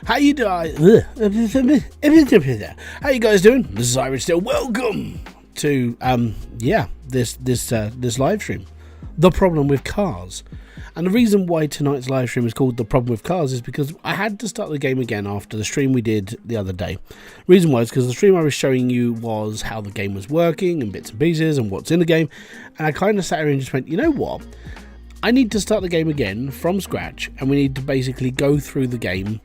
How you doing? How you guys doing? This is Hybridsteel. Welcome to this live stream. The problem with cars. And the reason why tonight's live stream is called The Problem with Cars is because I had to start the game again after the stream we did the other day. Reason why is because the stream I was showing you was how the game was working and bits and pieces and what's in the game. And I kind of sat here and just went, you know what? I need to start the game again from scratch, and we need to basically go through the game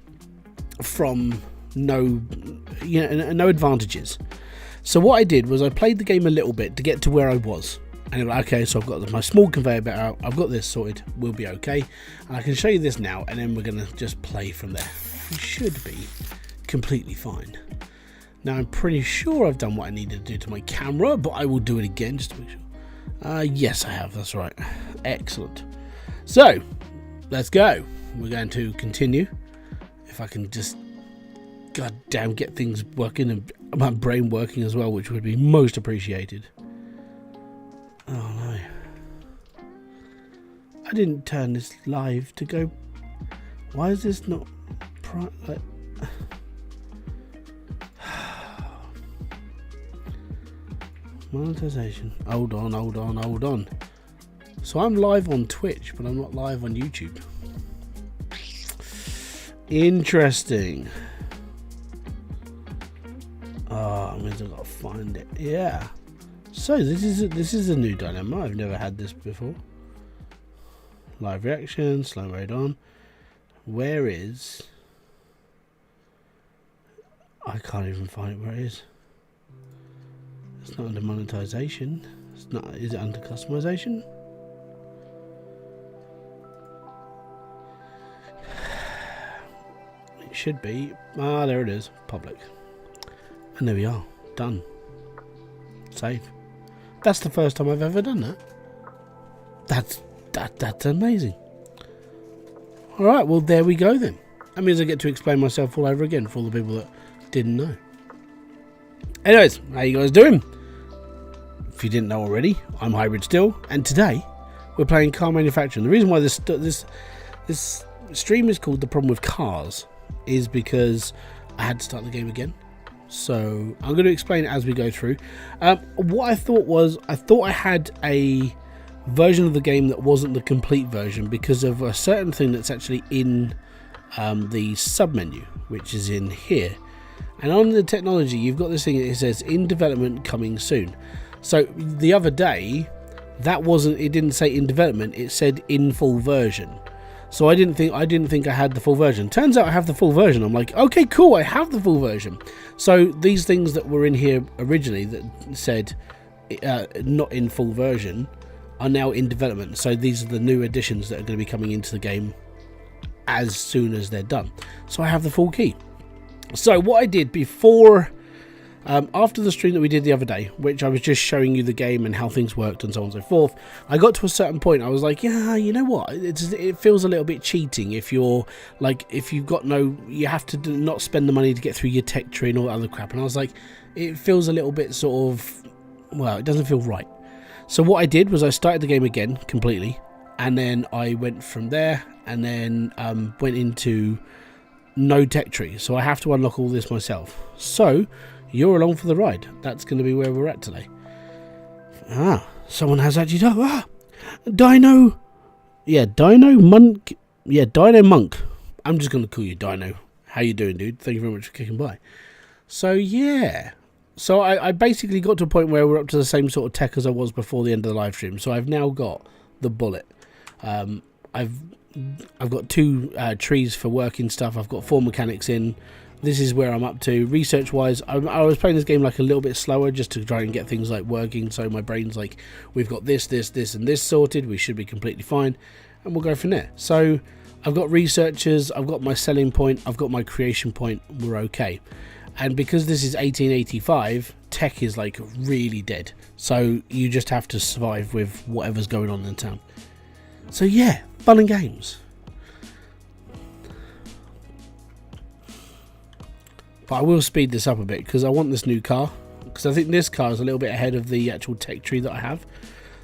from no advantages. So what I did was I played the game a little bit to get to where I was. And I'm like, okay, so I've got my small conveyor belt out, I've got this sorted, we'll be okay. And I can show you this now, and then we're going to just play from there. We should be completely fine. Now, I'm pretty sure I've done what I needed to do to my camera, but I will do it again just to make sure. Yes, I have, that's right. Excellent. So, let's go. We're going to continue. If I can just, goddamn, get things working and my brain working as well, which would be most appreciated. Oh no. I didn't turn this live to go. Why is this not monetization? Hold on. So I'm live on Twitch, but I'm not live on YouTube. Interesting. Oh, I mean, I've got to find it. Yeah. So this is a new dilemma. I've never had this before. Live reaction, slow mode on. Where is? I can't even find it. Where it is? It's not under monetization. It's not. Is it under customization? It should be. Ah, there it is. Public. And there we are. Done. Save. That's the first time I've ever done that. That's amazing. Alright, well there we go then. That means I get to explain myself all over again for all the people that didn't know. Anyways, how you guys doing? If you didn't know already, I'm Hybridsteel, and today we're playing car manufacturing. The reason why this stream is called The Problem with Cars is because I had to start the game again. So I'm going to explain it as we go through. What I thought was, I thought I had a version of the game that wasn't the complete version because of a certain thing that's actually in the sub menu, which is in here. And on the technology, you've got this thing that says in development coming soon. So the other day, it didn't say in development, it said in full version. So I didn't think I had the full version. Turns out I have the full version. I'm like, okay, cool, I have the full version. So these things that were in here originally that said not in full version are now in development. So these are the new additions that are going to be coming into the game as soon as they're done. So I have the full key. So what I did before, after the stream that we did the other day, which I was just showing you the game and how things worked and so on and so forth, I got to a certain point. I was like, yeah, you know what? It feels a little bit cheating if you're like, if you've got you have to not spend the money to get through your tech tree and all that other crap. And I was like, it feels a little bit sort of, well, it doesn't feel right. So what I did was I started the game again completely, and then I went from there and then went into no tech tree. So I have to unlock all this myself. So you're along for the ride. That's going to be where we're at today. Someone has actually done. Dino. Yeah, Dino Monk. Yeah, Dino Monk. I'm just going to call you Dino. How you doing, dude? Thank you very much for kicking by. So, yeah. So I basically got to a point where we're up to the same sort of tech as I was before the end of the live stream. So I've now got the bullet. I've got 2 trees for working stuff. I've got 4 mechanics in. This is where I'm up to research wise. I was playing this game like a little bit slower just to try and get things like working, so my brain's like, we've got this and this sorted, we should be completely fine, and we'll go from there. So I've got researchers, I've got my selling point, I've got my creation point, we're okay. And because this is 1885, tech is like really dead, so you just have to survive with whatever's going on in town. So yeah, fun and games. But I will speed this up a bit because I want this new car, because I think this car is a little bit ahead of the actual tech tree that I have.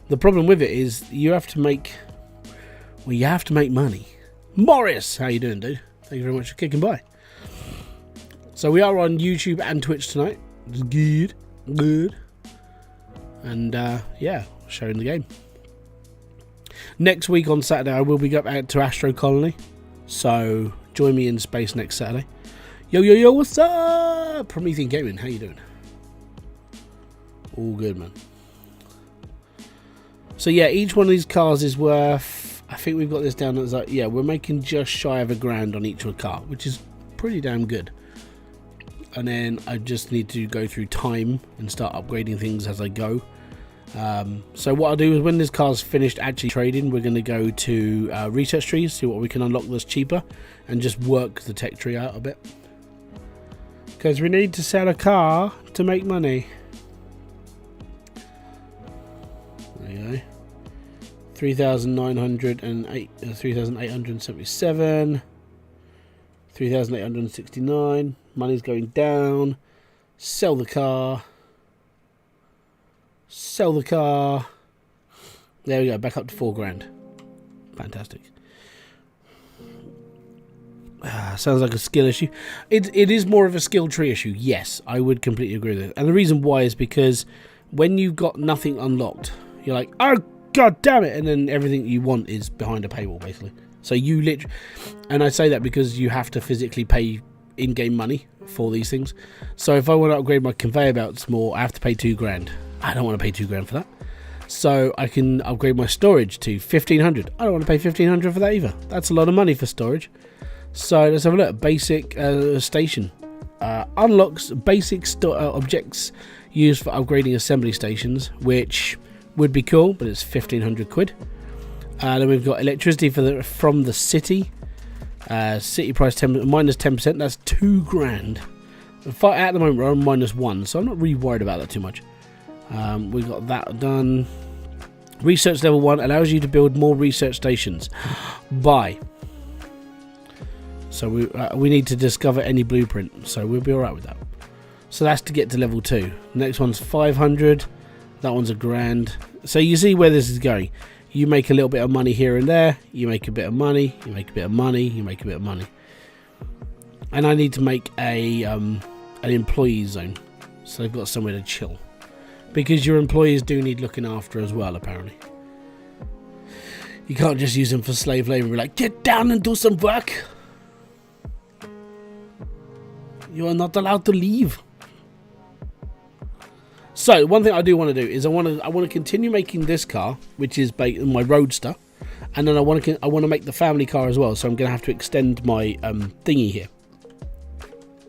The problem with it is you have to make money. Morris, how you doing, dude? Thank you very much for kicking by. So we are on YouTube and Twitch tonight. It's good. Good. And yeah, showing the game. Next week on Saturday, I will be going out to Astro Colony. So join me in space next Saturday. Yo, what's up? Promethean Gaming, how you doing? All good, man. So yeah, each one of these cars is worth, I think we've got this down as like, yeah, we're making just shy of $1,000 on each car, which is pretty damn good. And then I just need to go through time and start upgrading things as I go. So what I'll do is when this car's finished actually trading, we're going to go to research trees, see what we can unlock that's cheaper, and just work the tech tree out a bit. Because we need to sell a car to make money. There you go. 3,908, 3,877, 3,869. Money's going down. Sell the car. Sell the car. There we go. Back up to $4,000. Fantastic. Sounds like a skill issue. It is more of a skill tree issue. Yes, I would completely agree with it. And the reason why is because when you've got nothing unlocked, you're like, oh god damn it, and then everything you want is behind a paywall basically. So you literally, and I say that because you have to physically pay in-game money for these things. So if I want to upgrade my conveyor belts more, I have to pay $2,000. I don't want to pay $2,000 for that. So I can upgrade my storage to 1,500. I don't want to pay 1,500 for that either. That's a lot of money for storage. So let's have a look. Basic station unlocks basic objects used for upgrading assembly stations, which would be cool, but it's 1,500 quid. Then we've got electricity from the city. City price minus 10%. That's $2,000. At the moment we're on -1, so I'm not really worried about that too much. We got that done. Research level 1 allows you to build more research stations. Buy. So we need to discover any blueprint, so we'll be alright with that. So that's to get to level 2. Next one's 500. That one's $1,000. So you see where this is going. You make a little bit of money here and there. You make a bit of money. You make a bit of money. You make a bit of money. And I need to make a an employee zone, so they've got somewhere to chill. Because your employees do need looking after as well, apparently. You can't just use them for slave labor and be like, get down and do some work. You are not allowed to leave. So one thing I do want to do is I want to continue making this car, which is my Roadster, and then I want to make the family car as well. So I'm going to have to extend my thingy here.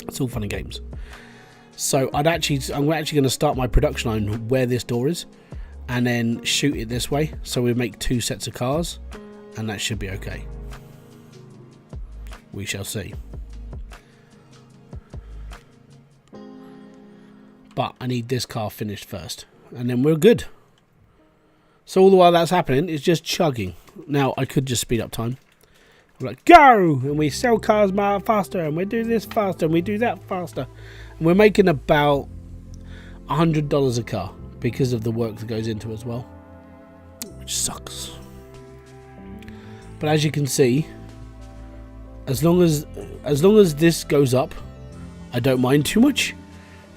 It's all fun and games. So I'm actually going to start my production line where this door is, and then shoot it this way. So we make 2 sets of cars, and that should be okay. We shall see. But I need this car finished first, and then we're good. So all the while that's happening, it's just chugging. Now I could just speed up time. I'm like, go! And we sell cars faster, and we do this faster, and we do that faster. And we're making about $100 a car because of the work that goes into it as well, which sucks. But as you can see, as long as this goes up, I don't mind too much.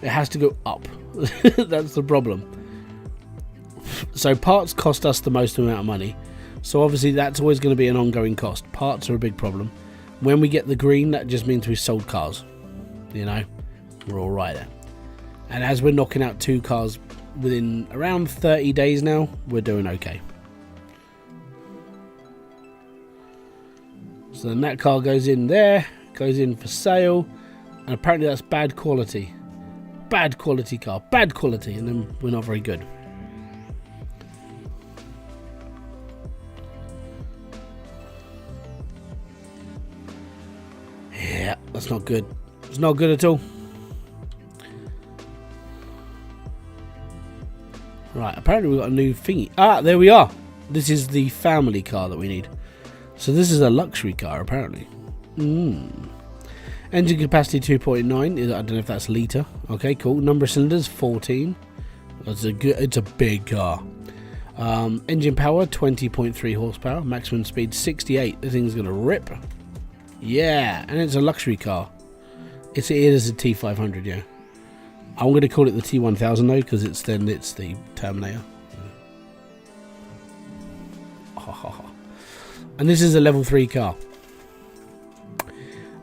It has to go up. That's the problem. So parts cost us the most amount of money. So obviously that's always going to be an ongoing cost. Parts are a big problem. When we get the green, that just means we sold cars. You know, we're all right there. And as we're knocking out 2 cars within around 30 days now, we're doing okay. So then that car goes in there, goes in for sale, and apparently that's bad quality. Bad quality car, bad quality, and then we're not very good. Yeah, that's not good. It's not good at all. Right, apparently we've got a new thingy. Ah, there we are. This is the family car that we need. So this is a luxury car, apparently. Engine capacity 2.9. I don't know if that's litre. Okay, cool. Number of cylinders 14. It's a big car. Engine power 20.3 horsepower. Maximum speed 68. This thing's gonna rip. Yeah, and it's a luxury car. It is a T500, yeah. I'm going to call it the T1000 though, because it's the Terminator. And this is a level 3 car.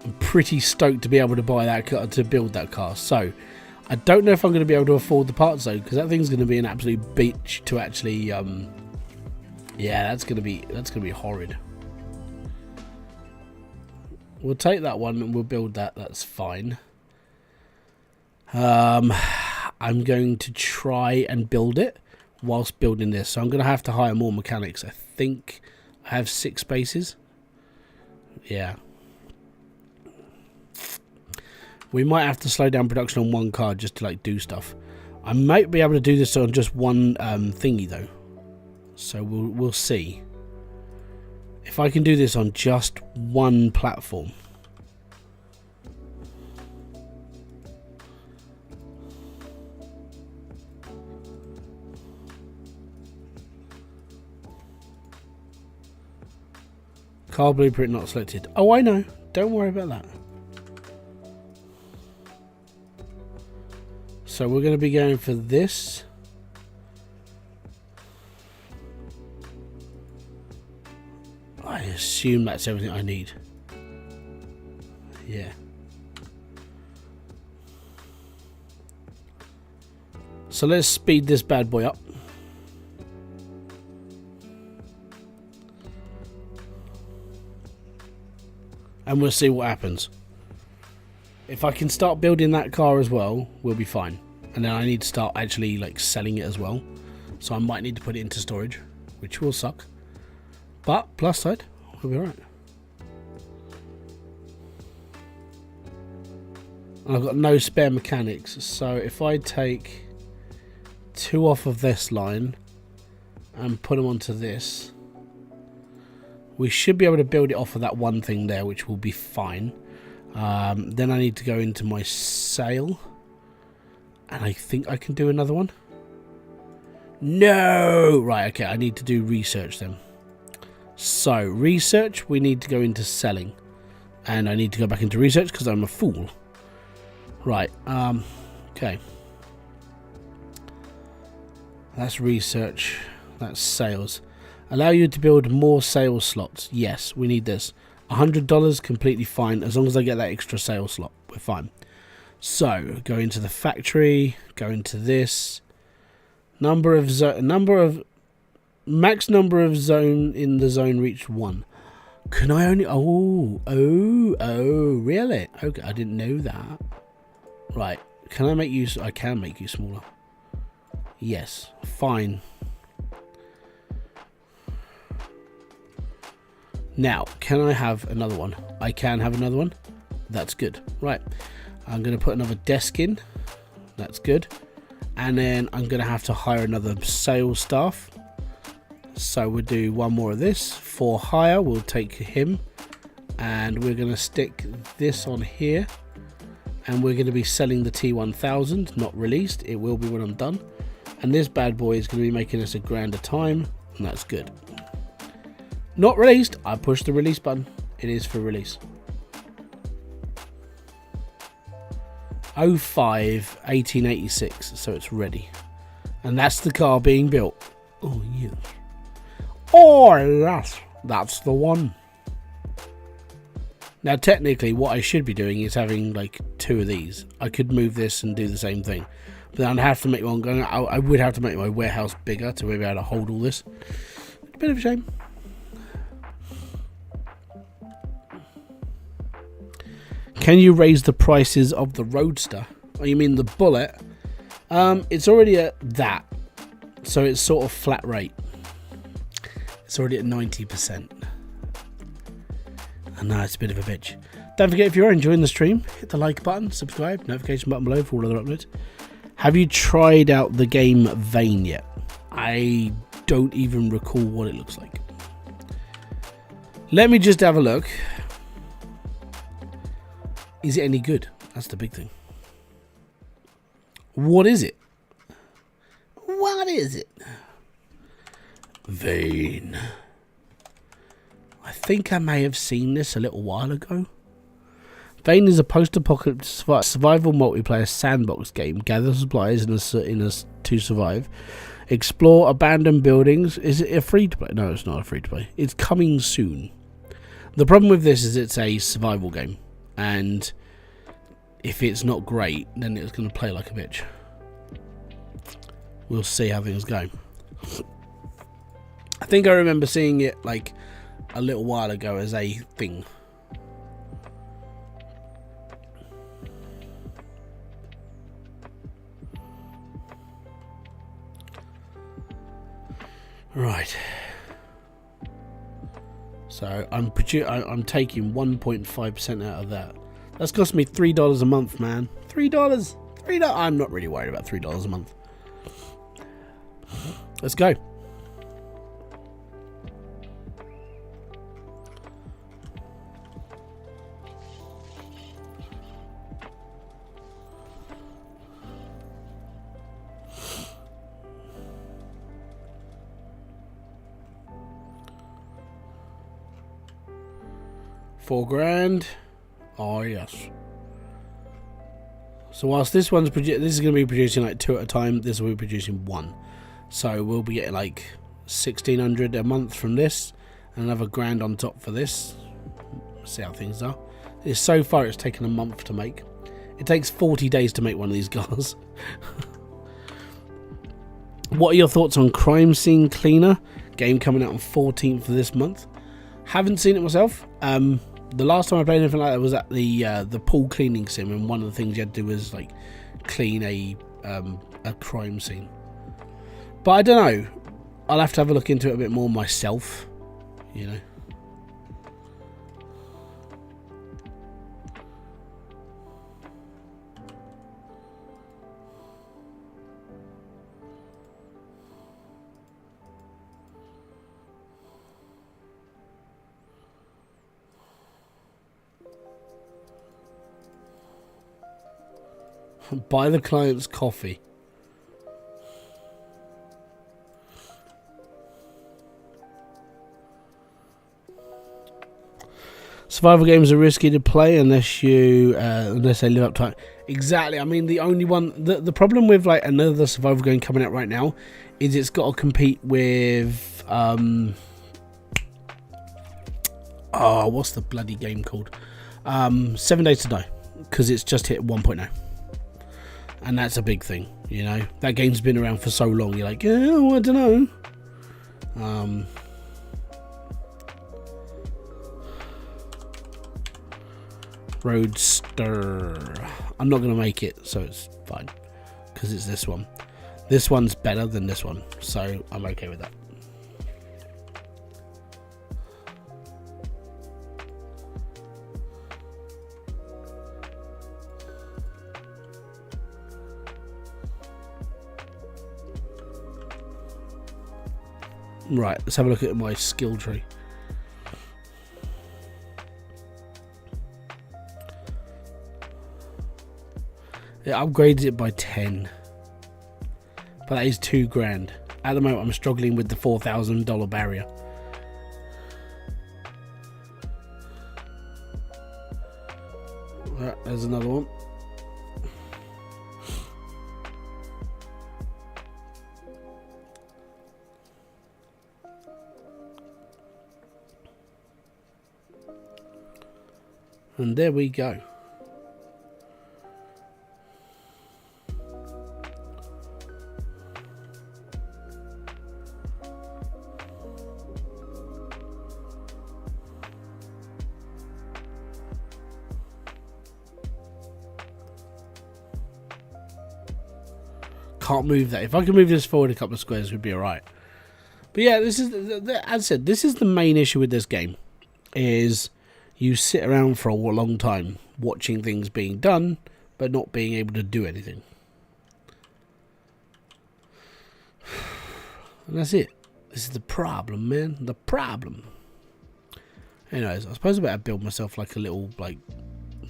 I'm pretty stoked to be able to buy that car, to build that car. So I don't know if I'm going to be able to afford the parts though, because that thing's going to be an absolute bitch to actually. Yeah, that's going to be horrid. We'll take that one and we'll build that. That's fine. I'm going to try and build it whilst building this. So I'm going to have to hire more mechanics. I think I have 6 spaces. Yeah. We might have to slow down production on one car just to like do stuff. I might be able to do this on just one thingy though. So we'll see. If I can do this on just one platform. Car blueprint not selected. Oh, I know. Don't worry about that. So we're going to be going for this. I assume that's everything I need. Yeah. So let's speed this bad boy up. And we'll see what happens. If I can start building that car as well, we'll be fine. And then I need to start actually like selling it as well. So I might need to put it into storage, which will suck. But plus side, we'll be alright. I've got no spare mechanics, so if I take 2 off of this line and put them onto this, we should be able to build it off of that one thing there, which will be fine. Then I need to go into my sale, and I think I can do another one. No! Right, okay, I need to do research then. So, research, we need to go into selling. And I need to go back into research because I'm a fool. Right, okay. That's research. That's sales. Allow you to build more sales slots. Yes, we need this. $100, completely fine. As long as I get that extra sales slot, we're fine. So, go into the factory. Go into this. Max number of zone in the zone reached 1. Can I only... Oh, really? Okay, I didn't know that. Right. Can I make you... I can make you smaller. Yes. Fine. Now, can I have another one? I can have another one. That's good. Right. I'm going to put another desk in. That's good. And then I'm going to have to hire another sales staff. So we'll do one more of this. For hire, we'll take him. And we're going to stick this on here. And we're going to be selling the T1000. Not released. It will be when I'm done. And this bad boy is going to be making us $1,000 a time. And that's good. Not released. I pushed the release button. It is for release. 05 1886. So it's ready. And that's the car being built. Oh, yeah. Oh, yes. That's the one. Now, technically, what I should be doing is having like 2 of these. I could move this and do the same thing. But then I'd have to make one going. I would have to make my warehouse bigger to be able to hold all this. A bit of a shame. Can you raise the prices of the Roadster? Oh, you mean the Bullet? It's already at that. So it's sort of flat rate. It's already at 90%. And now it's a bit of a bitch. Don't forget, if you're enjoying the stream, hit the like button, subscribe, notification button below for all other uploads. Have you tried out the game Vane yet? I don't even recall what it looks like. Let me just have a look. Is it any good? That's the big thing. What is it? What is it? Vane. I think I may have seen this a little while ago. Vane is a post-apocalyptic survival multiplayer sandbox game. Gather supplies to survive. Explore abandoned buildings. Is it a free-to-play? No, it's not a free-to-play. It's coming soon. The problem with this is it's a survival game. And if it's not great, then it's going to play like a bitch. We'll see how things go. I think I remember seeing it like a little while ago as a thing. Right. So I'm taking 1.5% out of that. That's cost me $3 a month, man. $3. I'm not really worried about $3 a month. Let's go. $4,000. Oh yes. So whilst this is going to be producing like 2 at a time, this will be producing 1. So we'll be getting like $1,600 a month from this, and another $1,000 on top for this. See how things are. So far, it's taken a month to make. It takes 40 days to make one of these cars. What are your thoughts on Crime Scene Cleaner? Game coming out on 14th of this month. Haven't seen it myself. The last time I played anything like that was at the pool cleaning sim, and one of the things you had to do was like clean a crime scene. But I don't know. I'll have to have a look into it a bit more myself, you know. Buy the client's coffee. Survival games are risky to play unless they live up to it. Exactly. I mean, the only one, the problem with like another survival game coming out right now is it's got to compete with what's the bloody game called? 7 Days to Die, because it's just hit 1.0. And that's a big thing, you know. That game's been around for so long. You're like, oh, I don't know. Roadster. I'm not going to make it, so it's fine. Because it's this one. This one's better than this one. So I'm okay with that. Right, let's have a look at my skill tree. It upgraded it by 10. But that is $2,000. At the moment, I'm struggling with the $4,000 barrier. Right, there's another one. And there we go. Can't move that. If I can move this forward a couple of squares, we'd be alright. But yeah, this is, as I said, this is the main issue with this game. Is you sit around for a long time watching things being done, but not being able to do anything. And that's it. This is the problem, man. The problem. Anyways, I suppose I better build myself like a little like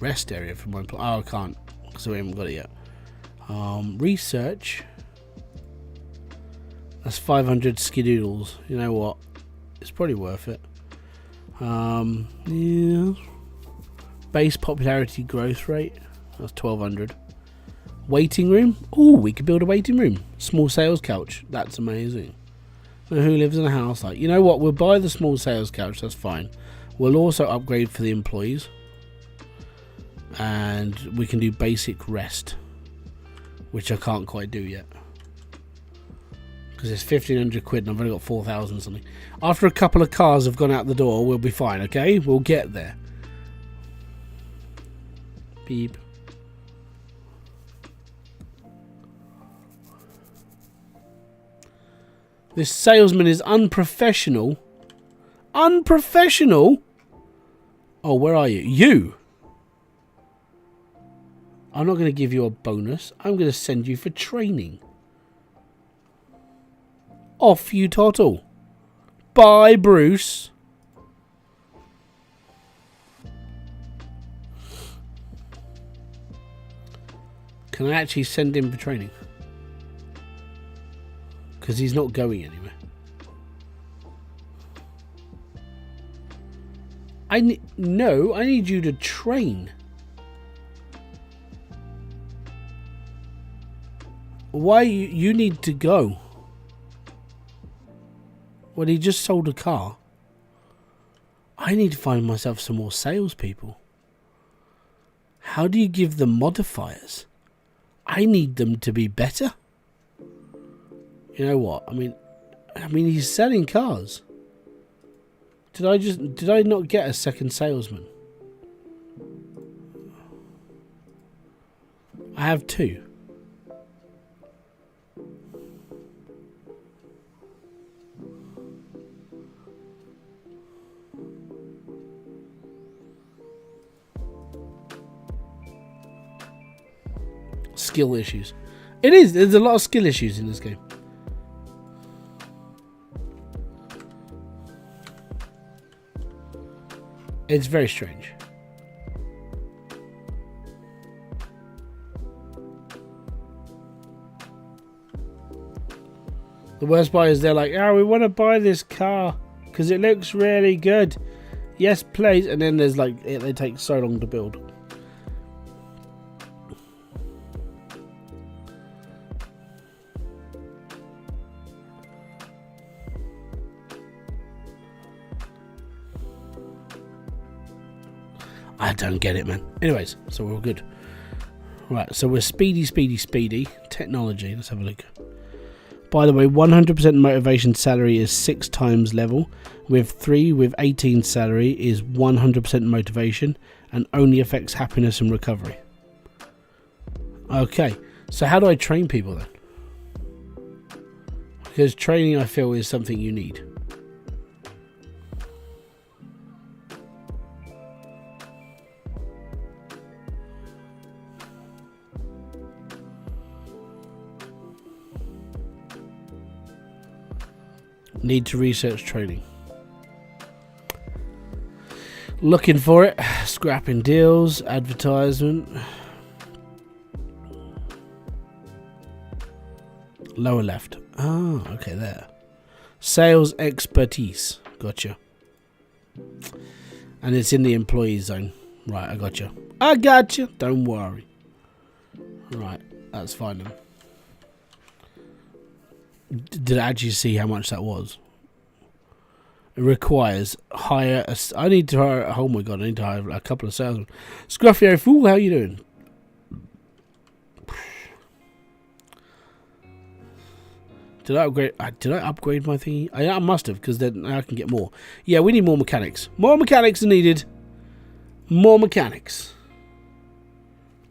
rest area for my oh, I can't, because we haven't got it yet. Research. That's 500 skidoodles. You know what? It's probably worth it. Yeah. Base popularity growth rate. That's 1200. Waiting room. Oh, we could build a waiting room. Small sales couch. That's amazing. Now, who lives in a house like? You know what? We'll buy the small sales couch. That's fine. We'll also upgrade for the employees. And we can do basic rest, which I can't quite do yet. Because it's 1,500 quid and I've only got 4,000 something. After a couple of cars have gone out the door, we'll be fine, okay? We'll get there. Beep. This salesman is unprofessional. Unprofessional? Oh, where are you? You! I'm not going to give you a bonus. I'm going to send you for training. Off you toddle. Bye, Bruce. Can I actually send him for training? Because he's not going anywhere. I need you to train. Why you need to go? Well, he just sold a car. I need to find myself some more salespeople. How do you give them modifiers? I need them to be better. You know what? I mean, he's selling cars. Did I not get a second salesman? I have 2. Skill issues. It is. There's a lot of skill issues in this game. It's very strange. The worst part is they're like, oh, we want to buy this car because it looks really good. Yes, please. And then there's like, they take so long to build. I don't get it, man. Anyways, so we're all good. Right, so we're speedy. Technology, let's have a look. By the way, 100% motivation salary is 6 times level. With 3, with 18 salary is 100% motivation and only affects happiness and recovery. Okay, so how do I train people then? Because training, I feel, is something you need. Need to research training. Looking for it. Scrapping deals. Advertisement. Lower left. Oh, okay, there. Sales expertise. Gotcha. And it's in the employee zone. Right, I gotcha. I gotcha. Don't worry. Right, that's fine then. Did I actually see how much that was? It requires hire. I need to hire. Oh my god! I need to hire a couple of salesmen. Scruffy fool, how you doing? Did I upgrade? Did I upgrade my thingy? I must have, because then I can get more. Yeah, we need more mechanics. More mechanics are needed. More mechanics.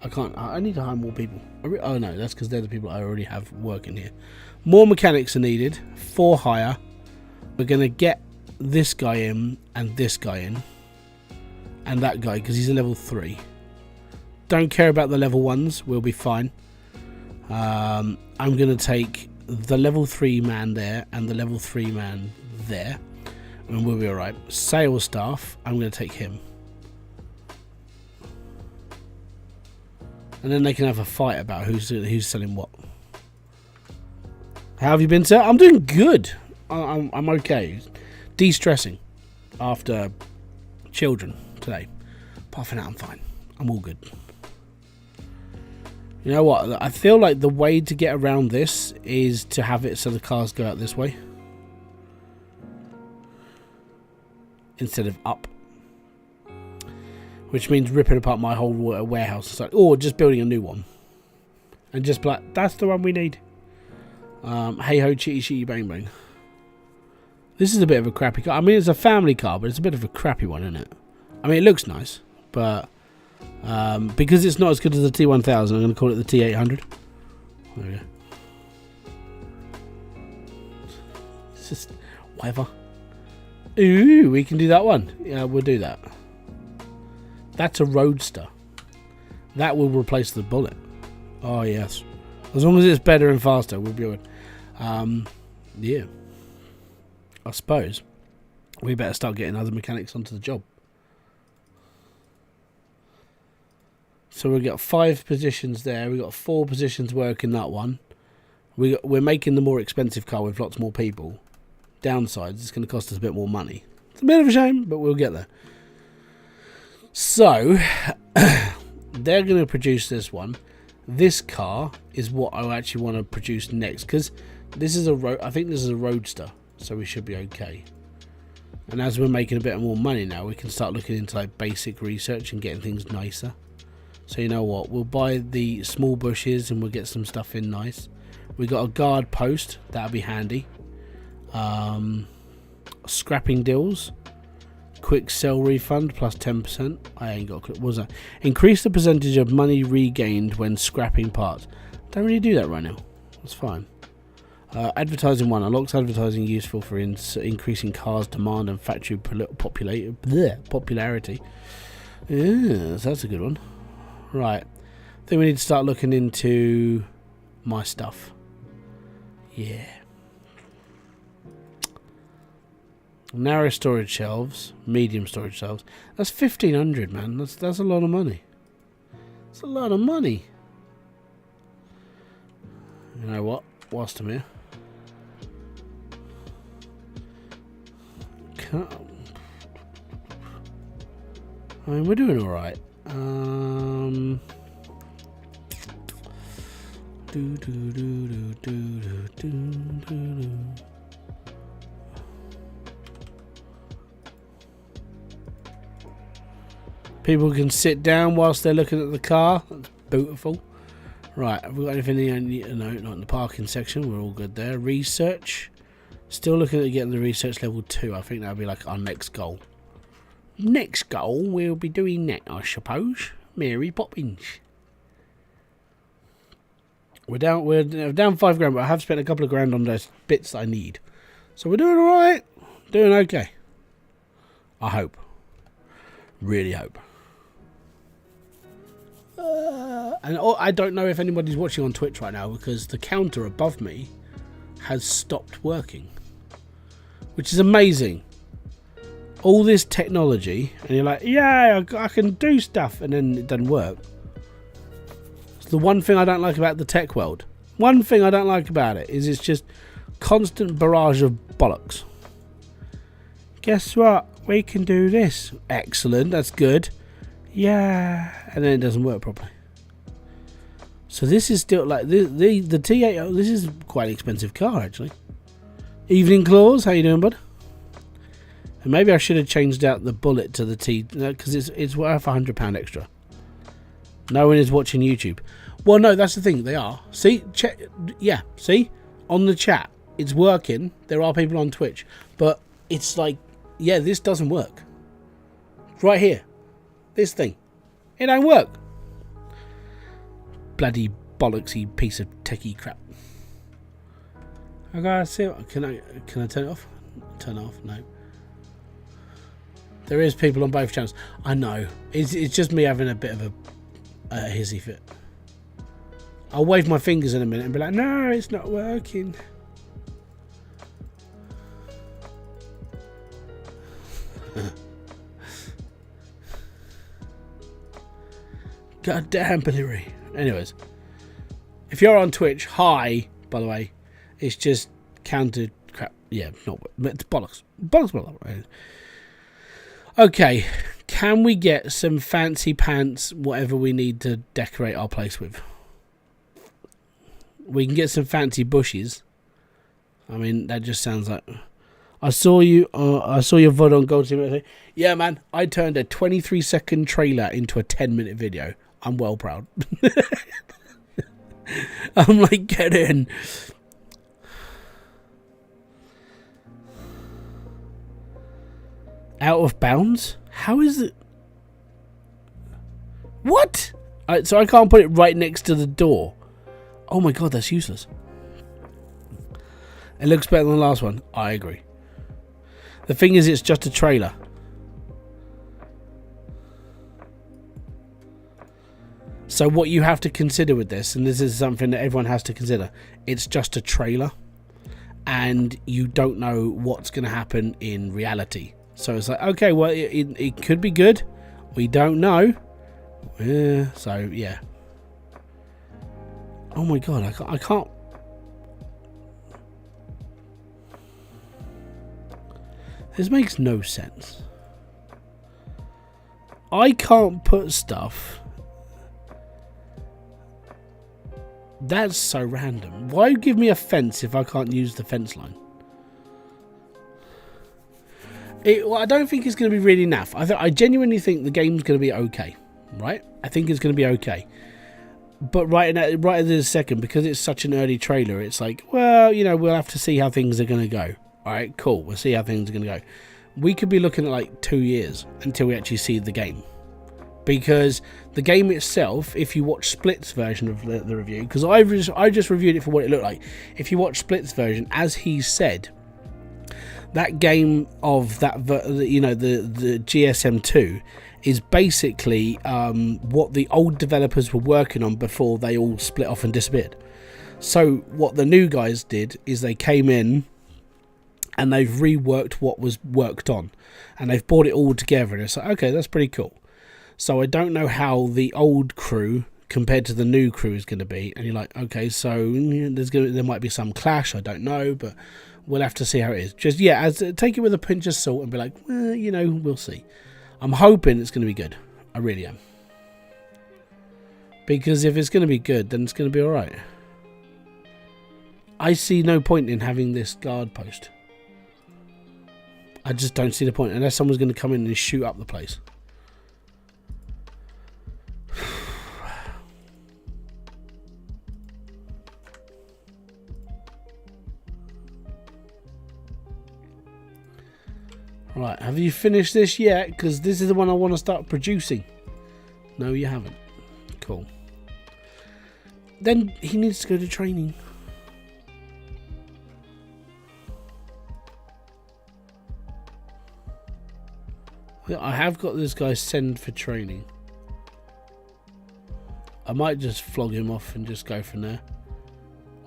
I can't. I need to hire more people. Oh no, that's because they're the people I already have working here. More mechanics are needed for hire. We're going to get this guy in and this guy in. And that guy, because he's a level 3. Don't care about the level 1s. We'll be fine. I'm going to take the level 3 man there and the level 3 man there. And we'll be alright. Sales staff, I'm going to take him. And then they can have a fight about who's selling what. How have you been, sir? I'm doing good. I'm okay. De-stressing after children today. Apart from that, I'm fine. I'm all good. You know what? I feel like the way to get around this is to have it so the cars go out this way. Instead of up. Which means ripping apart my whole warehouse. Or just building a new one. And just be like, that's the one we need. Hey ho, chitty chitty bang bang. This is a bit of a crappy car. I mean, it's a family car, but it's a bit of a crappy one, isn't it? I mean, it looks nice, but because it's not as good as the T1000, I'm going to call it the T800. There we go. It's just whatever. Ooh, we can do that one. Yeah, we'll do that. That's a Roadster. That will replace the Bullet. Oh, yes. As long as it's better and faster, we'll be good. Yeah. I suppose we better start getting other mechanics onto the job. So we've got 5 positions there. We've got 4 positions working that one. We're making the more expensive car with lots more people. Downsides, it's going to cost us a bit more money. It's a bit of a shame, but we'll get there. So, they're going to produce this one. This car is what I actually want to produce next, because this is I think this is a Roadster, so we should be okay. And as we're making a bit more money now, we can start looking into like basic research and getting things nicer. So you know what, we'll buy the small bushes and we'll get some stuff in nice. We got a guard post, that'll be handy. Scrapping deals, quick sell refund plus 10%. I ain't got a clue. What was that? Increase the percentage of money regained when scrapping parts. Don't really do that right now. That's fine. Advertising 1 unlocks advertising useful for increasing cars demand and factory popularity. Yeah, so that's a good one. Right, I think we need to start looking into my stuff. Yeah. Narrow storage shelves, medium storage shelves. That's 1,500, man. That's a lot of money. That's a lot of money. You know what? Whilst I'm here, I mean, we're doing all right. People can sit down whilst they're looking at the car. That's beautiful. Right, have we got anything in? No, not in the parking section. We're all good there. Research. Still looking at getting the research level 2. I think that'll be like our next goal. Next goal, we'll be doing that, I suppose. Mary Poppins. We're down 5 grand, but I have spent a couple of grand on those bits that I need. So we're doing alright. Doing okay. I hope. Really hope. And I don't know if anybody's watching on Twitch right now because the counter above me has stopped working. Which is amazing. All this technology, and you're like, yeah, I can do stuff, and then it doesn't work. It's the one thing I don't like about the tech world. One thing I don't like about it is it's just constant barrage of bollocks. Guess what? We can do this. Excellent, that's good. Yeah, and then it doesn't work properly. So this is still like the T8. This is quite an expensive car actually. Evening Claws, how you doing, bud? And maybe I should have changed out the Bullet to the T, because it's worth £100 extra. No one is watching YouTube. Well, no, that's the thing. They are. See, check. Yeah, see, on the chat, it's working. There are people on Twitch, but it's like, yeah, this doesn't work. It's right here, this thing, it don't work. Bloody bollocksy piece of techie crap. I gotta see. Can I turn it off? Turn it off? No. There is people on both channels. I know. It's just me having a bit of a hissy fit. I'll wave my fingers in a minute and be like, no, it's not working. God damn, Billy. Anyways, if you're on Twitch, hi, by the way. It's just counted crap. Yeah, not, but it's bollocks. Bollocks. Okay, can we get some fancy pants, whatever we need to decorate our place with? We can get some fancy bushes. I mean, that just sounds like... I saw your VOD on Gold Team. Yeah, man, I turned a 23-second trailer into a 10-minute video. I'm well proud. I'm like, get in. Out of bounds? How is it? What? So I can't put it right next to the door. Oh my god, that's useless. It looks better than the last one. I agree. The thing is, it's just a trailer. So what you have to consider with this, and this is something that everyone has to consider, it's just a trailer. And you don't know what's going to happen in reality. So it's like, okay, well, it could be good. We don't know. So, yeah. Oh my god, I can't. This makes no sense. I can't put stuff. That's so random. Why give me a fence if I can't use the fence line? Well, I don't think it's going to be really naff. I genuinely think the game's going to be okay. Right? I think it's going to be okay. But right at this second, because it's such an early trailer, it's like, well, you know, we'll have to see how things are going to go. Alright, cool. We'll see how things are going to go. We could be looking at like 2 years until we actually see the game. Because the game itself, if you watch Split's version of the review, because I just reviewed it for what it looked like. If you watch Split's version, as he said, that game of that, you know, the GSM2 is basically what the old developers were working on before they all split off and disappeared. So what the new guys did is they came in and they've reworked what was worked on, and they've brought it all together, and it's like, okay, that's pretty cool. So I don't know how the old crew compared to the new crew is going to be, and you're like, okay, so there might be some clash, I don't know, but we'll have to see how it is. Just, yeah, take it with a pinch of salt and be like, well, you know, we'll see. I'm hoping it's going to be good. I really am. Because if it's going to be good, then it's going to be alright. I see no point in having this guard post. I just don't see the point, unless someone's going to come in and shoot up the place. Right, have you finished this yet? Because this is the one I want to start producing. No, you haven't. Cool. Then he needs to go to training. I have got this guy send for training. I might just flog him off and just go from there.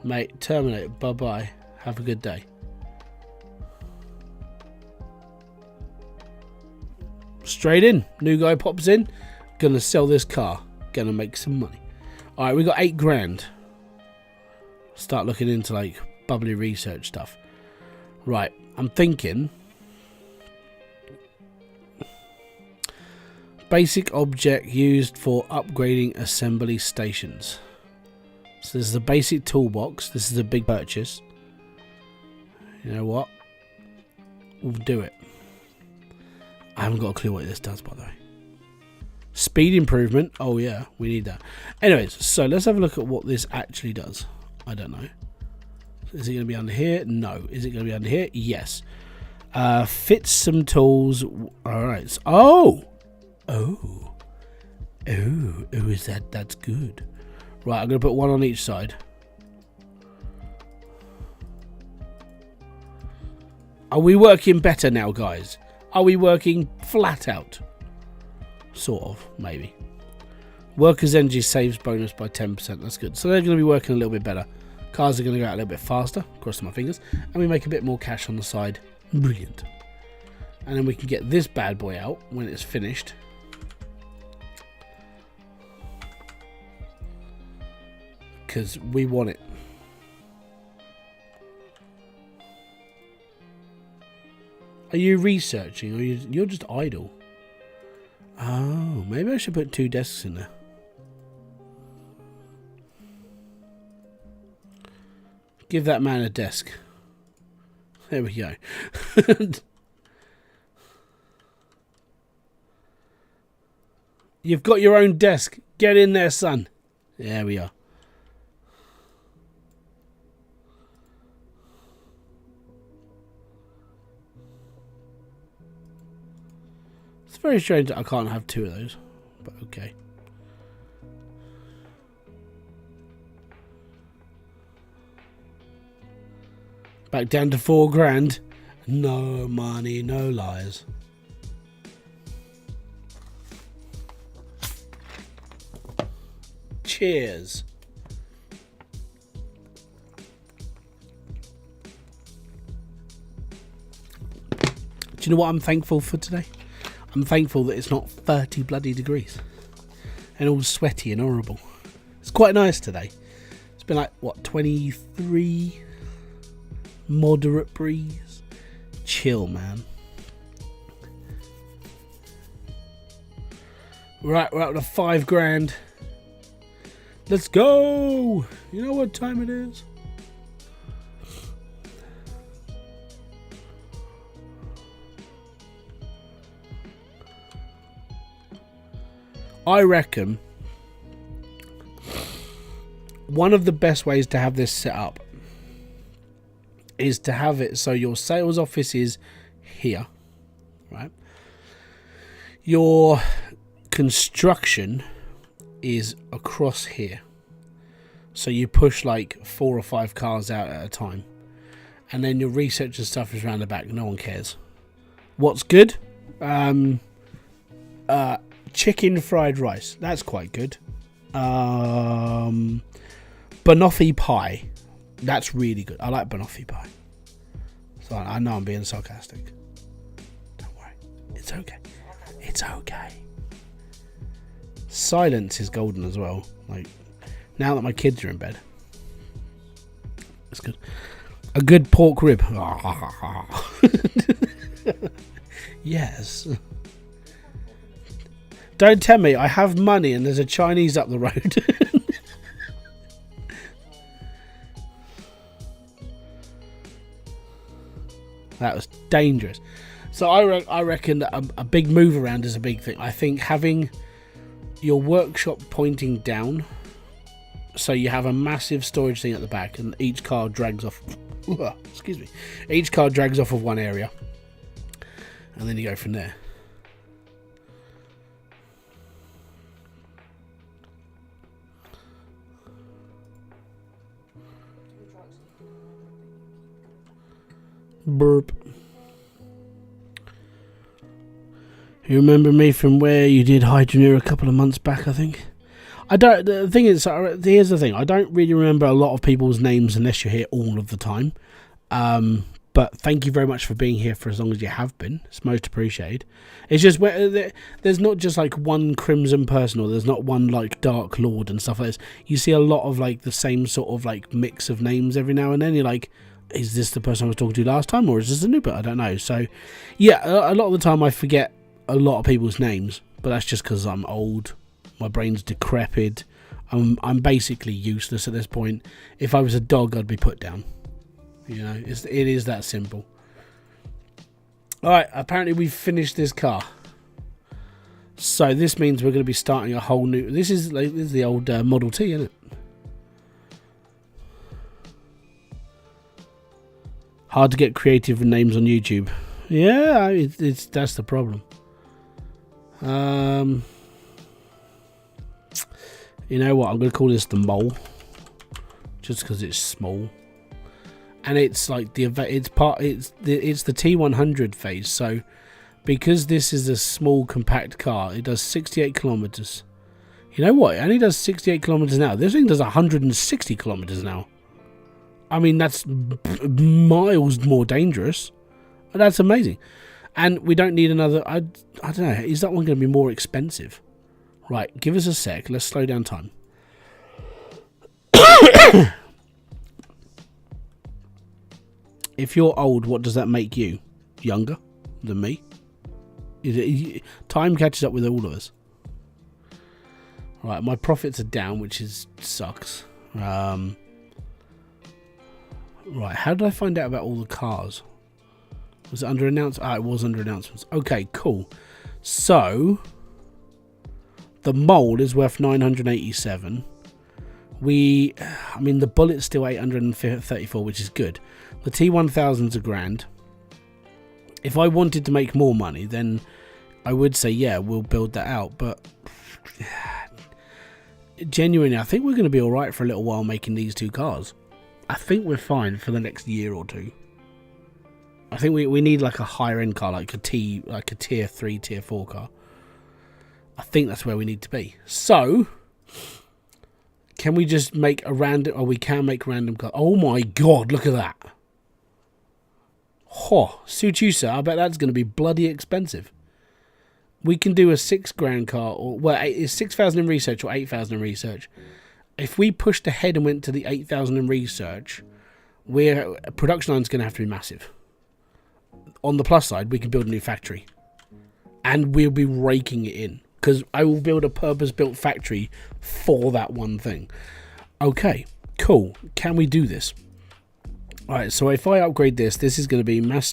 Mate, terminate. Bye-bye. Have a good day. Straight in. New guy pops in. Gonna sell this car. Gonna make some money. Alright, we got 8 grand. Start looking into like bubbly research stuff. Right, I'm thinking... Basic object used for upgrading assembly stations. So this is the basic toolbox. This is a big purchase. You know what? We'll do it. I haven't got a clue what this does, by the way. Speed improvement. Oh yeah, we need that. Anyways, so let's have a look at what this actually does. I don't know. Is it going to be under here? No. Is it going to be under here? Yes. Fits some tools. Alright. So, oh, is that? That's good. Right, I'm going to put one on each side. Are we working better now, guys? Are we working flat out? Sort of, maybe. Workers' energy saves bonus by 10%. That's good. So they're going to be working a little bit better. Cars are going to go out a little bit faster. Cross my fingers. And we make a bit more cash on the side. Brilliant. And then we can get this bad boy out when it's finished. Because we want it. Are you researching or you're just idle? Oh, maybe I should put 2 desks in there. Give that man a desk. There we go. You've got your own desk. Get in there, son. There we are. It's very strange that I can't have 2 of those, but okay. Back down to 4 grand. No money, no lies. Cheers. Do you know what I'm thankful for today? I'm thankful that it's not 30 bloody degrees and all sweaty and horrible. It's quite nice today. It's been like, what, 23? Moderate breeze. Chill, man. Right, we're up to 5 grand. Let's go! You know what time it is? I reckon one of the best ways to have this set up is to have it so your sales office is here, right? Your construction is across here. So you push like 4 or 5 cars out at a time. And then your research and stuff is around the back. No one cares. What's good? Chicken fried rice. That's quite good. Banoffee pie. That's really good. I like banoffee pie. So I know I'm being sarcastic. Don't worry. It's okay. It's okay. Silence is golden as well. Like, now that my kids are in bed. It's good. A good pork rib. Yes. Don't tell me I have money and there's a Chinese up the road. That was dangerous. So I reckon that a big move around is a big thing. I think having your workshop pointing down, so you have a massive storage thing at the back, and each car drags off. Excuse me. Each car drags off of one area, and then you go from there. Burp. You remember me from where you did Hydroneer a couple of months back, I think? I don't. The thing is, here's the thing. I don't really remember a lot of people's names unless you're here all of the time. But thank you very much for being here for as long as you have been. It's most appreciated. It's just there's not just like one Crimson person, or there's not one like Dark Lord and stuff like this. You see a lot of like the same sort of like mix of names every now and then. You're like, is this the person I was talking to last time, or is this a new person? I don't know. So yeah, a lot of the time I forget a lot of people's names, but that's just because I'm old. My brain's decrepit. I'm basically useless at this point. If I was a dog, I'd be put down. You know, it is that simple. Alright, apparently we've finished this car. So this means we're going to be starting a whole new... This is the old Model T, isn't it? Hard to get creative with names on YouTube. Yeah, that's the problem. You know what? I'm going to call this the Mole, just because it's small, and it's like it's the T100 phase. So, because this is a small compact car, it does 68 kilometers. You know what? It only does 68 kilometers now. This thing does 160 kilometers now. I mean, that's miles more dangerous. That's amazing. And we don't need another... I don't know. Is that one going to be more expensive? Right, give us a sec. Let's slow down time. If you're old, what does that make you? Younger than me? Time catches up with all of us. Right, my profits are down, which sucks. Right, how did I find out about all the cars? Was it under announcements? Ah, it was under announcements. Okay, cool. So, the mold is worth 987. I mean, the bullet's still 834, which is good. The T1000's a grand. If I wanted to make more money, then I would say, yeah, we'll build that out. But genuinely, I think we're going to be all right for a little while making these two cars. I think we're fine for the next year or two. I think we need like a higher end car, like a tier 3, tier 4 car. I think that's where we need to be. So, can we just make a random... Oh, we can make random car. Oh my god, look at that. Oh, suit you, sir. I bet that's going to be bloody expensive. We can do a $6,000 car, or well, it's 6,000 in research or 8,000 in research. If we pushed ahead and went to the 8,000 in research, production line's going to have to be massive. On the plus side, we can build a new factory, and we'll be raking it in because I will build a purpose-built factory for that one thing. Okay, cool. Can we do this? Alright, so if I upgrade this is going to be max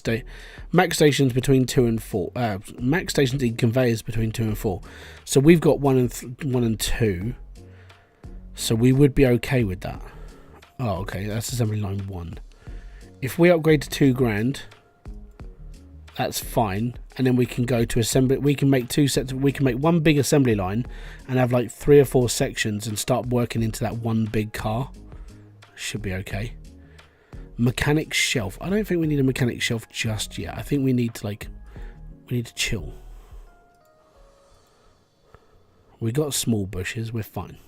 stations between 2 and 4. Max stations in conveyors between 2 and 4. So we've got 1 and 2. So we would be okay with that. Oh, okay, that's assembly line 1. If we upgrade to $2,000, that's fine. And then we can go to assembly. We can make two sets. We can make one big assembly line and have like 3 or 4 sections and start working into that one big car. Should be okay. Mechanic shelf. I don't think we need a mechanic shelf just yet. I think we need to chill. We got small bushes. We're fine.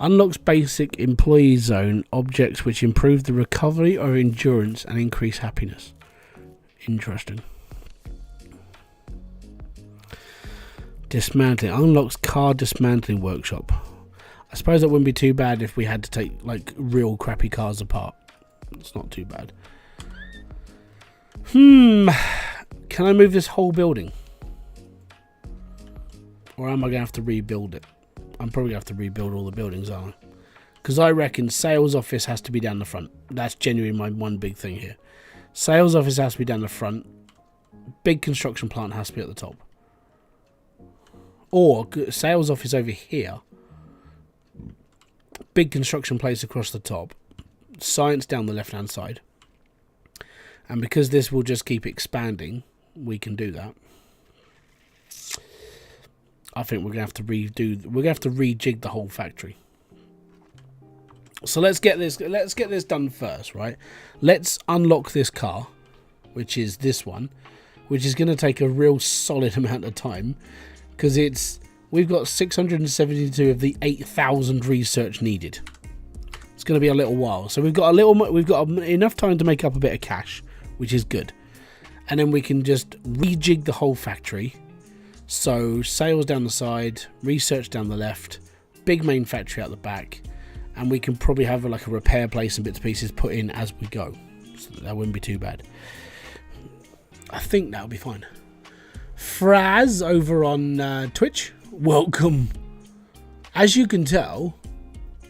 Unlocks basic employee zone objects which improve the recovery or endurance and increase happiness. Interesting. Dismantling. Unlocks car dismantling workshop. I suppose that wouldn't be too bad if we had to take like real crappy cars apart. It's not too bad. Can I move this whole building? Or am I going to have to rebuild it? I'm probably going to have to rebuild all the buildings, aren't I? Because I reckon sales office has to be down the front. That's genuinely my one big thing here. Sales office has to be down the front. Big construction plant has to be at the top. Or sales office over here. Big construction place across the top. Science down the left hand side. And because this will just keep expanding, we can do that. I think we're gonna have to rejig the whole factory. So let's get this done first, right? Let's unlock this car, which is this one, which is gonna take a real solid amount of time. Because we've got 672 of the 8,000 research needed. It's going to be a little while, so we've got enough time to make up a bit of cash, which is good. And then we can just rejig the whole factory. So sales down the side, research down the left, big main factory out the back, and we can probably have like a repair place and bits and pieces put in as we go. So that wouldn't be too bad. I think that'll be fine. Fraz over on Twitch, welcome. As you can tell,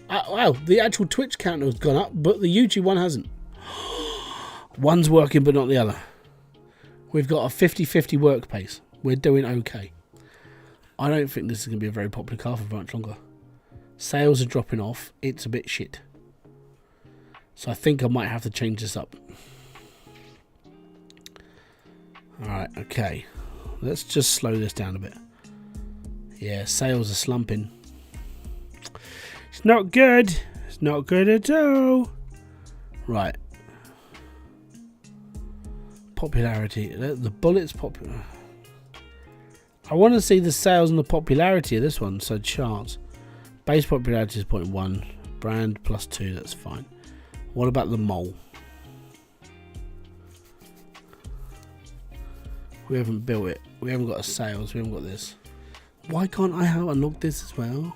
wow, the actual Twitch counter has gone up, but the YouTube one hasn't. One's working but not the other. We've got a 50-50 work pace. We're doing okay. I don't think this is going to be a very popular car for much longer. Sales are dropping off. It's a bit shit. So I think I might have to change this up. Alright, okay. Let's just slow this down a bit. Yeah, sales are slumping. It's not good. It's not good at all. Right. Popularity. The bullet's popular. I want to see the sales and the popularity of this one. So charts. Base popularity is 0.1. Brand +2. That's fine. What about the mole? We haven't built it. We haven't got a sales. We haven't got this. Why can't I unlock this as well?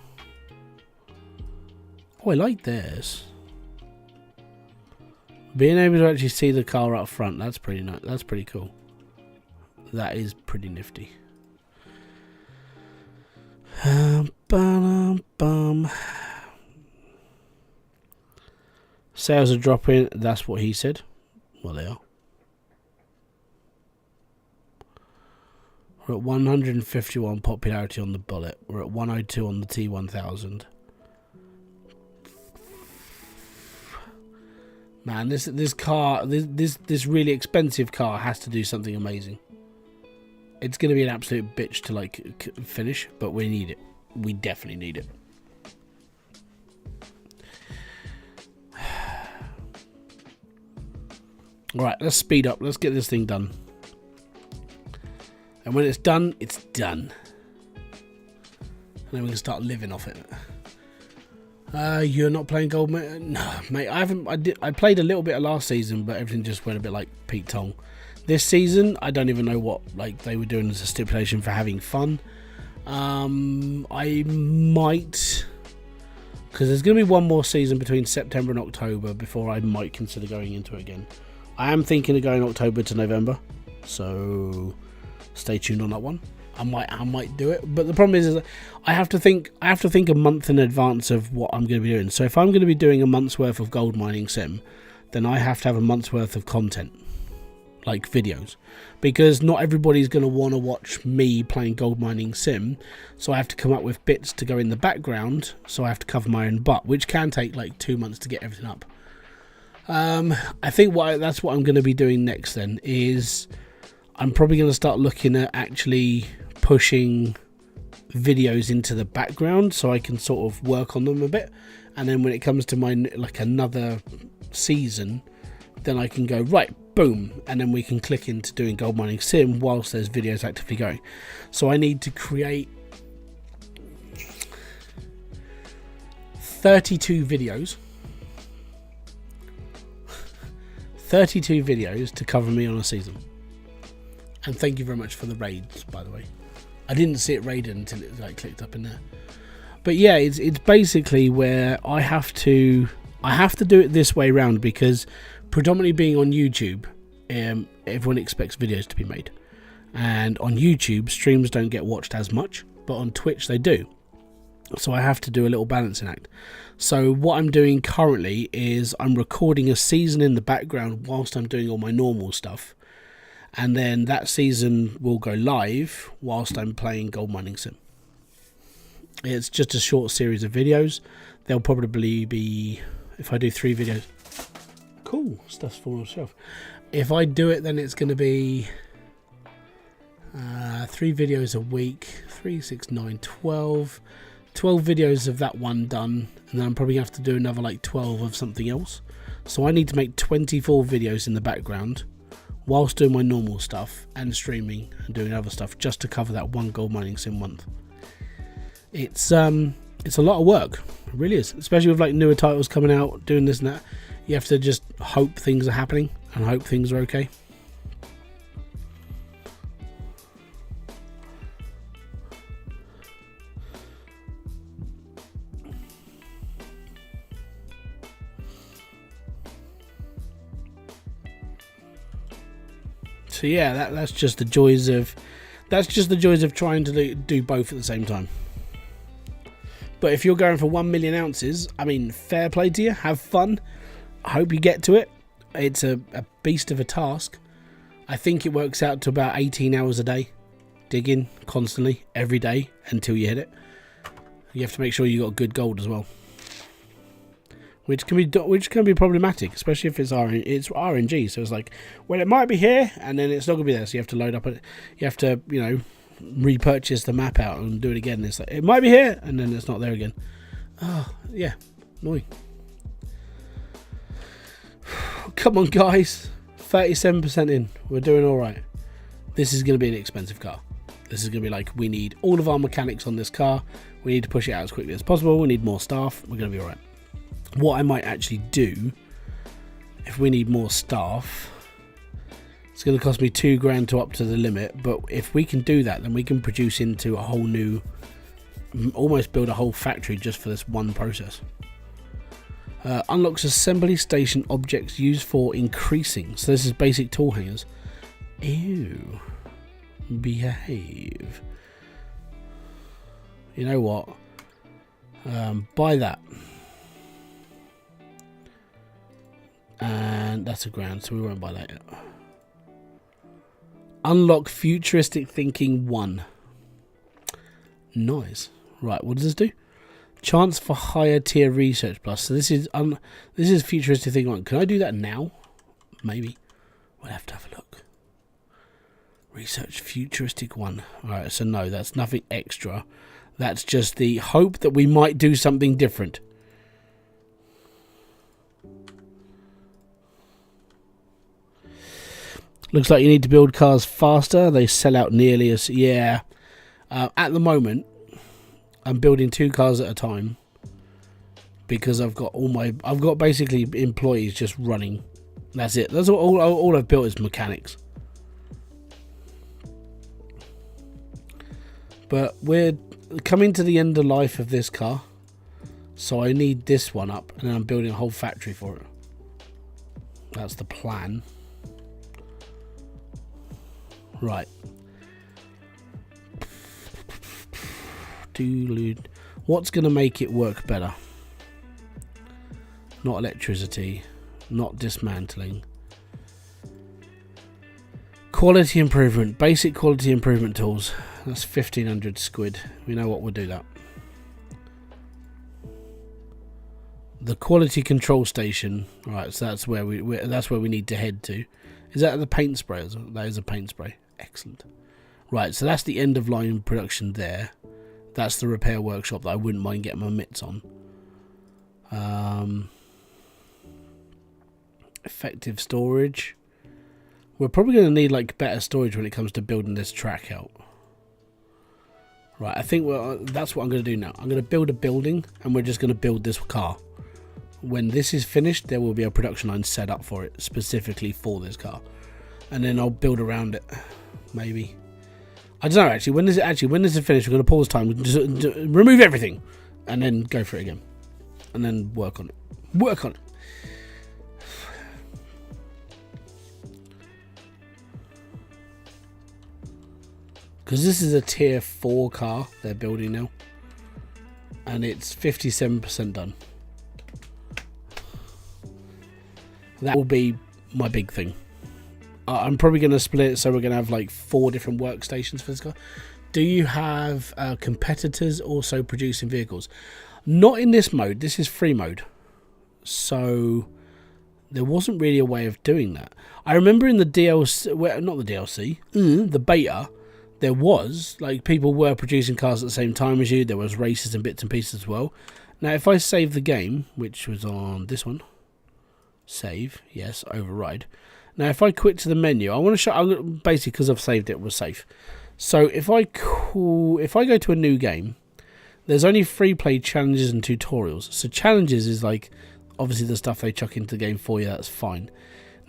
Oh, I like this. Being able to actually see the car up front, that's pretty nice. That's pretty cool. That is pretty nifty. Sales are dropping. That's what he said. Well, they are. We're at 151 popularity on the Bullet. We're at 102 on the T1000. Man, this car, this really expensive car has to do something amazing. It's going to be an absolute bitch to like finish, but we need it. We definitely need it. All right, let's speed up. Let's get this thing done. And when it's done, it's done. And then we can start living off it. You're not playing gold, mate? No, mate. I haven't. I played a little bit of last season, but everything just went a bit like Pete Tong. This season, I don't even know what like they were doing as a stipulation for having fun. I might, because there's going to be one more season between September and October before I might consider going into it again. I am thinking of going October to November, so stay tuned on that one. I might do it, but the problem is I have to think a month in advance of what I'm going to be doing. So if I'm going to be doing a month's worth of gold mining sim, then I have to have a month's worth of content, like videos, because not everybody's going to want to watch me playing gold mining sim. So I have to come up with bits to go in the background. So I have to cover my own butt, which can take like 2 months to get everything up. I think that's what I'm going to be doing next. Then is I'm probably going to start looking at actually pushing videos into the background so I can sort of work on them a bit, and then when it comes to my like another season, then I can go right, boom, and then we can click into doing gold mining sim whilst there's videos actively going. So I need to create 32 videos 32 videos to cover me on a season. And thank you very much for the raids, by the way. I didn't see it raided until it like clicked up in there. But yeah, it's basically where I have to do it this way round, because predominantly being on YouTube, everyone expects videos to be made. And on YouTube, streams don't get watched as much, but on Twitch they do. So I have to do a little balancing act. So what I'm doing currently is I'm recording a season in the background whilst I'm doing all my normal stuff. And then that season will go live whilst I'm playing gold mining sim. It's just a short series of videos. There'll probably be, if I do 3 videos, cool, stuff's falling off the shelf. If I do it, then it's going to be 3 videos a week, 3, 6, 9, 12 videos of that one done, and then I'm probably going to have to do another like 12 of something else. So I need to make 24 videos in the background whilst doing my normal stuff and streaming and doing other stuff, just to cover that one gold mining sim month. It's a lot of work, it really is, especially with like newer titles coming out, doing this and that. You have to just hope things are happening and hope things are okay. So yeah, that's just the joys of trying to do both at the same time. But if you're going for 1 million ounces, I mean, fair play to you. Have fun. I hope you get to it. It's a beast of a task. I think it works out to about 18 hours a day, digging constantly every day until you hit it. You have to make sure you got good gold as well, which can be problematic, especially if it's RNG. So it's like, well, it might be here, and then it's not gonna be there. So you have to load up it. You have to, repurchase the map out and do it again. It's like, it might be here, and then it's not there again. Oh yeah, annoying. Come on, guys. 37% in. We're doing all right. This is going to be an expensive car. This is going to be like, we need all of our mechanics on this car. We need to push it out as quickly as possible. We need more staff. We're going to be all right. What I might actually do, if we need more staff, it's going to cost me $2,000 to up to the limit. But if we can do that, then we can produce into a whole new, almost build a whole factory just for this one process. Unlocks assembly station objects used for increasing. So this is basic tool hangers. Ew. Behave. You know what? Buy that. And that's £1,000, so we won't buy that yet. Unlock futuristic thinking 1. Nice. Right, what does this do? Chance for higher tier research plus. So this is futuristic thinking 1. Can I do that now? Maybe. We'll have to have a look. Research futuristic 1. Alright, so no, that's nothing extra. That's just the hope that we might do something different. Looks like you need to build cars faster. They sell out nearly as... Yeah. At the moment, I'm building 2 cars at a time. Because I've got basically employees just running. That's it. That's all I've built is mechanics. But we're coming to the end of life of this car. So I need this one up. And then I'm building a whole factory for it. That's the plan. Right. What's going to make it work better? Not electricity. Not dismantling. Quality improvement. Basic quality improvement tools. That's 1,500 squid. We know what we'll do that. The quality control station. Right, so that's where we need to head to. Is that the paint spray? That is a paint spray. Excellent. Right, so that's the end of line production there. That's the repair workshop that I wouldn't mind getting my mitts on. Effective storage. We're probably going to need like better storage when it comes to building this track out. Right, I think that's what I'm going to do now. I'm going to build a building and we're just going to build this car. When this is finished, there will be a production line set up for it, specifically for this car. And then I'll build around it, maybe. I don't know, actually. When this is finished, we're going to pause time, just remove everything, and then go for it again. And then work on it. Work on it. Because this is a tier 4 car they're building now. And it's 57% done. That will be my big thing. I'm probably going to split it so we're going to have like 4 different workstations for this car. Do you have competitors also producing vehicles? Not in this mode. This is free mode. So there wasn't really a way of doing that. I remember in the DLC, well, not the DLC, the beta, there was, like, people were producing cars at the same time as you. There was races and bits and pieces as well. Now, if I save the game, which was on this one, save, yes, override. Now, if I quit to the menu, I want to show, basically because I've saved it, was safe. So if I go to a new game, there's only free play challenges and tutorials. So challenges is like, obviously the stuff they chuck into the game for you, that's fine.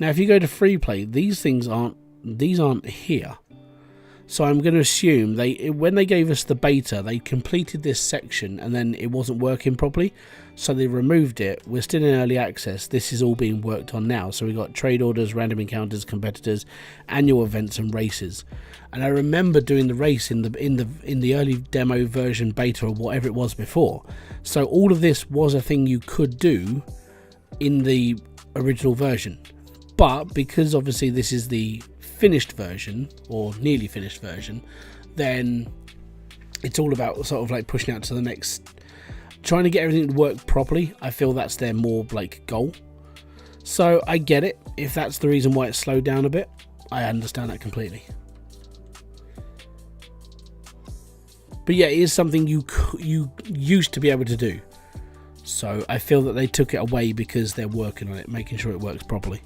Now, if you go to free play, these aren't here. So I'm going to assume when they gave us the beta, they completed this section and then it wasn't working properly. So they removed it. We're still in early access. This is all being worked on now. So we've got trade orders, random encounters, competitors, annual events and races. And I remember doing the race in the early demo version beta or whatever it was before. So all of this was a thing you could do in the original version. But because obviously this is the finished version or nearly finished version, then it's all about sort of like pushing out to the next, trying to get everything to work properly. I feel that's their more like goal. So I get it. If that's the reason why it's slowed down a bit, I understand that completely. But yeah, it is something you used to be able to do. So I feel that they took it away because they're working on it, making sure it works properly.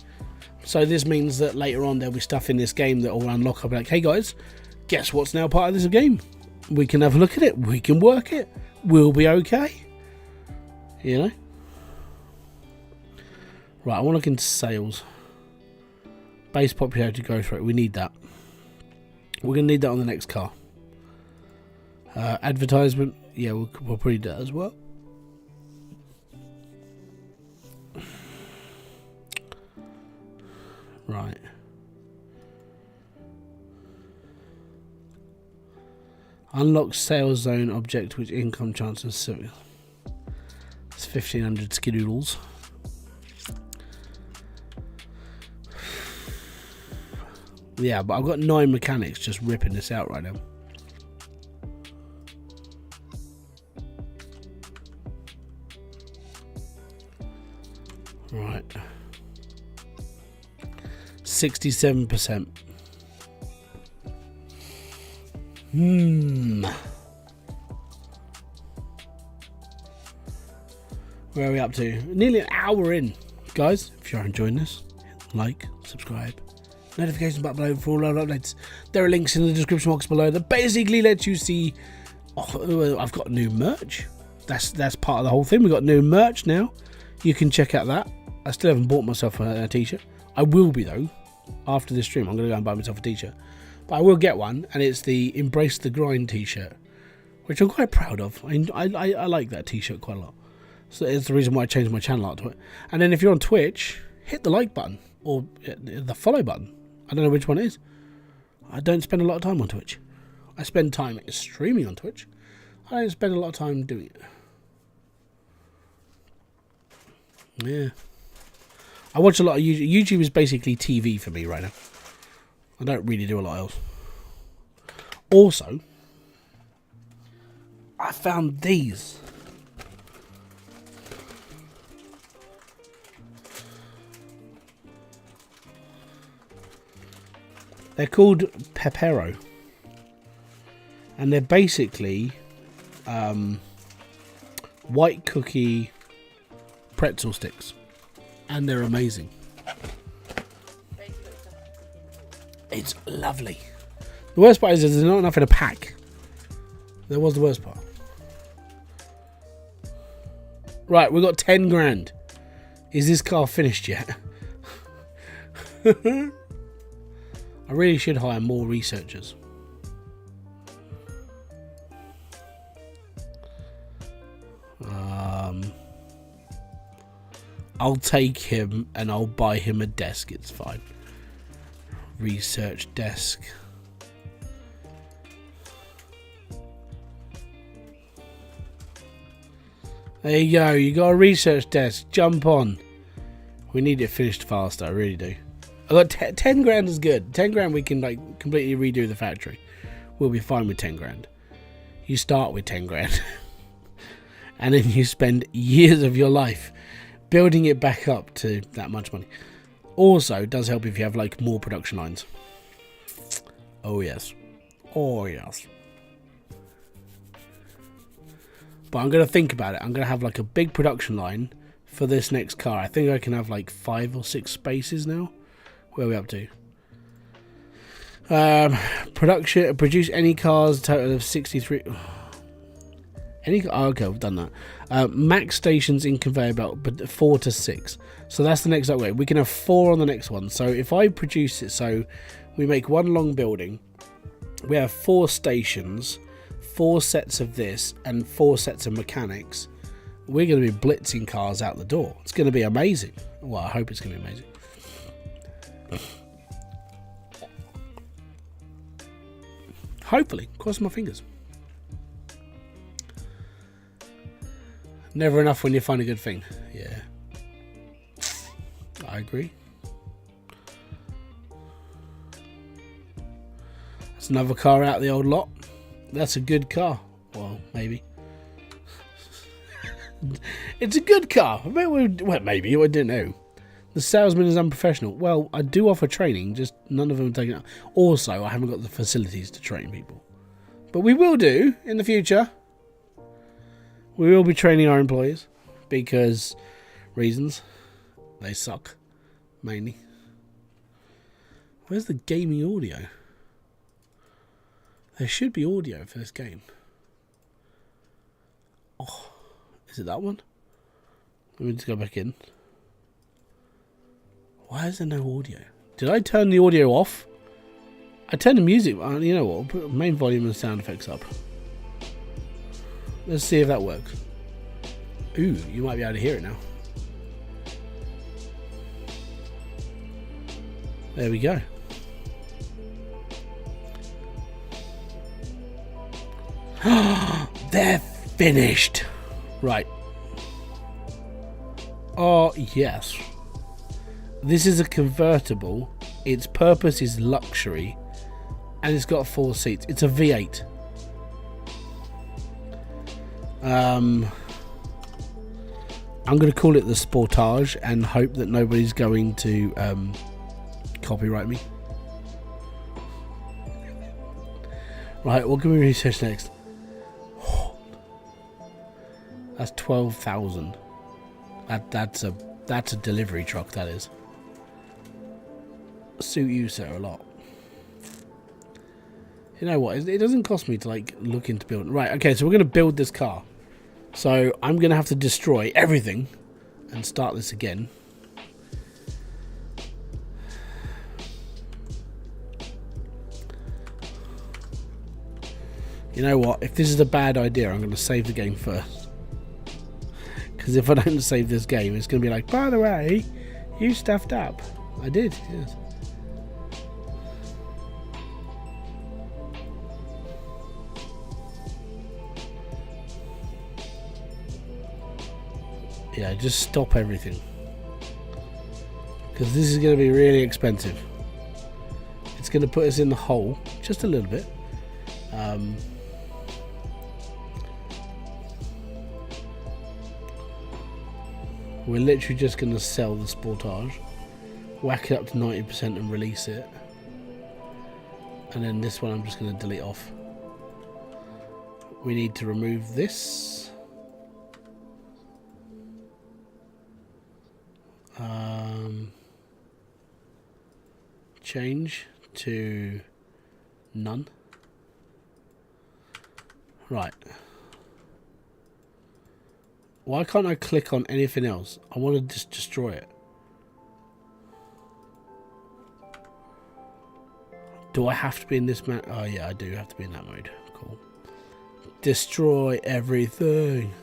So this means that later on there'll be stuff in this game that will unlock. I'll be like, hey guys, guess what's now part of this game? We can have a look at it. We can work it. We'll be okay. You know? Right, I want to look into sales. Base popularity growth rate. We need that. We're going to need that on the next car. Advertisement. Yeah, we'll probably do that as well. Right. Unlock sales zone object which income chances. It's 1500 skidoodles. Yeah, but I've got 9 mechanics just ripping this out right now. Right. 67%. Where are we up to? Nearly an hour in. Guys, if you're enjoying this, like, subscribe, notification button below for all our updates. There are links in the description box below that basically lets you see. Oh, I've got new merch. That's part of the whole thing. We've got new merch now. You can check out that. I still haven't bought myself a t-shirt. I will be though. After this stream, I'm going to go and buy myself a t-shirt. But I will get one, and it's the Embrace the Grind t-shirt, which I'm quite proud of. I like that t-shirt quite a lot. So it's the reason why I changed my channel out to it. And then if you're on Twitch, hit the like button or the follow button. I don't know which one it is. I don't spend a lot of time on Twitch. I spend time streaming on Twitch. I don't spend a lot of time doing it. Yeah. I watch a lot of YouTube. YouTube is basically TV for me right now. I don't really do a lot else. Also, I found these. They're called Pepero. And they're basically white cookie pretzel sticks. And they're amazing. It's lovely. The worst part is there's not enough in a pack. That was the worst part. Right, we've got 10 grand. Is this car finished yet? I really should hire more researchers. I'll take him and I'll buy him a desk. It's fine. Research desk. There you go. You got a research desk. Jump on. We need it finished faster. I really do. I got 10 grand is good. 10 grand we can like completely redo the factory. We'll be fine with 10 grand. You start with 10 grand. And then you spend years of your life building it back up to that much money. Also, it does help if you have like more production lines. Oh yes. Oh yes. But I'm going to think about it. I'm going to have like a big production line for this next car. I think I can have like 5 or 6 spaces now. Where are we up to? Produce any cars, total of 63. Okay, we've done that. Max stations in conveyor belt, but 4 to 6. So that's the next upgrade. We can have 4 on the next one. So if I produce it, so we make one long building, we have 4 stations, 4 sets of this, and 4 sets of mechanics. We're going to be blitzing cars out the door. It's going to be amazing. Well, I hope it's going to be amazing. Hopefully, cross my fingers. Never enough when you find a good thing. Yeah, I agree. That's another car out of the old lot. That's a good car. Well, maybe. It's a good car. Well, maybe. I don't know. The salesman is unprofessional. Well, I do offer training, just none of them are taking it. Also, I haven't got the facilities to train people. But we will do in the future. We will be training our employees because reasons. They suck, mainly. Where's the gaming audio? There should be audio for this game. Oh, is it that one? Let me just go back in. Why is there no audio? Did I turn the audio off? I turned the music. You know what? I'll put main volume and sound effects up. Let's see if that works. Ooh, you might be able to hear it now. There we go. They're finished. Right. Oh, yes. This is a convertible. Its purpose is luxury. And it's got 4 seats. It's a V8. I'm going to call it the Sportage and hope that nobody's going to copyright me. Right, what can we research next? That's 12,000. That's a delivery truck. That is. Suit you, sir, a lot. You know what? It doesn't cost me to like look into building. Right. Okay. So we're going to build this car. So I'm going to have to destroy everything and start this again. You know what? If this is a bad idea, I'm going to save the game first. Because if I don't save this game, it's going to be like, by the way, you stuffed up. I did, yes. Yeah, just stop everything. Because this is going to be really expensive. It's going to put us in the hole just a little bit. We're literally just going to sell the Sportage, whack it up to 90% and release it. And then this one I'm just going to delete off. We need to remove this. Change to none. Right. Why can't I click on anything else? I want to just destroy it. Do I have to be in this mode? Oh yeah, I do have to be in that mode. Cool. Destroy everything.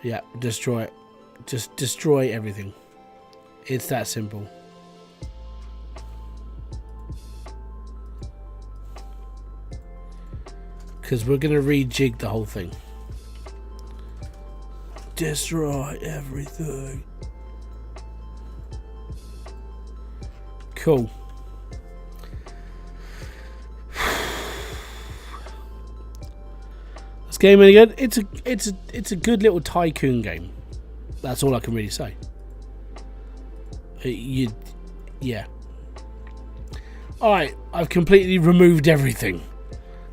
Yeah, destroy it. Just destroy everything. It's that simple. Because we're going to rejig the whole thing. Destroy everything. Cool. This game any good? It's a good little tycoon game. That's all I can really say. Yeah. Alright, I've completely removed everything.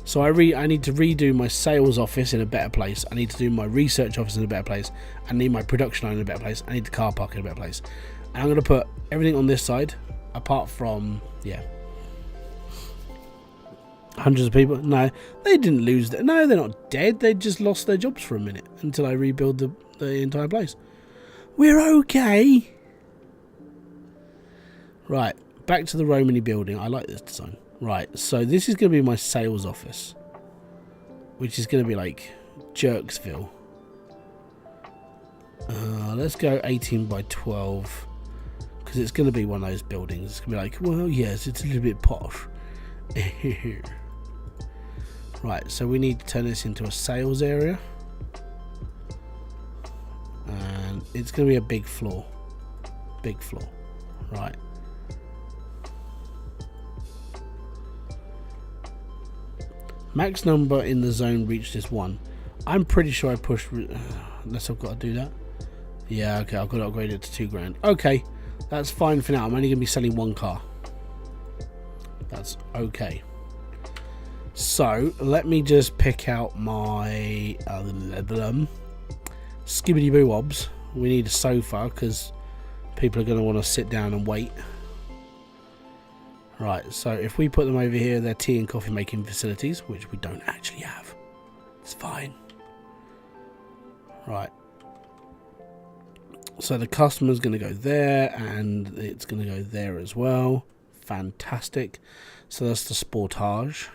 So I need to redo my sales office in a better place. I need to do my research office in a better place. I need my production line in a better place. I need the car park in a better place. And I'm going to put everything on this side, apart from, yeah, hundreds of people. No, they didn't lose. No, they're not dead. They just lost their jobs for a minute until I rebuild the entire place. We're okay. Right, back to the Romany building. I like this design. Right, so this is going to be my sales office, which is going to be like Jerksville. Let's go 18 by 12, because it's going to be one of those buildings. It's going to be like, well, yes, it's a little bit posh. Right, so we need to turn this into a sales area. And it's going to be a big floor. Big floor. Right. Max number in the zone reached is 1. I'm pretty sure I pushed... unless I've got to do that. Yeah, okay, I've got to upgrade it to 2 grand. Okay, that's fine for now. I'm only going to be selling 1 car. That's okay. So, let me just pick out my... skibbity boo wobs. We need a sofa, because people are going to want to sit down and wait. Right, so if we put them over here, they're tea and coffee making facilities, which we don't actually have. It's fine. Right. So the customer's going to go there, and it's going to go there as well. Fantastic. So that's the Sportage.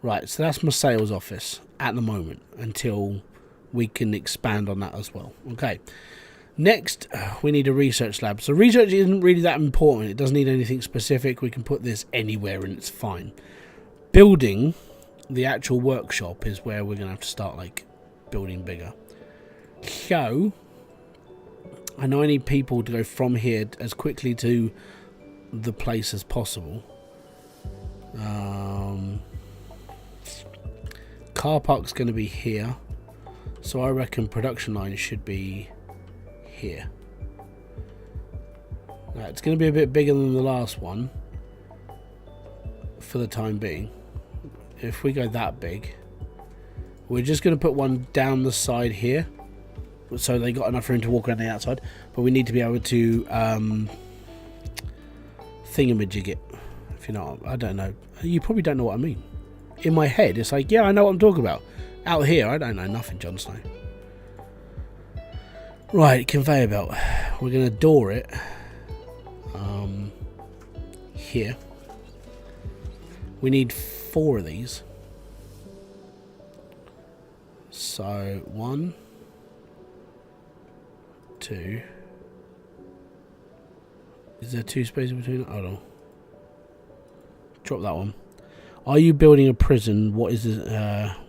Right, so that's my sales office at the moment, until we can expand on that as well. Okay. Next, we need a research lab. So research isn't really that important. It doesn't need anything specific. We can put this anywhere and it's fine. Building the actual workshop is where we're going to have to start, like, building bigger. So, I know I need people to go from here as quickly to the place as possible. Car park's going to be here. So I reckon production line should be here. Now, it's going to be a bit bigger than the last one for the time being. If we go that big, we're just going to put one down the side here, so they got enough room to walk around the outside. But we need to be able to thingamajig it. If you know, I don't know. You probably don't know what I mean. In my head, it's like, yeah, I know what I'm talking about. Out here, I don't know nothing, Jon Snow. Right, conveyor belt. We're going to door it here. We need 4 of these. So 1, 2. Is there 2 spaces between? Hold on. Drop that one. Are you building a prison? What is this?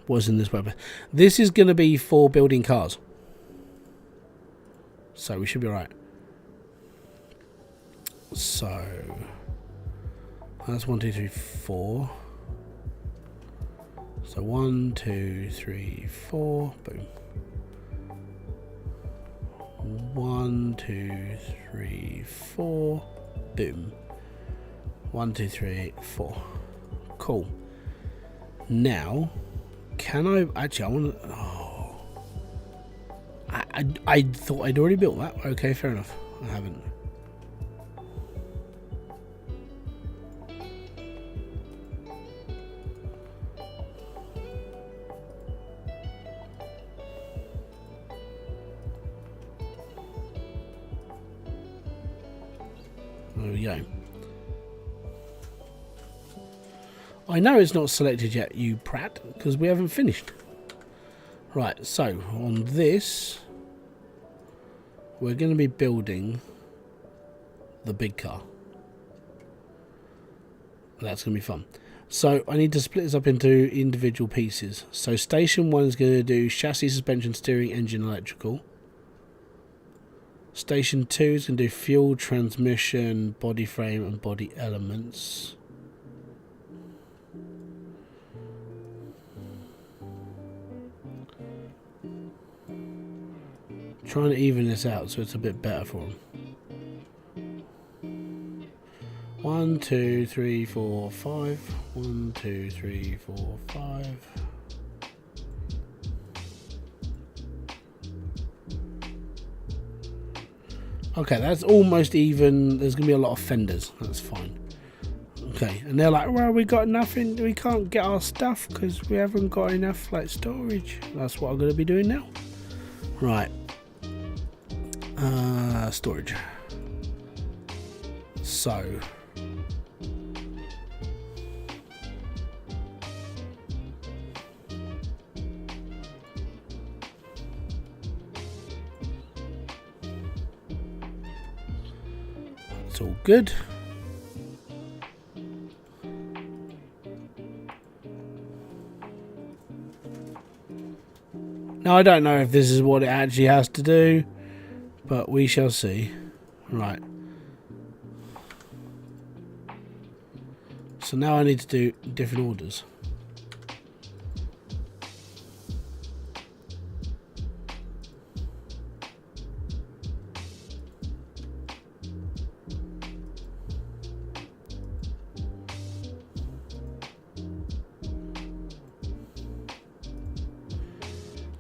What is in this weapon? This is going to be for building cars. So we should be right. So that's 1, 2, 3, 4. So 1, 2, 3, 4. Boom. 1, 2, 3, 4. Boom. 1, 2, 3, 4. Cool. Now, can I actually? I want to. Oh, I thought I'd already built that. Okay, fair enough. I haven't. There we go. I know it's not selected yet, you prat, because we haven't finished. Right, so on this, we're going to be building the big car. That's going to be fun. So I need to split this up into individual pieces. So station 1 is going to do chassis, suspension, steering, engine, electrical. Station 2 is going to do fuel, transmission, body frame, and body elements. Trying to even this out so it's a bit better for them. 1, 2, 3, 4, 5. 1, 2, 3, 4, 5. Okay, that's almost even. There's going to be a lot of fenders. That's fine. Okay, and they're like, well, we got nothing. We can't get our stuff because we haven't got enough, like, storage. That's what I'm going to be doing now. Right. Storage. So. It's all good. Now, I don't know if this is what it actually has to do, but we shall see. Right. So now I need to do different orders.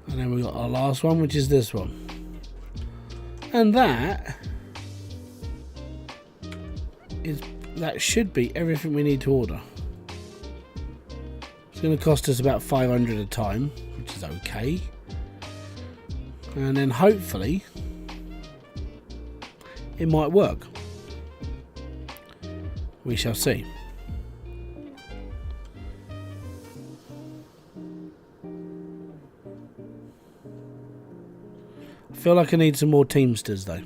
And then we got our last one, which is this one. And that should be everything we need to order. It's going to cost us about 500 a time, which is okay. And then hopefully it might work. We shall see. I Feel like I need some more Teamsters though,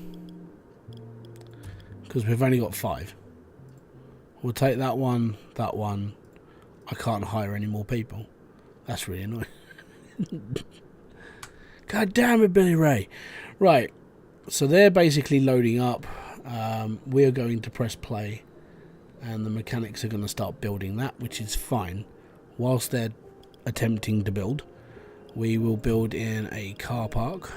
because we've only got 5. We'll take that one, that one. I can't hire any more people. That's really annoying. God damn it, Billy Ray. Right, so they're basically loading up. We are going to press play, and the mechanics are going to start building that, which is fine. Whilst they're attempting to build, we will build in a car park.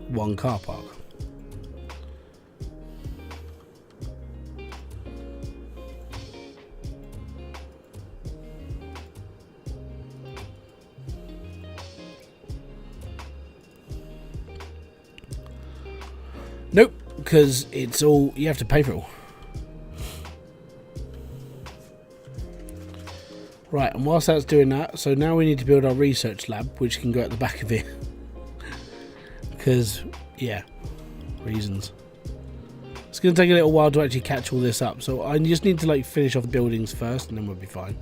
One car park. Nope, because it's all, you have to pay for it all. Right, and whilst that's doing that, so now we need to build our research lab, which can go at the back of it. Because, yeah, reasons. It's going to take a little while to actually catch all this up, so I just need to like finish off the buildings first, and then we'll be fine.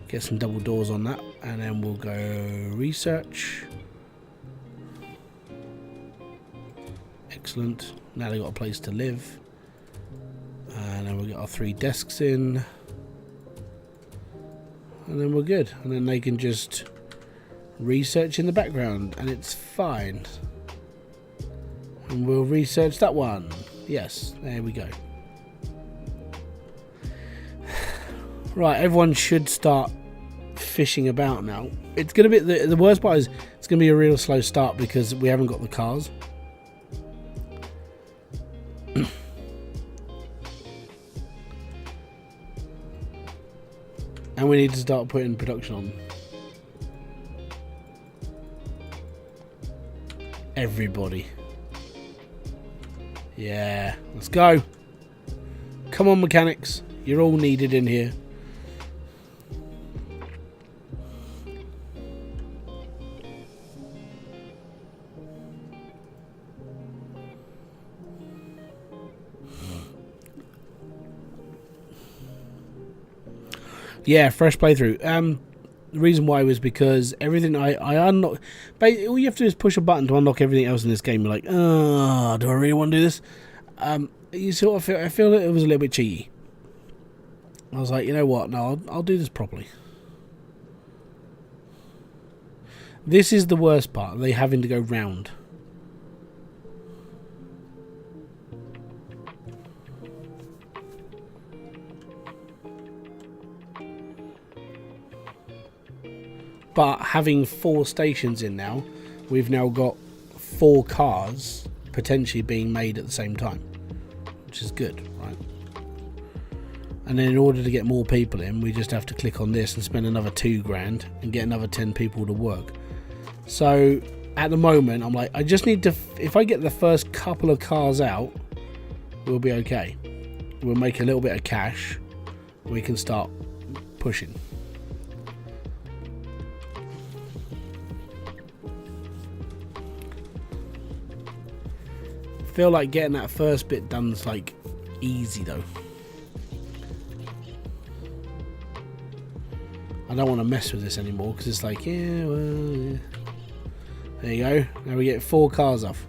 Get some double doors on that, and then we'll go research. Excellent. Now they've got a place to live. And then we'll get our 3 desks in. And then we're good. And then they can just research in the background, and it's fine. And we'll research that one. Yes, there we go. Right, everyone should start fishing about now. It's going to be, the worst part is it's going to be a real slow start because we haven't got the cars. And we need to start putting production on. Everybody. Yeah, let's go. Come on, mechanics. You're all needed in here. Yeah, fresh playthrough. The reason why was because everything I unlock, all you have to do is push a button to unlock everything else in this game. You're like, oh, do I really want to do this? You sort of feel, I feel it was a little bit cheeky. I was like, you know what? No, I'll do this properly. This is the worst part. They having to go round. But having 4 stations in now, we've now got 4 cars potentially being made at the same time, which is good, right? And then in order to get more people in, we just have to click on this and spend another $2,000 and get another 10 people to work. So at the moment, I'm like, I just need to, if I get the first couple of cars out, we'll be okay. We'll make a little bit of cash. We can start pushing. Feel like getting that first bit done is like easy though. I don't want to mess with this anymore because it's like, yeah, well, yeah. There you go. Now we get 4 cars off.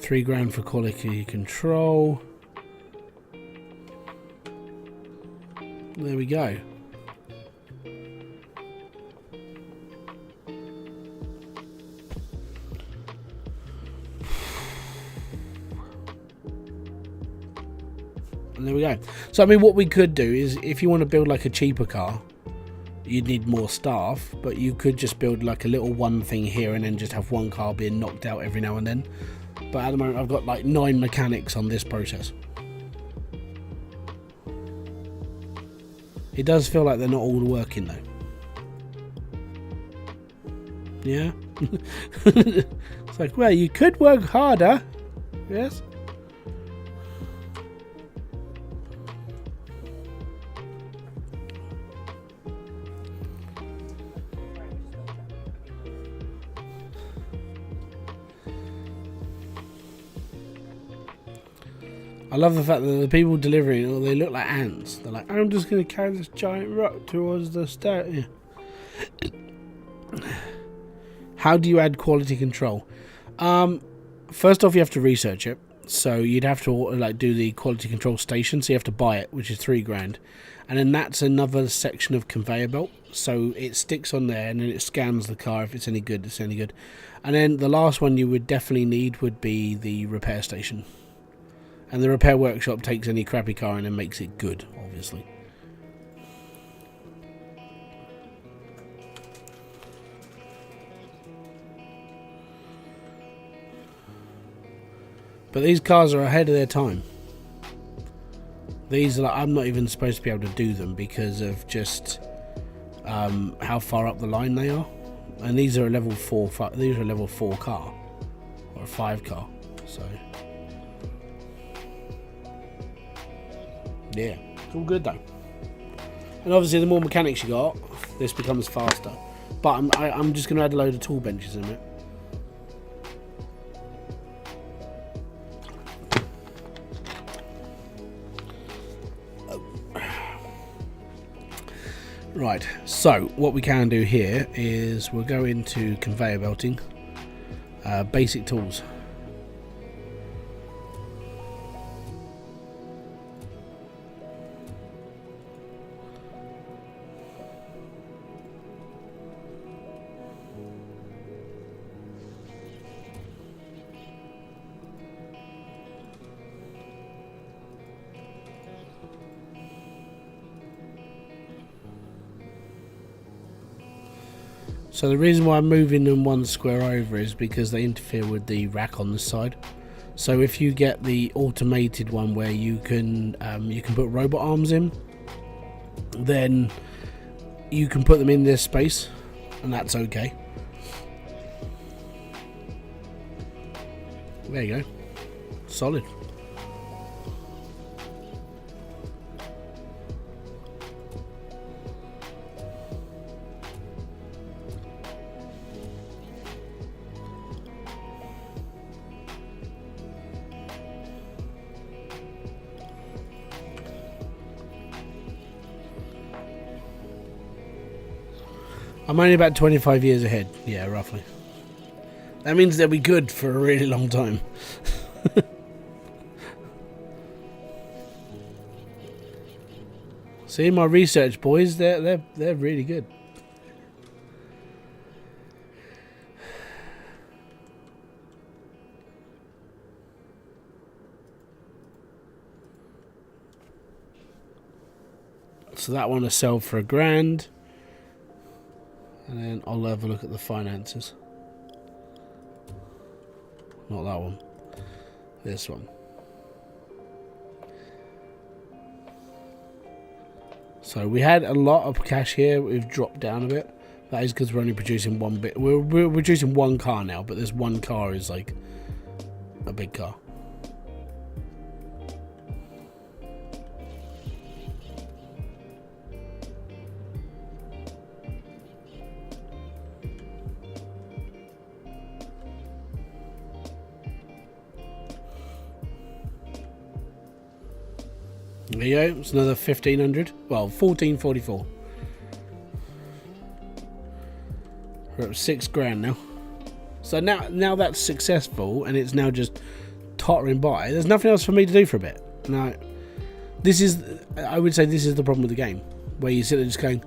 $3,000 for quality control. There we go. And there we go. So I mean, what we could do is, if you want to build like a cheaper car, you'd need more staff, but you could just build like a little one thing here and then just have one car being knocked out every now and then. But at the moment I've got like 9 mechanics on this process. It does feel like they're not all working though. Yeah? It's like, well, you could work harder. Yes. I love the fact that the people delivering it, they look like ants. They're like, I'm just going to carry this giant rock towards the stair. How do you add quality control? First off, you have to research it. So you'd have to like do the quality control station. So you have to buy it, which is $3,000, and then that's another section of conveyor belt. So it sticks on there, and then it scans the car. If it's any good, it's any good. And then the last one you would definitely need would be the repair station. And the repair workshop takes any crappy car and then makes it good, obviously. But these cars are ahead of their time. These are like, I'm not even supposed to be able to do them because of just how far up the line they are. And these are a level 4. These are a level 4 car or a 5 car. So. Yeah, it's all good though. And obviously the more mechanics you got, this becomes faster. But I'm just going to add a load of tool benches in it. Right, so what we can do here is we'll go into conveyor belting, basic tools. So the reason why I'm moving them one square over is because they interfere with the rack on the side. So if you get the automated one where you can put robot arms in, then you can put them in this space, and that's okay. There you go, solid. I'm only about 25 years ahead, yeah, roughly. That means they'll be good for a really long time. See, my research boys, they're really good. So that one will sell for $1,000. And then I'll have a look at the finances. Not that one. This one. So we had a lot of cash here. We've dropped down a bit. That is because we're only producing one bit. We're producing one car now, but this one car is like a big car. There you go, it's another 1,500. Well, 1,444. We're at $6,000 now. So now that's successful, and it's now just tottering by. There's nothing else for me to do for a bit. Now, I would say this is the problem with the game, where you sit there just going,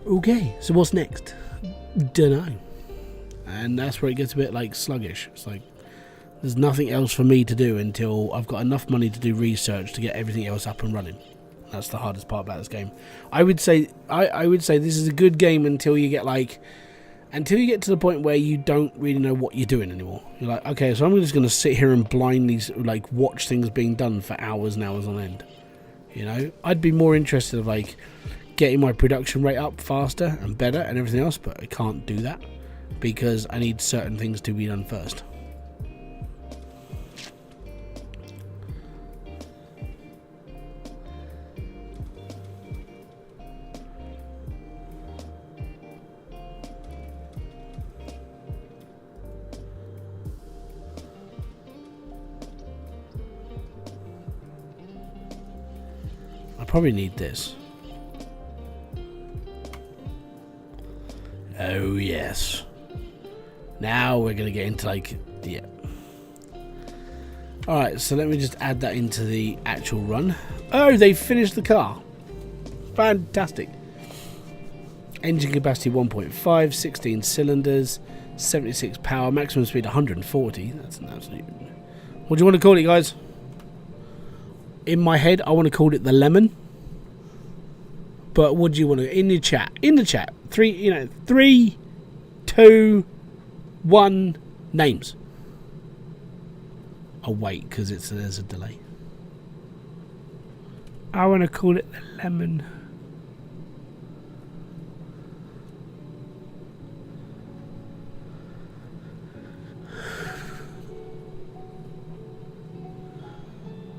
okay, so what's next? Dunno. And that's where it gets a bit like sluggish. It's like, there's nothing else for me to do until I've got enough money to do research to get everything else up and running. That's the hardest part about this game. I would say this is a good game until you get to the point where you don't really know what you're doing anymore. You're like, okay, so I'm just going to sit here and blindly like watch things being done for hours and hours on end. You know, I'd be more interested in like getting my production rate up faster and better and everything else, but I can't do that. because I need certain things to be done first. I probably need this. Oh yes. Now we're gonna get into like, yeah. Alright, so let me just add that into the actual run. Oh, they finished the car. Fantastic. Engine capacity 1.5, 16 cylinders, 76 power, maximum speed 140. That's an absolute... What do you want to call it, guys? In my head, I want to call it the Lemon. But what do you want to... In the chat. In the chat. 3, 2, 1, names. I'll wait because there's a delay. I want to call it the Lemon.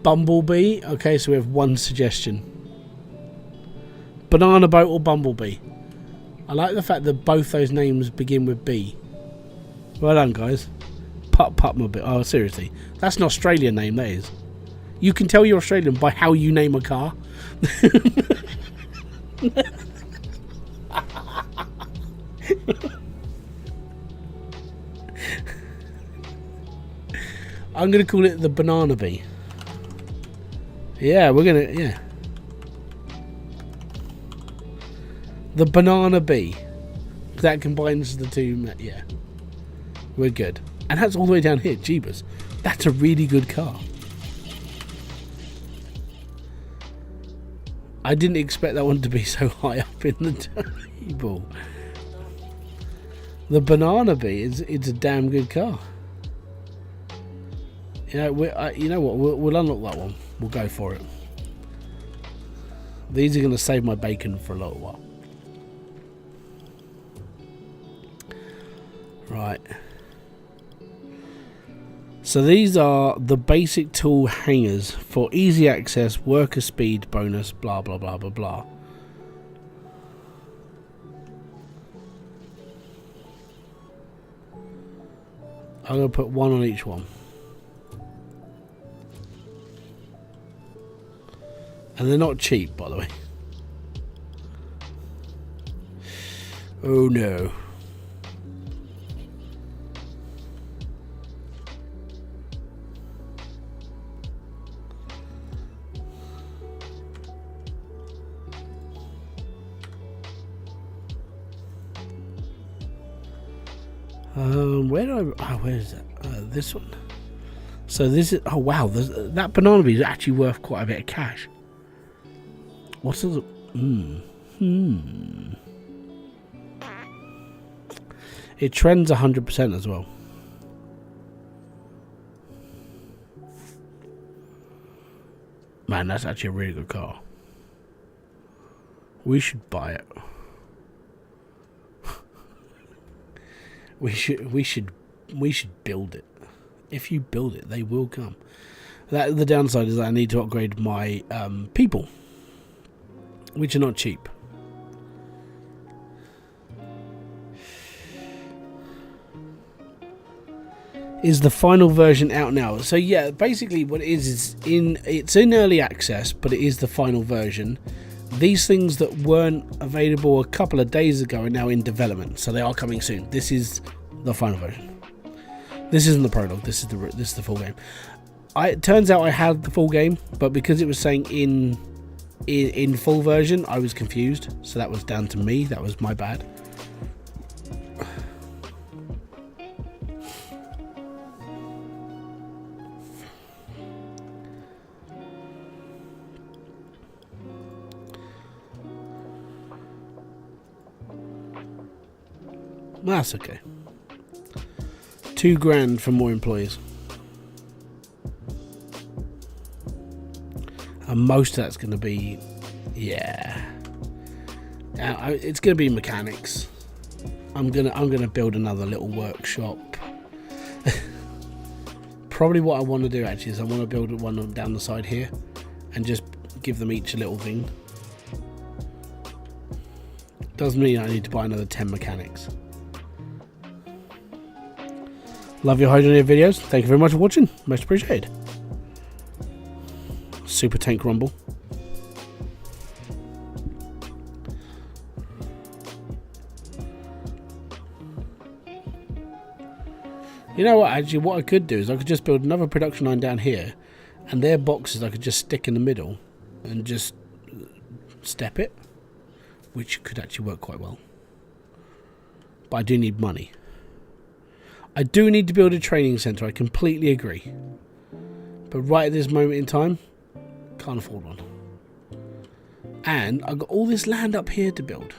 Bumblebee. Okay, so we have one suggestion. Banana Boat or Bumblebee. I like the fact that both those names begin with B. Well done, guys. Pup Mobile. Oh, seriously. That's an Australian name, that is. You can tell you're Australian by how you name a car. I'm going to call it the Banana Bee. Yeah, we're going to... Yeah. The Banana Bee. That combines the two. Yeah. We're good. And that's all the way down here. Jeebus. That's a really good car. I didn't expect that one to be so high up in the table. The Banana Bee it's a damn good car. You know what? We'll unlock that one. We'll go for it. These are going to save my bacon for a little while. Right. So these are the basic tool hangers for easy access, worker speed bonus, blah blah blah blah blah. I'm going to put one on each one. And they're not cheap, by the way. Oh no. Where is that? This one. So this is... Oh wow, that Banana Bee is actually worth quite a bit of cash. What's the... It trends 100% as well. Man, that's actually a really good car. We should buy it. We should build it. If you build it, they will come. The downside is that I need to upgrade my people, which are not cheap. Is the final version out now? So yeah, basically what it is it's in early access, but it is the final version. These things that weren't available a couple of days ago are now in development, so they are coming soon. This is the final version. This isn't the prologue. This is the full game. It turns out I had the full game, but because it was saying in full version, I was confused. So that was down to me. That was my bad. That's okay. $2,000 for more employees. And most of that's going to be, yeah. It's going to be mechanics. I'm gonna build another little workshop. Probably what I want to do actually is I want to build one down the side here and just give them each a little thing. Does mean I need to buy another 10 mechanics. Love your Hydroneer videos. Thank you very much for watching. Most appreciated. Super Tank Rumble. You know what, actually what I could do is I could just build another production line down here, and their boxes I could just stick in the middle and just step it, which could actually work quite well. But I do need money. I do need to build a training centre, I completely agree. But right at this moment in time, can't afford one. And I've got all this land up here to build.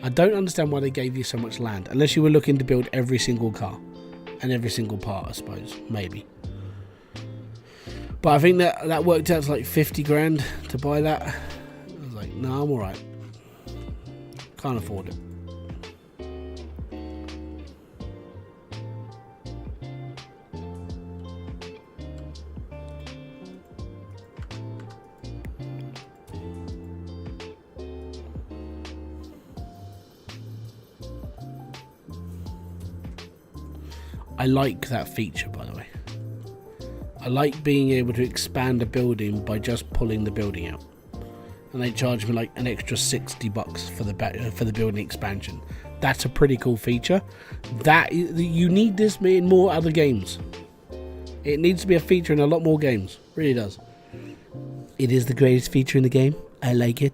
I don't understand why they gave you so much land, unless you were looking to build every single car and every single part, I suppose, maybe. But I think that worked out to like 50 grand to buy that. I was like, no, I'm alright. Can't afford it. I like that feature, by the way. I like being able to expand a building by just pulling the building out, and they charge me like an extra $60 for the building expansion. That's a pretty cool feature. You need this in more other games. It needs to be a feature in a lot more games. It really does. It is the greatest feature in the game. I like it.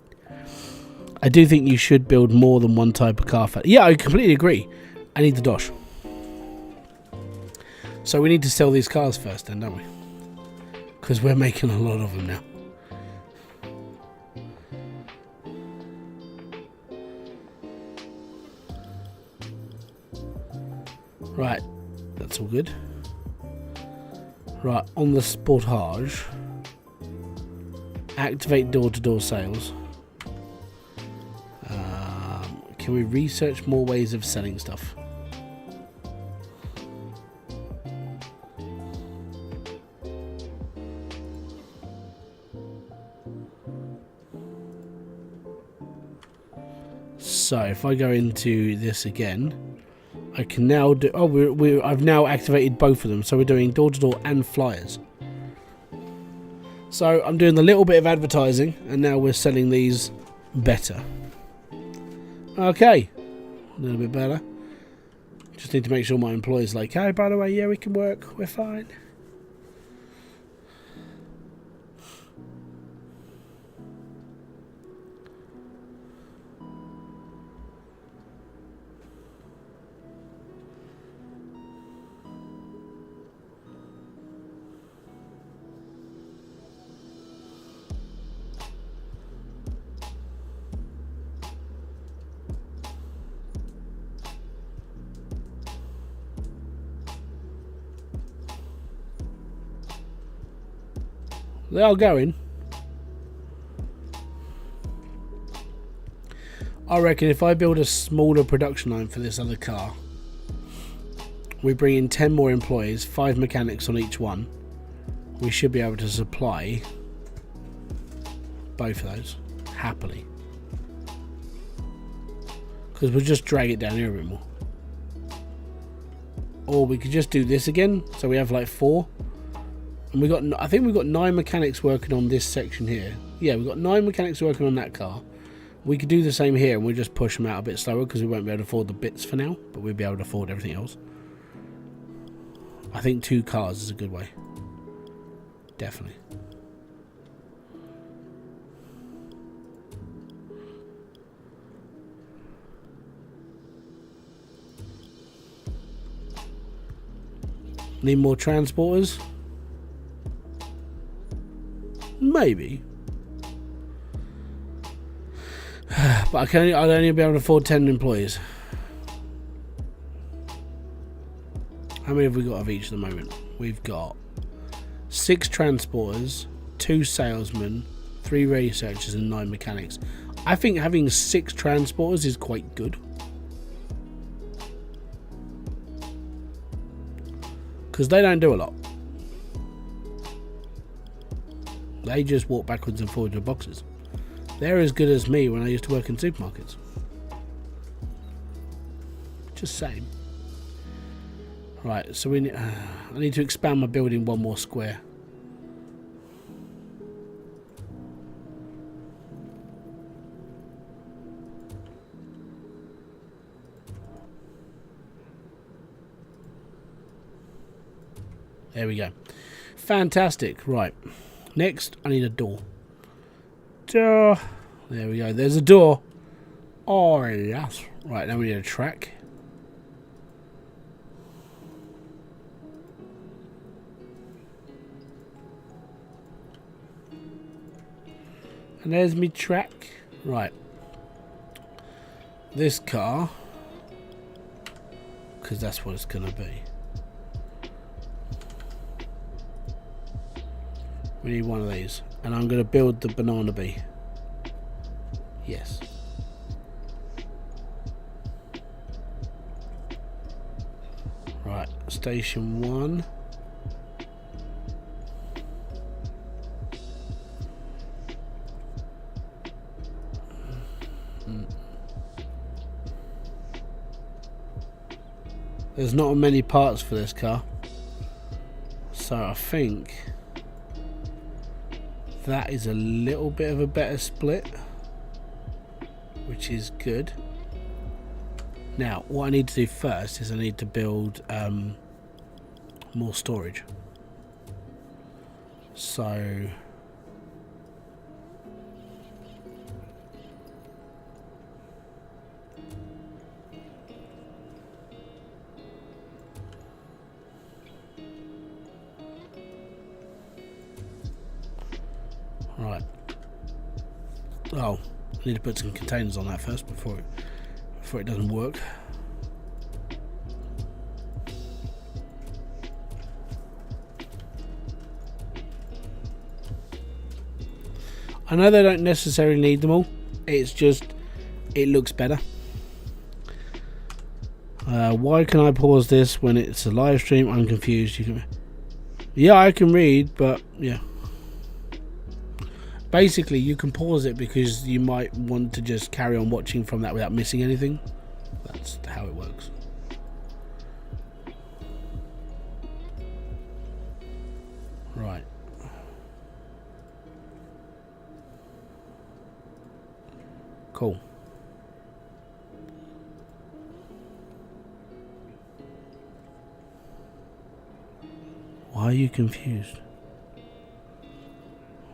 I do think you should build more than one type of car. Yeah, I completely agree. I need the dosh. So we need to sell these cars first then, don't we? Because we're making a lot of them now. Right, that's all good. Right, on the Sportage, activate door-to-door sales. Can we research more ways of selling stuff? So if I go into this again, I can now do. Oh, I've now activated both of them. So we're doing door-to-door and flyers. So I'm doing a little bit of advertising, and now we're selling these better. Okay, a little bit better. Just need to make sure my employees like, hey, by the way, yeah, we can work. We're fine. They are going. I reckon if I build a smaller production line for this other car, we bring in 10 more employees, 5 mechanics on each one, we should be able to supply both of those happily. Because we'll just drag it down here a bit more. Or we could just do this again, so we have like 4. And I think we've got 9 mechanics working on this section here. Yeah, we've got 9 mechanics working on that car. We could do the same here, and we'll just push them out a bit slower because we won't be able to afford the bits for now, but we'll be able to afford everything else. I think 2 cars is a good way. Definitely. Need more transporters? Maybe. But I'd only be able to afford 10 employees. How many have we got of each at the moment? We've got 6 transporters, 2 salesmen, 3 researchers and 9 mechanics. I think having 6 transporters is quite good. Because they don't do a lot. They just walk backwards and forwards with boxes. They're as good as me when I used to work in supermarkets. Just saying. Right, so I need to expand my building 1 more square. There we go. Fantastic. Right. Next, I need a door. Door. There we go. There's a door. Oh, yes. Right, now we need a track. And there's me track. Right. This car, because that's what it's going to be. We need one of these. And I'm going to build the banana bee. Yes. Right. Station 1. There's not many parts for this car. So I think that is a little bit of a better split, which is good. Now, what I need to do first is I need to build more storage. So right. Oh, I need to put some containers on that first before it doesn't work. I know they don't necessarily need them all. It's just it looks better. Why can I pause this when it's a live stream? I'm confused. Yeah, I can read, but yeah. Basically, you can pause it because you might want to just carry on watching from that without missing anything. That's how it works. Right. Cool. Why are you confused?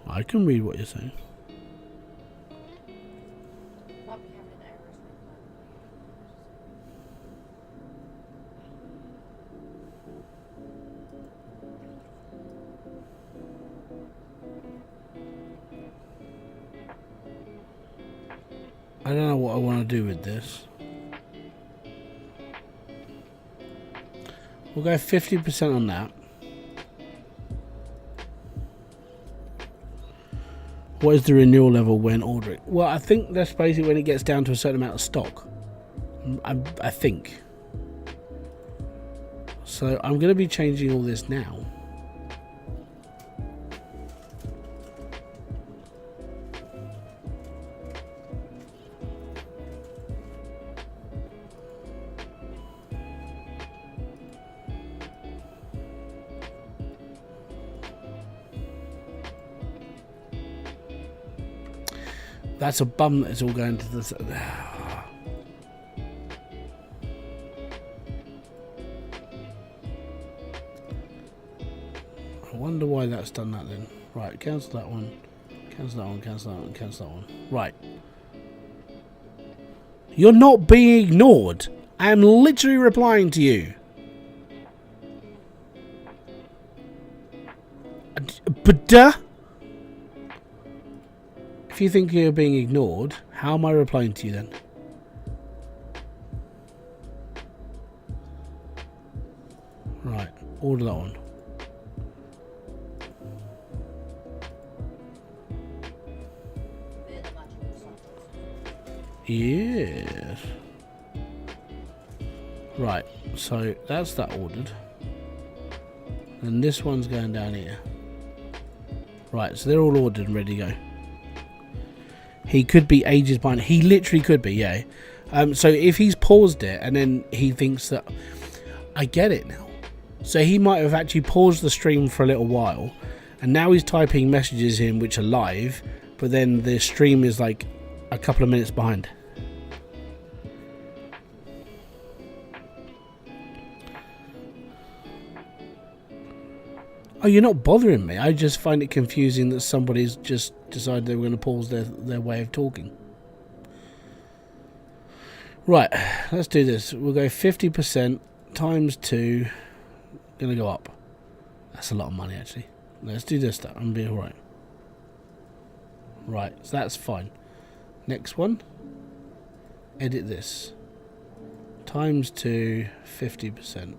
I can read what you're saying. I don't know what I want to do with this. We'll go 50% on that. What is the renewal level when ordering? Well, I think that's basically when it gets down to a certain amount of stock. I think. So I'm going to be changing all this now. That's a bum that it's all going to the... I wonder why that's done that then. Right, cancel that one. Cancel that one, cancel that one, cancel that one. Right. You're not being ignored. I am literally replying to you. But if you think you're being ignored, how am I replying to you then? Right, order that one. Yes. Right, so that's that ordered. And this one's going down here. Right, so they're all ordered and ready to go. He could be ages behind. He literally could be, yeah. So if he's paused it and then he thinks that... I get it now. So he might have actually paused the stream for a little while. And now he's typing messages in which are live. But then the stream is like a couple of minutes behind. Oh, you're not bothering me. I just find it confusing that somebody's just decided they were going to pause their way of talking. Right, let's do this. We'll go 50% times 2. Going to go up. That's a lot of money, actually. Let's do this, though. I'm being alright. Right, so that's fine. Next one. Edit this. Times 2, 50%.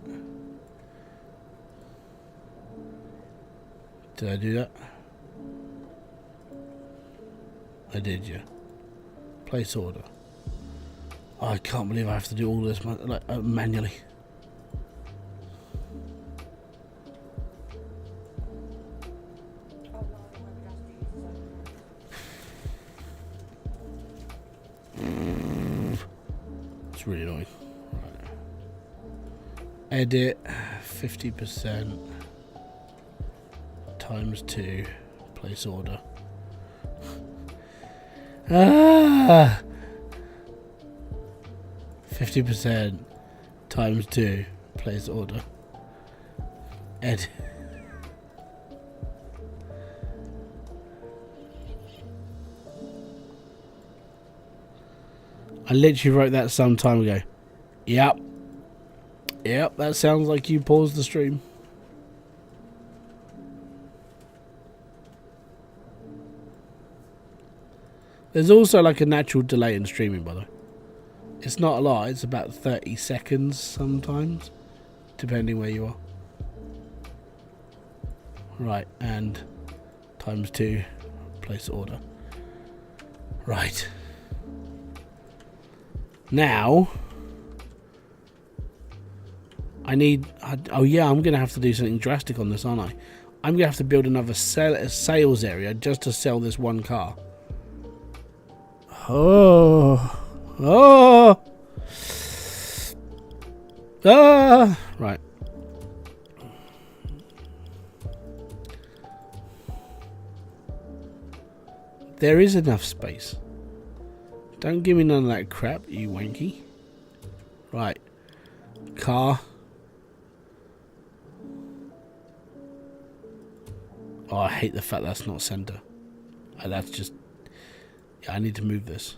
Did I do that? I did, yeah. Place order. Oh, I can't believe I have to do all this manually. It's really annoying. Right. Edit 50%. Times 2, place order. 50% times 2, place order. Edit. I literally wrote that some time ago. Yep, that sounds like you paused the stream. There's also like a natural delay in streaming, by the way. It's not a lot, it's about 30 seconds sometimes, depending where you are. Right, and times 2, place order. Right. Now, I need... oh yeah, I'm going to have to do something drastic on this, aren't I? I'm going to have to build another sales area just to sell this one car. Right. There is enough space. Don't give me none of that crap, you wanky. Right. Car. Oh, I hate the fact that's not center. That's just... yeah, I need to move this.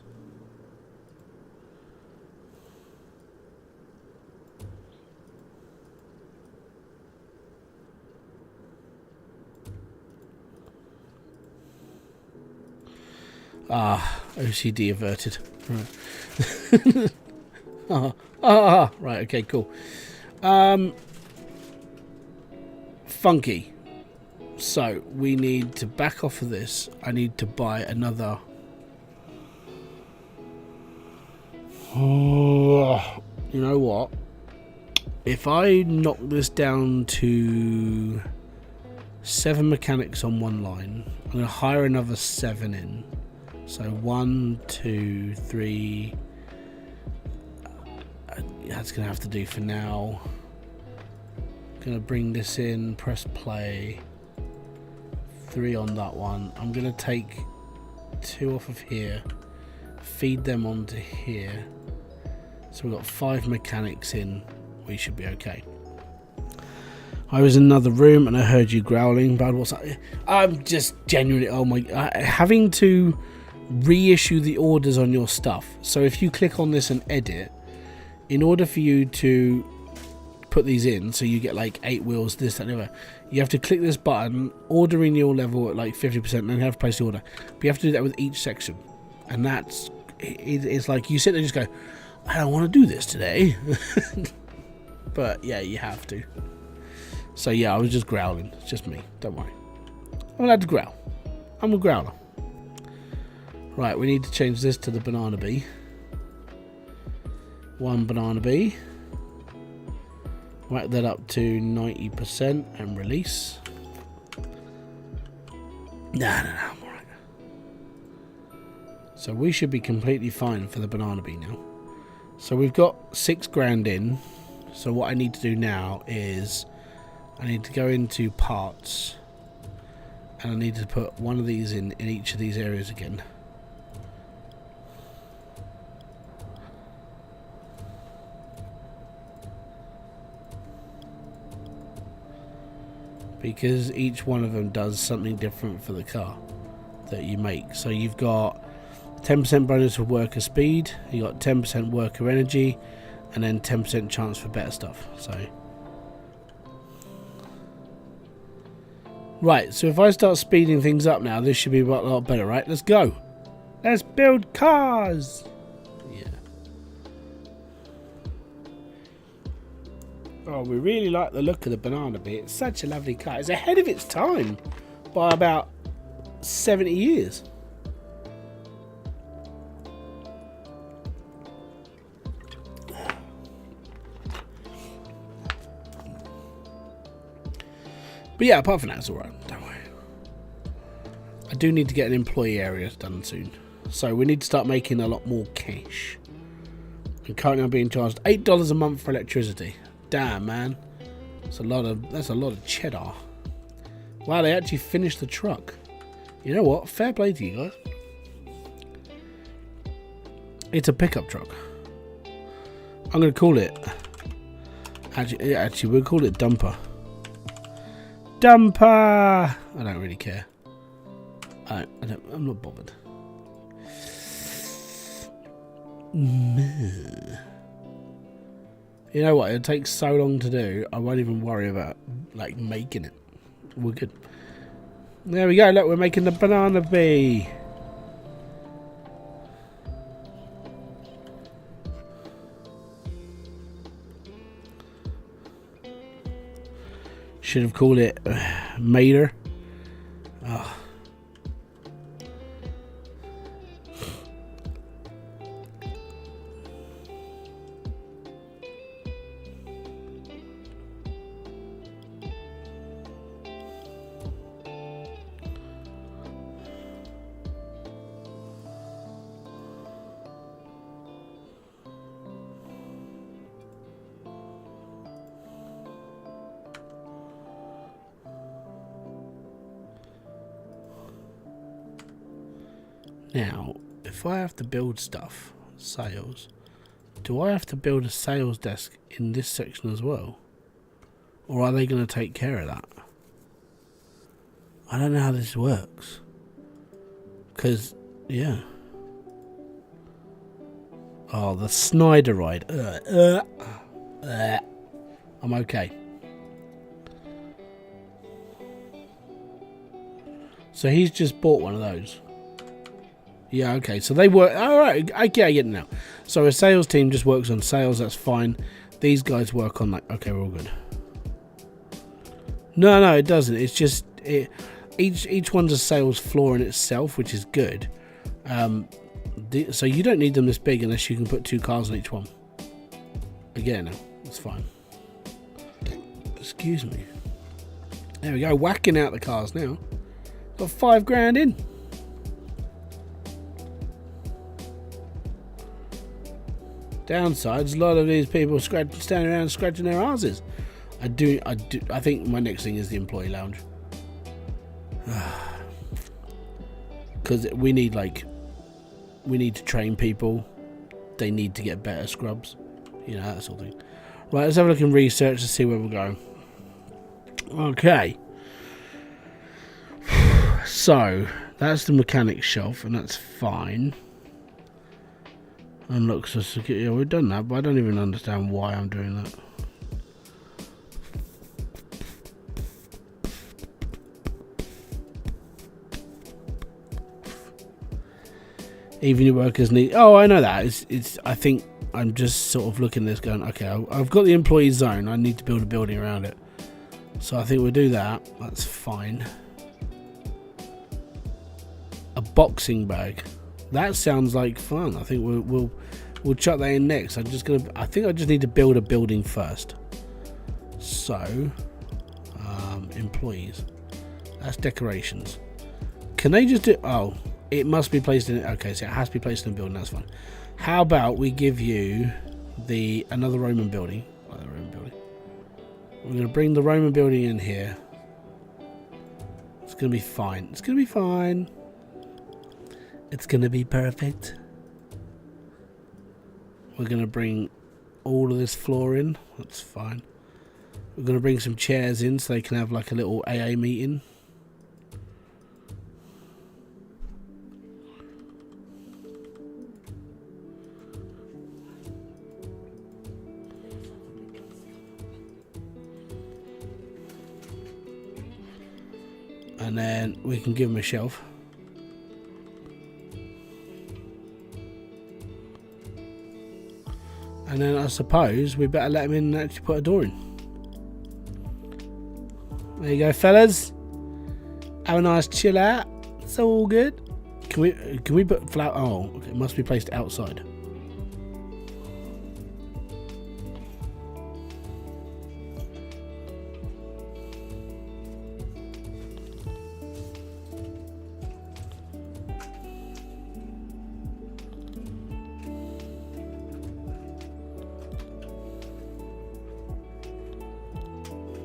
OCD averted. Right. Right, okay, cool. Funky. So, we need to back off of this. I need to buy another... oh, you know what? If I knock this down to 7 mechanics on one line, I'm going to hire another 7 in. So 1, 2, 3. That's going to have to do for now. Going to bring this in, press play. 3 on that one. I'm going to take 2 off of here, feed them onto here. So we've got 5 mechanics in. We should be okay. I was in another room and I heard you growling. But what's that? I'm just genuinely, oh my, having to reissue the orders on your stuff. So if you click on this and edit, in order for you to put these in, so you get like 8 wheels, this, that, and the other, you have to click this button, order in your level at like 50%, and then have to place the order. But you have to do that with each section. And that's, it's like you sit there and just go, I don't want to do this today. But yeah, you have to. So yeah, I was just growling. It's just me. Don't worry. I'm allowed to growl. I'm a growler. Right, we need to change this to the banana bee. 1 banana bee. Whack that up to 90% and release. No, I'm alright. So we should be completely fine for the banana bee now. So we've got 6 grand in. So what I need to do now is I need to go into parts and I need to put one of these in each of these areas again. Because each one of them does something different for the car that you make. So you've got 10% bonus for worker speed, you got 10% worker energy, and then 10% chance for better stuff. So right, so if I start speeding things up now, this should be a lot better, right? Let's go. Let's build cars. Yeah. Oh, we really like the look of the banana bee. It's such a lovely car. It's ahead of its time by about 70 years. But yeah, apart from that, it's alright. Don't worry. I do need to get an employee area done soon. So we need to start making a lot more cash. And currently I'm being charged $8 a month for electricity. Damn, man. That's a lot of cheddar. Wow, they actually finished the truck. You know what? Fair play to you guys. It's a pickup truck. I'm going to call it... Actually, we'll call it Dumper. Dumper! I don't really care. I'm not bothered. You know what? It takes so long to do. I won't even worry about like making it. We're good. There we go. Look, we're making the banana bee. Should have called it Mater. Oh. Now, if I have to build stuff, sales, do I have to build a sales desk in this section as well? Or are they going to take care of that? I don't know how this works. Because, yeah. Oh, the Snyder ride. I'm okay. So he's just bought one of those. Yeah, okay, so they work... Alright, okay, I get it now. So a sales team just works on sales, that's fine. These guys work on, like... Okay, we're all good. No, it doesn't. It's just... Each one's a sales floor in itself, which is good. So you don't need them this big unless you can put 2 cars on each one. Again, it's fine. Excuse me. There we go, whacking out the cars now. Got 5 grand in. Downsides, a lot of these people standing around scratching their asses. I think my next thing is the employee lounge. Because we need to train people. They need to get better scrubs. You know, that sort of thing. Right, let's have a look in research to see where we're going. Okay. So, that's the mechanics shelf, and that's fine. Unlock security. Yeah, we've done that, but I don't even understand why I'm doing that. Even your workers need... Oh, I know that. It's. I think I'm just sort of looking at this going, okay, I've got the employee zone. I need to build a building around it. So I think we'll do that. That's fine. A boxing bag. That sounds like fun. I think we'll we'll chuck that in next. I think I just need to build a building first. So, employees. That's decorations. Can they just do? Oh, it must be placed in. Okay, so it has to be placed in a building. That's fine. How about we give you another Roman building? We're going to bring the Roman building in here. It's going to be fine. It's going to be fine. It's going to be perfect. We're going to bring all of this floor in. That's fine. We're going to bring some chairs in so they can have like a little AA meeting. And then we can give them a shelf. And then I suppose we better let them in and actually put a door in. There you go, fellas. Have a nice chill out. It's all good. Can we put flower? Oh, okay, it must be placed outside.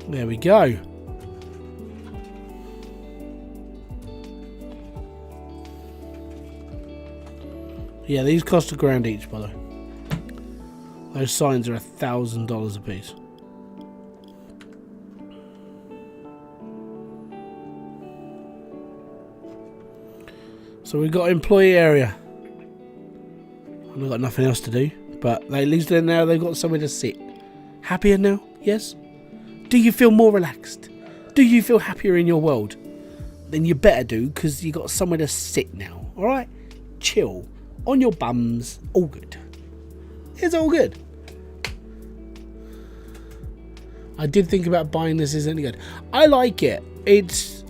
There we go. Yeah, these cost £1,000 each, by the way. Those signs are $1,000 a piece. So we've got employee area. I've got nothing else to do, but at least now they've got somewhere to sit. Happier now? Yes? Do you feel more relaxed? Do you feel happier in your world? Then you better do, because you got somewhere to sit now. Alright? Chill. On your bums. All good. It's all good. I did think about buying this. Isn't it good? I like it. It's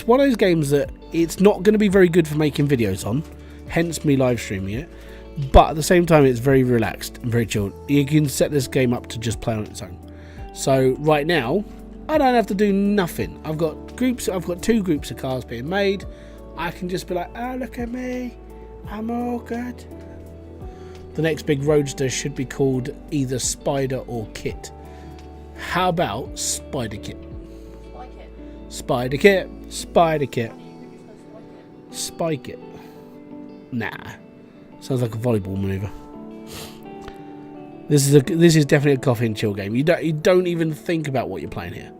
one of those games that it's not going to be very good for making videos on. Hence me live streaming it. But at the same time, it's very relaxed and very chilled. You can set this game up to just play on its own. So right now, I don't have to do nothing. I've got 2 groups of cars being made. I can just be like, oh, look at me. I'm all good. The next big roadster should be called either Spider or Kit. How about Spider Kit? Spider Kit. Spider Kit. Spike it. Nah. Sounds like a volleyball maneuver. This is definitely a coffee and chill game. You don't even think about what you're playing here.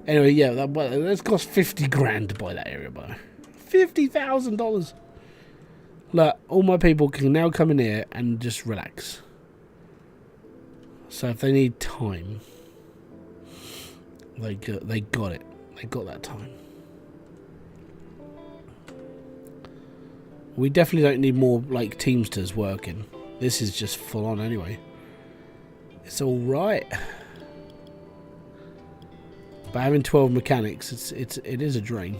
Anyway, yeah, that's cost £50,000 to buy that area, by $50,000. Look, all my people can now come in here and just relax. So if they need time, they got it. They got that time. We definitely don't need more like Teamsters working. This is just full on anyway. It's all right. But having 12 mechanics, it is a drain.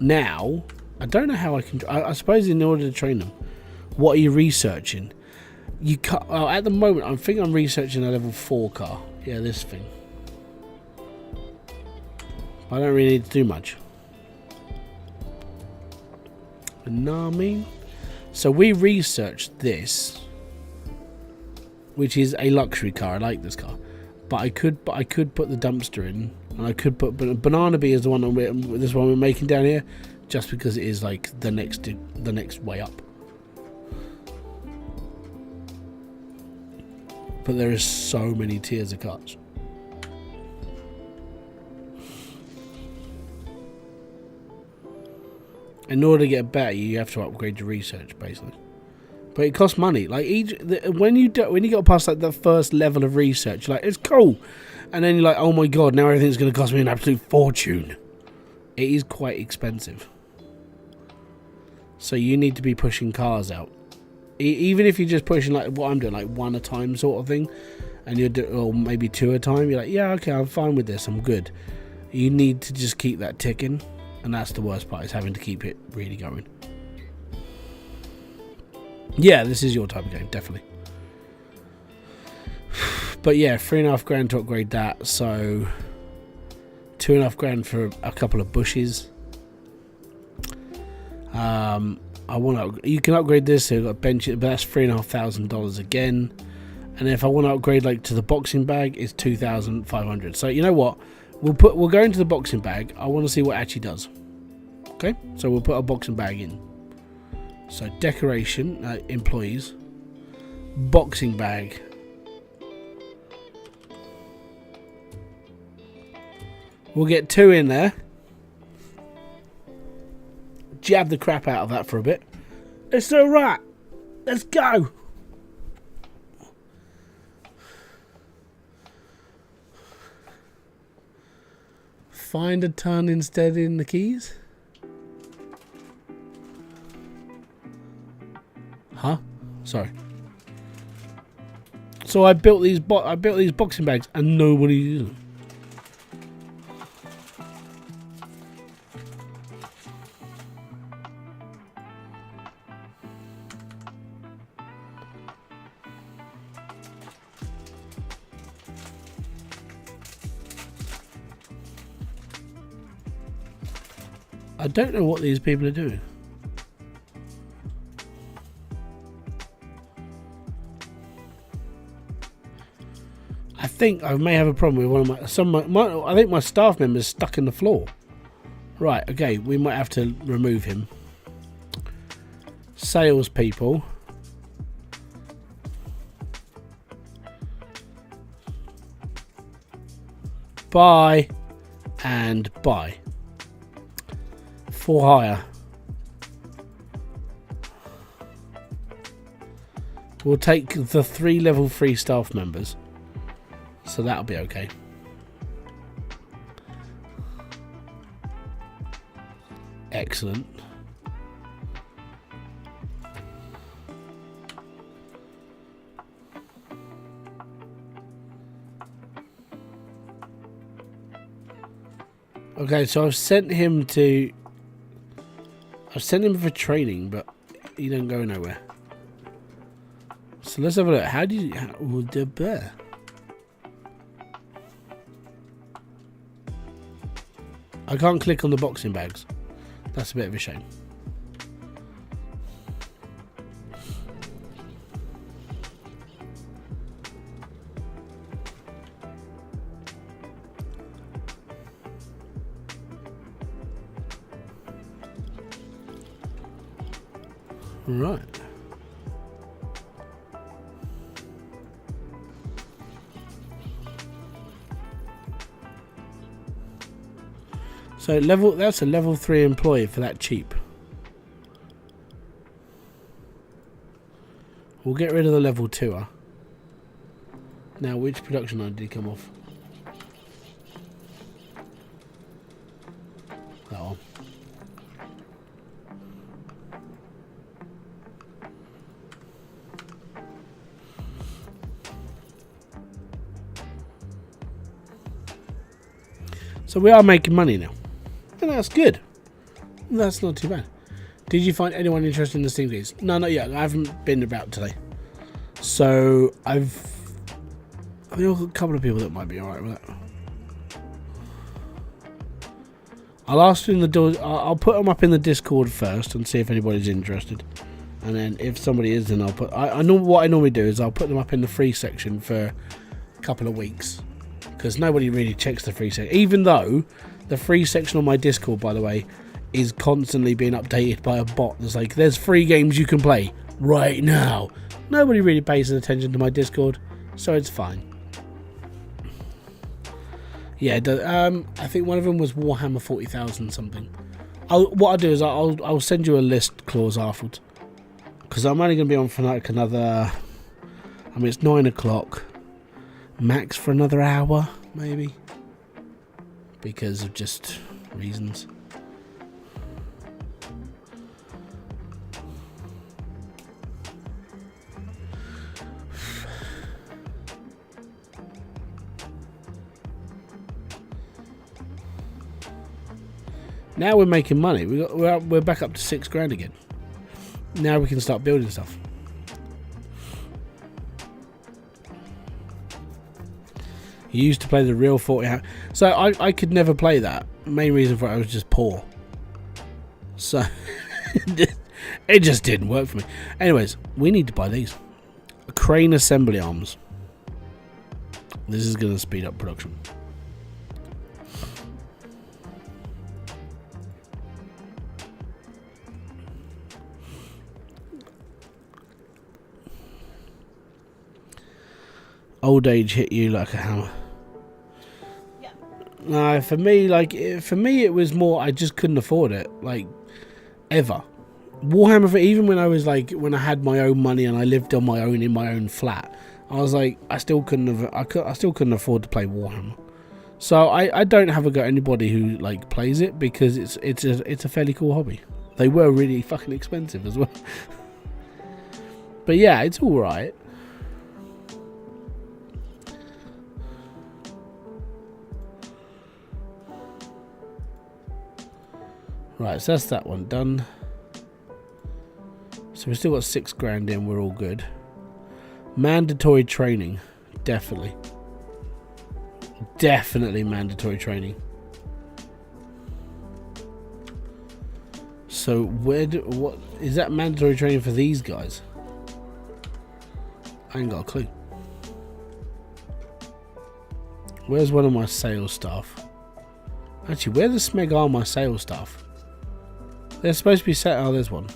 Now, I don't know how I can. I suppose in order to train them, what are you researching? You can't. Well, at the moment, I think I'm researching a level 4 car. Yeah, this thing. I don't really need to do much. You know what I mean? So we researched this, which is a luxury car. I like this car, but I could put the dumpster in, and I could put Banana Bee is the one this one we're making down here, just because it is like the next way up. But there is so many tiers of cars. In order to get better, you have to upgrade your research, basically. But it costs money. Like when you get past like the first level of research, like it's cool, and then you're like, oh my god, now everything's going to cost me an absolute fortune. It is quite expensive. So you need to be pushing cars out, even if you're just pushing like what I'm doing, like 1 a time sort of thing, and you're or maybe 2 a time. You're like, yeah, okay, I'm fine with this. I'm good. You need to just keep that ticking. And that's the worst part, is having to keep it really going. Yeah, this is your type of game, definitely. But yeah, 3.5 grand to upgrade that. So 2.5 grand for a couple of bushes. I want to. You can upgrade this. So you've got benches, but that's $3,500 again. And if I want to upgrade like to the boxing bag, it's 2,500. So you know what? We'll go into the boxing bag. I want to see what it actually does. Okay, so we'll put a boxing bag in. So decoration, employees, boxing bag. We'll get 2 in there. Jab the crap out of that for a bit. It's alright. Let's go. Find a ton instead in the keys. Huh? Sorry. So I built these boxing bags and nobody used them. I don't know what these people are doing. I think I may have a problem with one of I think my staff member's stuck in the floor. Right, okay, we might have to remove him. Salespeople. Buy and buy. For hire. We'll take the 3 level 3 staff members. So that'll be okay. Excellent. Okay, so I've sent him for training, but he didn't go nowhere. So let's have a look. How do you... the bear? I can't click on the boxing bags. That's a bit of a shame. Right. So that's a level 3 employee for that cheap. We'll get rid of the level 2er. Now, which production line did he come off? That one. So we are making money now. And that's good. That's not too bad. Did you find anyone interested in the Steam keys? No, not yet. I haven't been about today. So I think I've got a couple of people that might be alright with that. I'll ask in the door. I'll put them up in the Discord first and see if anybody's interested. And then if somebody is, then I'll put. I know what I normally do is I'll put them up in the free section for a couple of weeks because nobody really checks the free section. Even though the free section on my Discord, by the way, is constantly being updated by a bot. That's like, there's free games you can play right now. Nobody really pays attention to my Discord, so it's fine. Yeah, I think one of them was Warhammer 40,000 something. What I'll do is I'll send you a list clause afterwards, because I'm only going to be on for like another. I mean, it's 9 o'clock, max for another hour maybe, because of just reasons. Now we're making money. We're back up to 6 grand again. Now we can start building stuff. You used to play the real 40. So I could never play that. Main reason for it, I was just poor. So it just didn't work for me. Anyways, we need to buy these. Crane assembly arms. This is going to speed up production. Old age hit you like a hammer. Yeah. No, for me, it was more. I just couldn't afford it, like ever. Warhammer, even when I had my own money and I lived on my own in my own flat, I was like, I still couldn't afford to play Warhammer. So I don't have a go at anybody who like plays it, because it's a fairly cool hobby. They were really fucking expensive as well. But yeah, it's all right. Right, so that's that one done. So we've still got 6 grand in, we're all good. Mandatory training. Definitely. Definitely mandatory training. So what is that mandatory training for these guys? I ain't got a clue. Where's one of my sales staff? Actually, where the smeg are my sales staff? They're supposed to be set. Oh, there's one.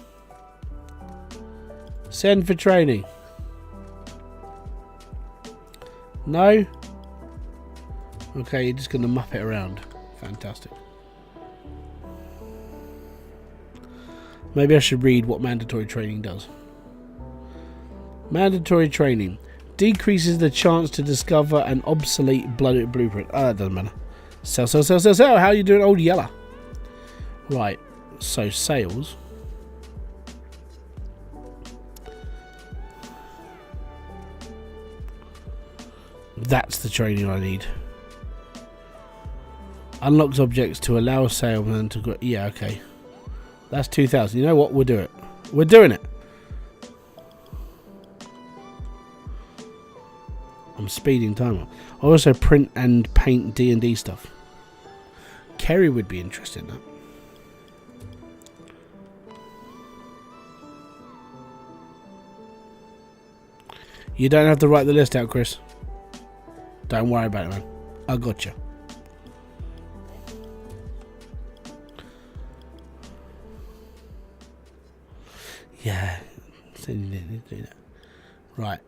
Send for training. No? Okay, you're just going to mupp it around. Fantastic. Maybe I should read what mandatory training does. Mandatory training decreases the chance to discover an obsolete blueprint. Ah, that doesn't matter. Sell. How you doing, old Yeller? Right. So sales. That's the training I need. Unlocks objects to allow salesmen to go. Yeah, okay. That's 2,000. You know what? We'll do it. We're doing it. I'm speeding time up. I also print and paint D&D stuff. Kerry would be interested in that. You don't have to write the list out, Chris. Don't worry about it, man. I got you. Yeah. Right.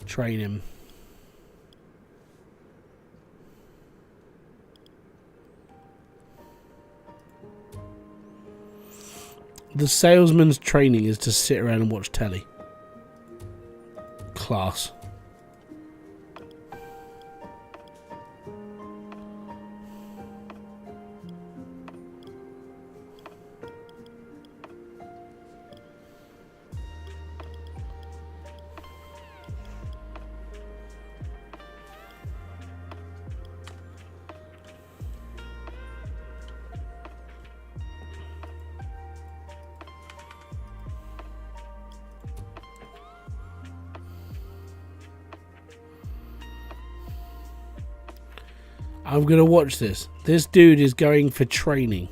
Train him. The salesman's training is to sit around and watch telly. Class. I'm gonna watch this. This dude is going for training.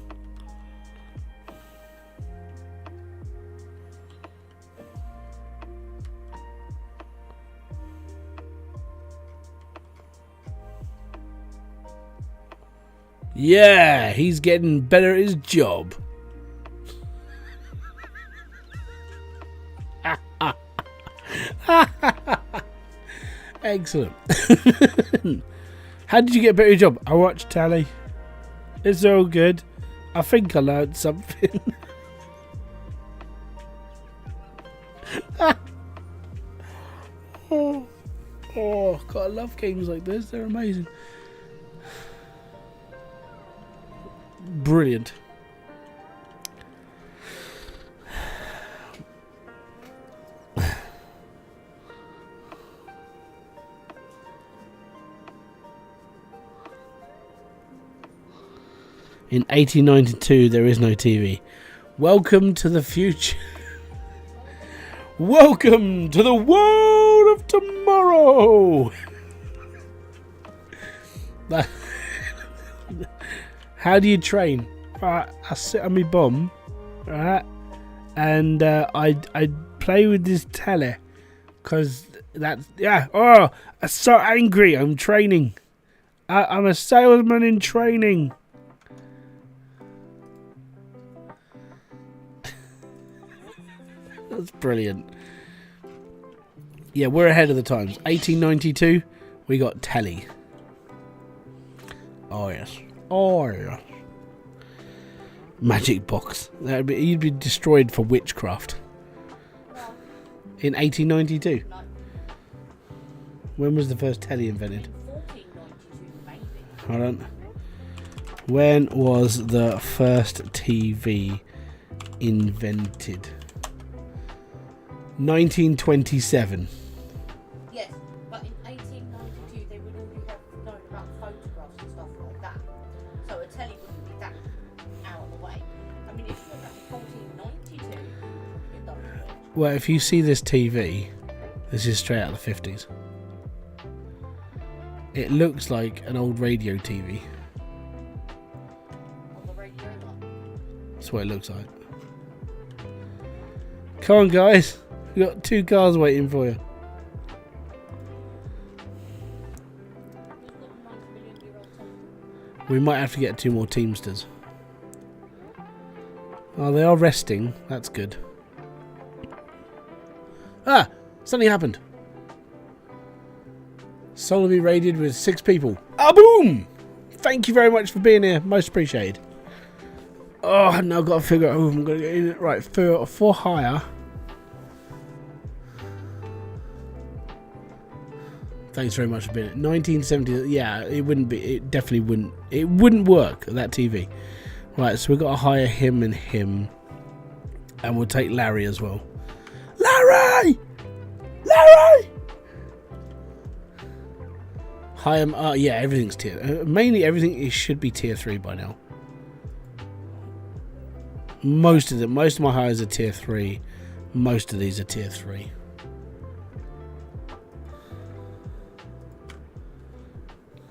Yeah, he's getting better at his job. Excellent. How did you get better at your job? I watched telly. It's all good. I think I learned something. Oh, God, I love games like this. They're amazing. Brilliant. In 1892, there is no TV. Welcome to the future. Welcome to the world of tomorrow. Whoa! How do you train? Right, I sit on my bum, right, and I play with this telly, cause that's Oh, I'm so angry. I'm training. I'm a salesman in training. That's brilliant. Yeah, we're ahead of the times. 1892, we got telly. Oh yes. Oh yes. Magic box. You'd be destroyed for witchcraft. In 1892. No. When was the first telly invented? 1492, maybe. Hold on. When was the first TV invented? 1927. Yes, but in 1892 they would already have known about photographs and stuff like that. So a telly wouldn't be that out of the way. I mean, if you went back to 1492, it doesn't work. Well, if you see this TV, this is straight out of the 50s. It looks like an old radio TV. On the radio line. That's what it looks like. Come on, guys. We've got 2 cars waiting for you. We might have to get 2 more Teamsters. Oh, they are resting. That's good. Ah! Something happened. Solely raided with 6 people. Ah, boom! Thank you very much for being here. Most appreciated. Oh, I've now got to figure out who I'm going to get in. Right, for hire. Thanks very much for being here. 1970. Yeah, it wouldn't be. It definitely wouldn't. It wouldn't work, that TV. Right, so we've got to hire him and him. And we'll take Larry as well. Larry! Larry! Hire him. Yeah, everything's tier. Mainly everything should be tier 3 by now. Most of my hires are tier 3. Most of these are tier 3.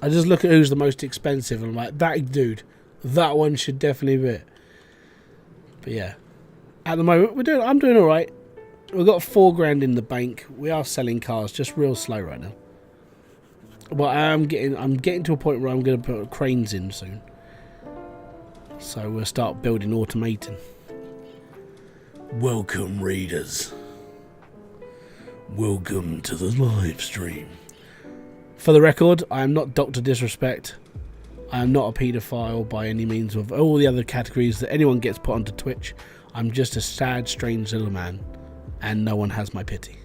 I just look at who's the most expensive and I'm like, that dude, that one should definitely be it. But yeah, at the moment I'm doing all right. We've got 4 grand in the bank. We are selling cars, just real slow right now. But I'm getting to a point where I'm going to put cranes in soon. So we'll start building automating. Welcome, readers. Welcome to the live stream. For the record, I am not Dr. Disrespect. I am not a paedophile by any means of all the other categories that anyone gets put onto Twitch. I'm just a sad, strange little man. And no one has my pity.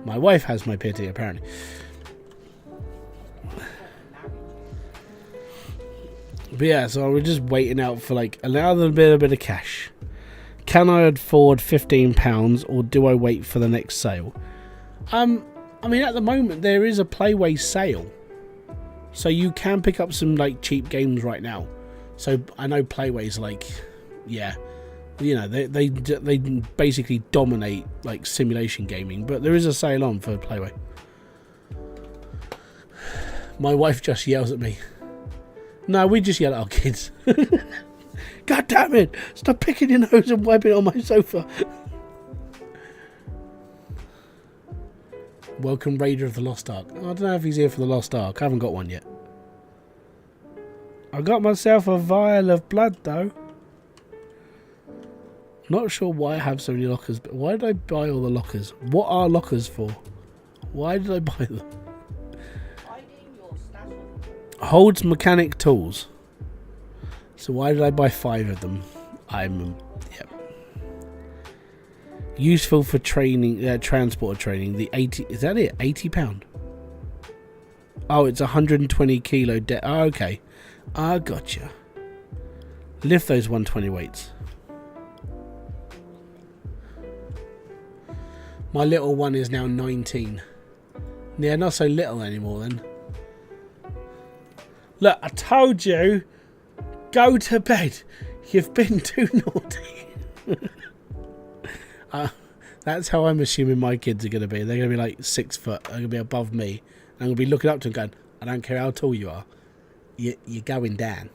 My wife has my pity, apparently. But yeah, so we're just waiting out for like another bit of cash. Can I afford £15 or do I wait for the next sale? I mean, at the moment there is a Playway sale, so you can pick up some like cheap games right now. So I know Playway's like, yeah, you know, they basically dominate like simulation gaming, but there is a sale on for Playway. My wife just yells at me. No, we just yell at our kids. God damn it! Stop picking your nose and wiping it on my sofa. Welcome, Raider of the Lost Ark. I don't know if he's here for the Lost Ark. I haven't got one yet. I got myself a vial of blood, though. Not sure why I have so many lockers, but why did I buy all the lockers? What are lockers for? Why did I buy them? Holds mechanic tools. So why did I buy 5 of them? Yep. Useful for training, transport training. The 80, is that it? £80? Oh, it's 120 kilo. Oh, okay. I gotcha. Lift those 120 weights. My little one is now 19. Yeah, not so little anymore then. Look, I told you, go to bed. You've been too naughty. That's how I'm assuming my kids are going to be. They're going to be like 6 foot. They're going to be above me. And I'm going to be looking up to them going, I don't care how tall you are. You're going down.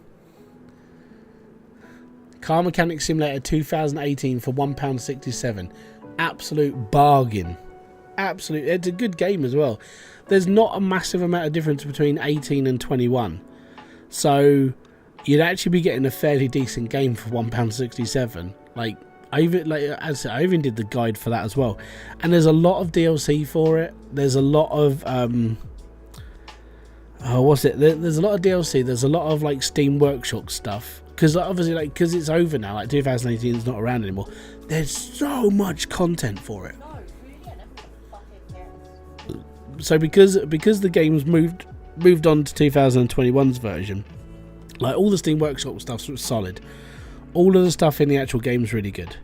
Car Mechanic Simulator 2018 for £1.67. Absolute bargain. Absolute. It's a good game as well. There's not a massive amount of difference between 18 and 21. So you'd actually be getting a fairly decent game for £1.67. Like, I even did the guide for that as well, and there's a lot of DLC for it. There's a lot of There's a lot of DLC. There's a lot of like Steam Workshop stuff, because obviously, like, because it's over now. Like 2018 is not around anymore. There's so much content for it. So because the game's moved on to 2021's version, like all the Steam Workshop stuff's solid. All of the stuff in the actual game's really good.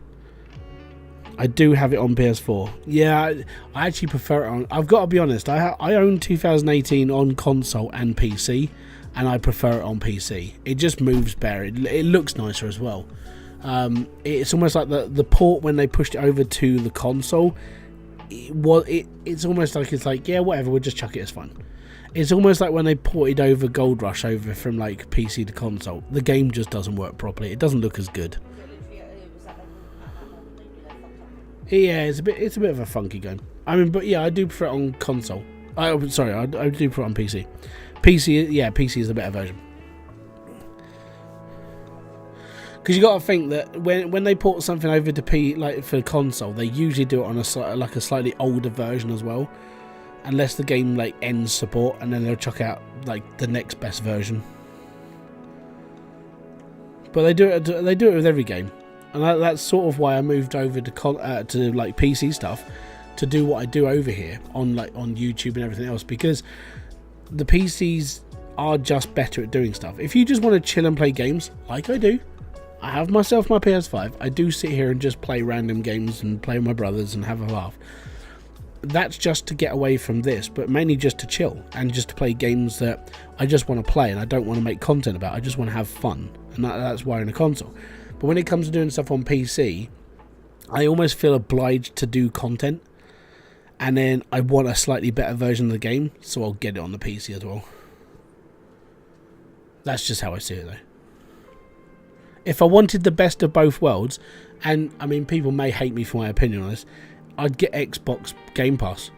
I do have it on PS4. Yeah, I actually prefer it on... I've got to be honest, I own 2018 on console and PC, and I prefer it on PC. It just moves better. It looks nicer as well. It's almost like the port when they pushed it over to the console. It's almost like it's like, yeah, whatever, we'll just chuck it as fun. It's almost like when they ported over Gold Rush over from like PC to console. The game just doesn't work properly. It doesn't look as good. Yeah, it's a bit of a funky game. I mean, but yeah, I do prefer it on console. I do prefer it on PC. PC is the better version. Because you got to think that when they port something over to for console, they usually do it on a slightly older version as well. Unless the game like ends support, and then they'll chuck out like the next best version. But they do it with every game, and that's sort of why I moved over to like PC stuff to do what I do over here on YouTube and everything else, because the PCs are just better at doing stuff. If you just want to chill and play games, like I do, I have myself my PS5. I do sit here and just play random games and play with my brothers and have a laugh. That's just to get away from this, but mainly just to chill and just to play games that I just want to play and I don't want to make content about. I just want to have fun, and that's why I'm in a console. But when it comes to doing stuff on PC, I almost feel obliged to do content, and then I want a slightly better version of the game, so I'll get it on the PC as well. That's just how I see it, though. If I wanted the best of both worlds, and I mean, people may hate me for my opinion on this, I'd get Xbox Game Pass,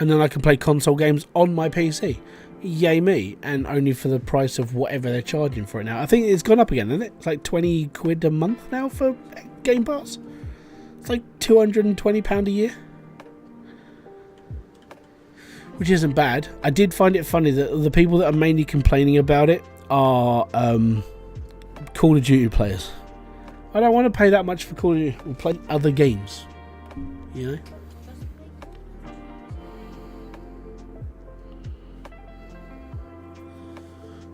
and then I can play console games on my PC. Yay me, and only for the price of whatever they're charging for it now. I think it's gone up again, isn't it? It's like 20 quid a month now for Game Pass. It's like £220 a year, which isn't bad. I did find it funny that the people that are mainly complaining about it are Call of Duty players. I don't want to pay that much for Call of Duty. We'll play other games. You know?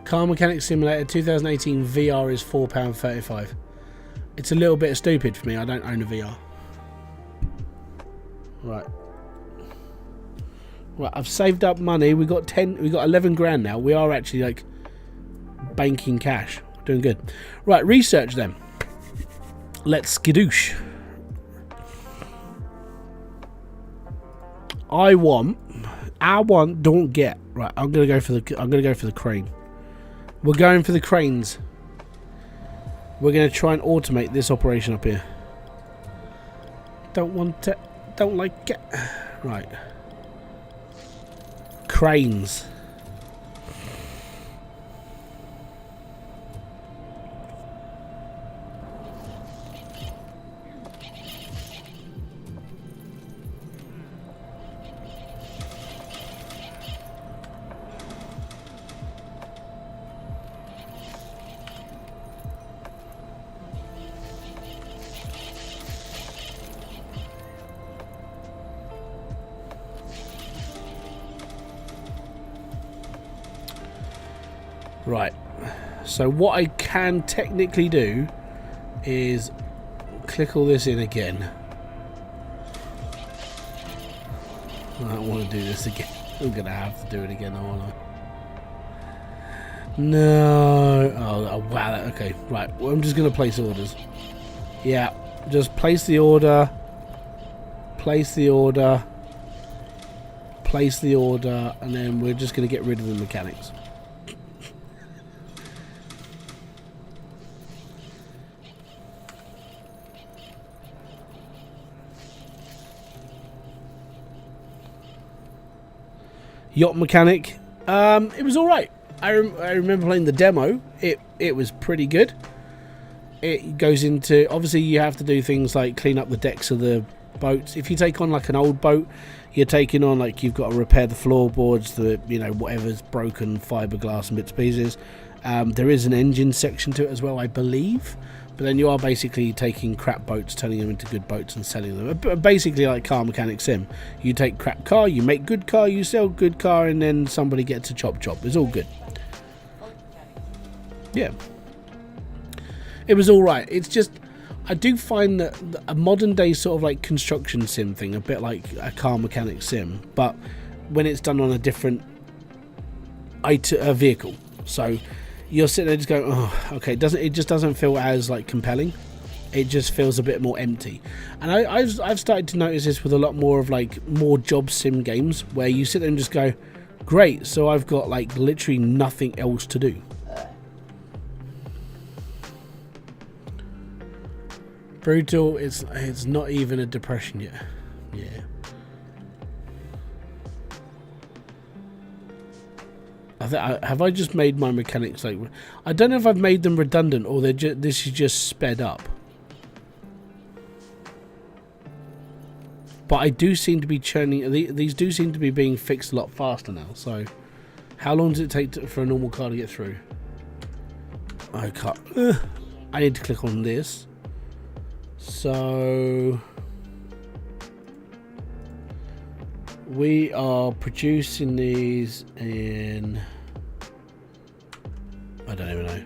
Car Mechanic Simulator 2018 VR is £4.35. It's a little bit stupid for me. I don't own a VR. Right, I've saved up money. We got 11 grand now. We are actually like banking cash. Doing good. Right, research then. Let's skadoosh. Don't get. Right, I'm gonna go for the crane. We're going for the cranes. We're gonna try and automate this operation up here. Don't want it. Don't like it. Right. Cranes. Right, so what I can technically do is click all this in again. I don't want to do this again. I'm going to have to do it again, aren't I? No. Oh wow. Okay, right. Well, I'm just going to place orders. Yeah, just place the order. place the order, and then we're just going to get rid of the mechanics. Yacht mechanic, it was all right. I remember playing the demo. It was pretty good. It goes into, obviously you have to do things like clean up the decks of the boats. If you take on like an old boat, you're taking on like you've got to repair the floorboards, the whatever's broken, fiberglass and bits and pieces. There is an engine section to it as well, I believe. But then you are basically taking crap boats, turning them into good boats and selling them. Basically like car mechanic sim. You take crap car, you make good car, you sell good car, and then somebody gets a chop. It's all good. Yeah. It was alright. It's just, I do find that a modern day sort of like construction sim thing, a bit like a car mechanic sim, but when it's done on a different vehicle. So you're sitting there just going, oh, okay, it just doesn't feel as like compelling. It just feels a bit more empty. And I've started to notice this with a lot more of like more job sim games where you sit there and just go, great, so I've got like literally nothing else to do. Brutal, it's not even a depression yet. Yeah. Have I just made my mechanics like... I don't know if I've made them redundant or this is just sped up. But I do seem to be churning... These do seem to be being fixed a lot faster now. So, how long does it take for a normal car to get through? I can't... I need to click on this. So... we are producing these in... I don't even know.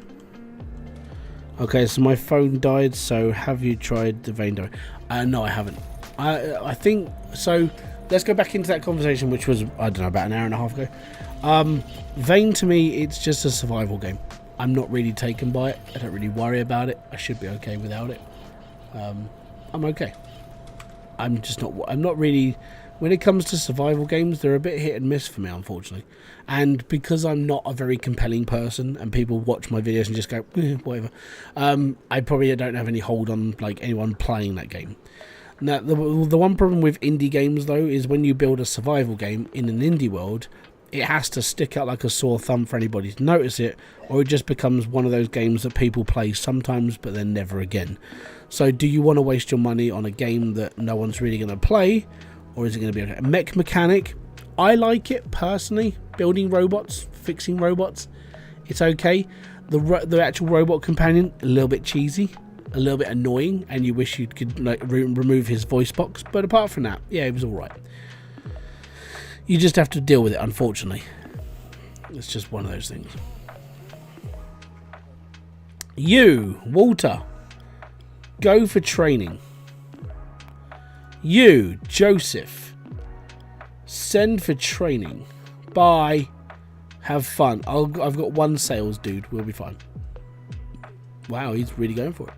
Okay, so my phone died, so have you tried the vein dye? No, I haven't. I think... So, let's go back into that conversation, which was, I don't know, about an hour and a half ago. Vein, to me, it's just a survival game. I'm not really taken by it. I don't really worry about it. I should be okay without it. I'm okay. I'm not really... When it comes to survival games, they're a bit hit and miss for me, unfortunately. And because I'm not a very compelling person, and people watch my videos and just go, whatever, I probably don't have any hold on like anyone playing that game. Now, the one problem with indie games, though, is when you build a survival game in an indie world, it has to stick out like a sore thumb for anybody to notice it, or it just becomes one of those games that people play sometimes, but then never again. So do you want to waste your money on a game that no one's really going to play? Or is it going to be okay? Mech mechanic, I like it personally. Building robots, fixing robots, it's okay. The actual robot companion, a little bit cheesy, a little bit annoying, and you wish you could like remove his voice box. But apart from that, yeah, it was all right. You just have to deal with it, unfortunately. It's just one of those things. You, Walter, go for training. You, Joseph, send for training. Bye. Have fun. I've got one sales dude. We'll be fine. Wow, he's really going for it.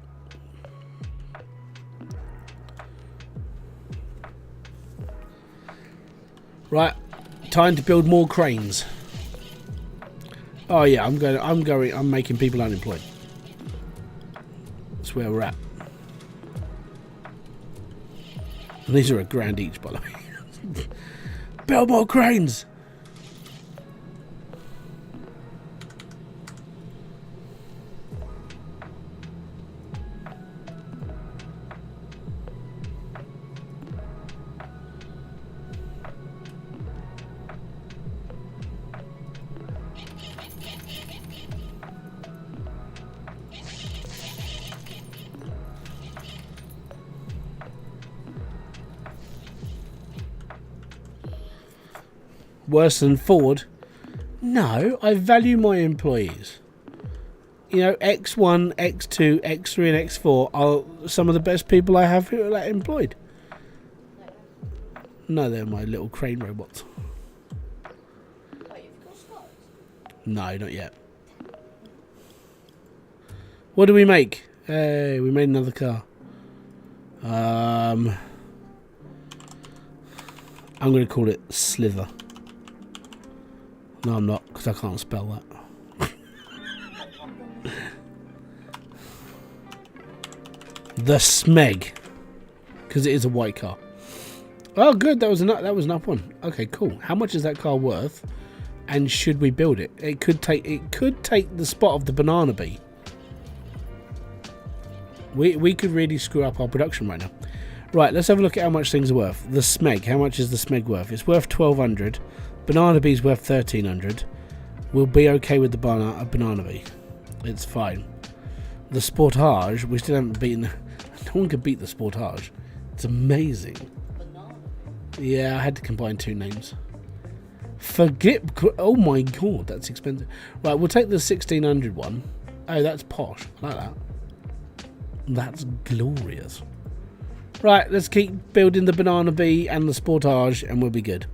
Right, time to build more cranes. Oh yeah, I'm making people unemployed. That's where we're at. And these are $1,000 each, by the way. Build more cranes. Worse than Ford? No, I value my employees. You know, X1, X2, X3 and X4 are some of the best people I have who are employed. No, they're my little crane robots. No, not yet. What do we make? Hey, we made another car. I'm going to call it Slither. No, I'm not, because I can't spell that. The Smeg, because it is a white car. Oh, good. That was an up one. Okay, cool. How much is that car worth? And should we build it? It could take the spot of the Banana Bee. We could really screw up our production right now. Right, let's have a look at how much things are worth. The Smeg. How much is the Smeg worth? It's worth 1,200. Banana Bee's worth 1,300. We'll be okay with the Banana Bee. It's fine. The Sportage, we still haven't beaten. No one could beat the Sportage. It's amazing. Yeah, I had to combine two names. Forget. Oh my god, that's expensive. Right, we'll take the 1,600 one. Oh, that's posh. I like that. That's glorious. Right, let's keep building the Banana Bee and the Sportage, and we'll be good.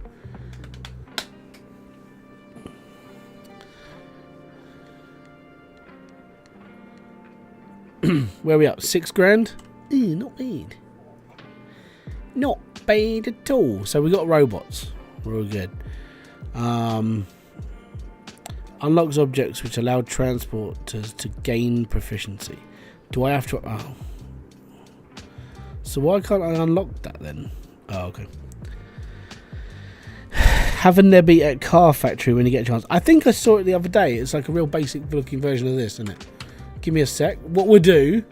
Where are we up? 6 grand? Not bad. Not bad at all. So we got robots. We're all good. Unlocks objects which allow transporters to gain proficiency. Do I have to? Oh. So why can't I unlock that then? Oh, okay. Having there be at car factory when you get a chance. I think I saw it the other day. It's like a real basic looking version of this, isn't it? Give me a sec. What we'll do,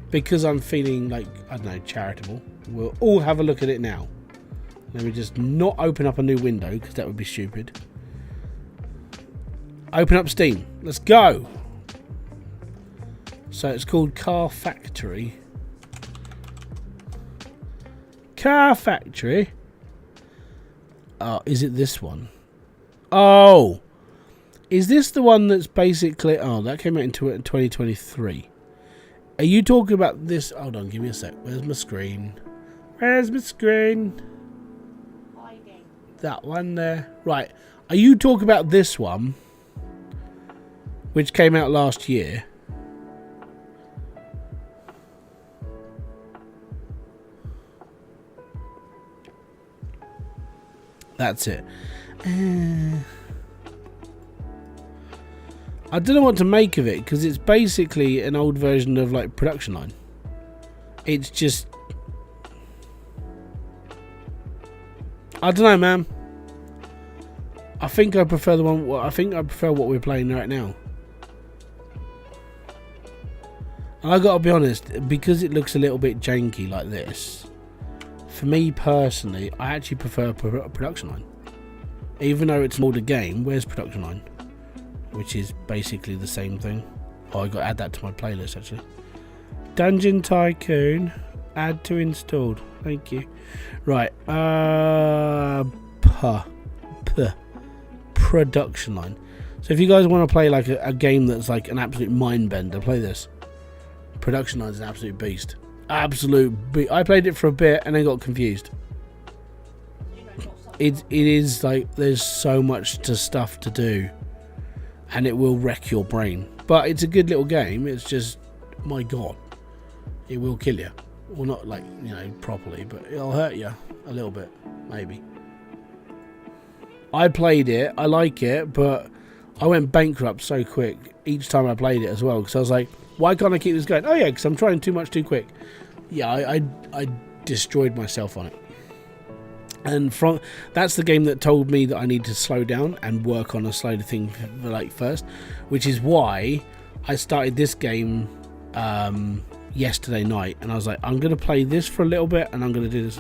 because I'm feeling like, I don't know, charitable, we'll all have a look at it now. Let me just not open up a new window, because that would be stupid. Open up Steam. Let's go. So it's called Car Factory. Car Factory. Oh, is it this one? Oh. Is this the one that's basically... Oh, that came out in 2023. Are you talking about this? Hold on, give me a sec. Where's my screen? Where's my screen? Hiding. That one there. Right. Are you talking about this one? Which came out last year? That's it. I don't know what to make of it, because it's basically an old version of like production line. It's just, I don't know, man. I think I prefer the one. I think I prefer what we're playing right now. And I gotta be honest, because it looks a little bit janky like this. For me personally, I actually prefer production line. Even though it's an older game, where's production line? Which is basically the same thing. Oh, I got to add that to my playlist actually. Dungeon Tycoon, add to installed. Thank you. Right, production line. So if you guys want to play like a game that's like an absolute mind bender, play this. Production line is an absolute beast. I played it for a bit and then got confused. It is like there's so much stuff to do, and it will wreck your brain. But it's a good little game. It's just, my god, it will kill you. Well, not like, you know, properly, but it'll hurt you a little bit, maybe. I played it, I like it, but I went bankrupt so quick each time I played it as well, because I was like, why can't I keep this going? Oh yeah, because I'm trying too much too quick. Yeah, I destroyed myself on it. And that's the game that told me that I need to slow down and work on a slower thing like first, which is why I started this game yesterday night, and I was like, I'm going to play this for a little bit and I'm going to do this.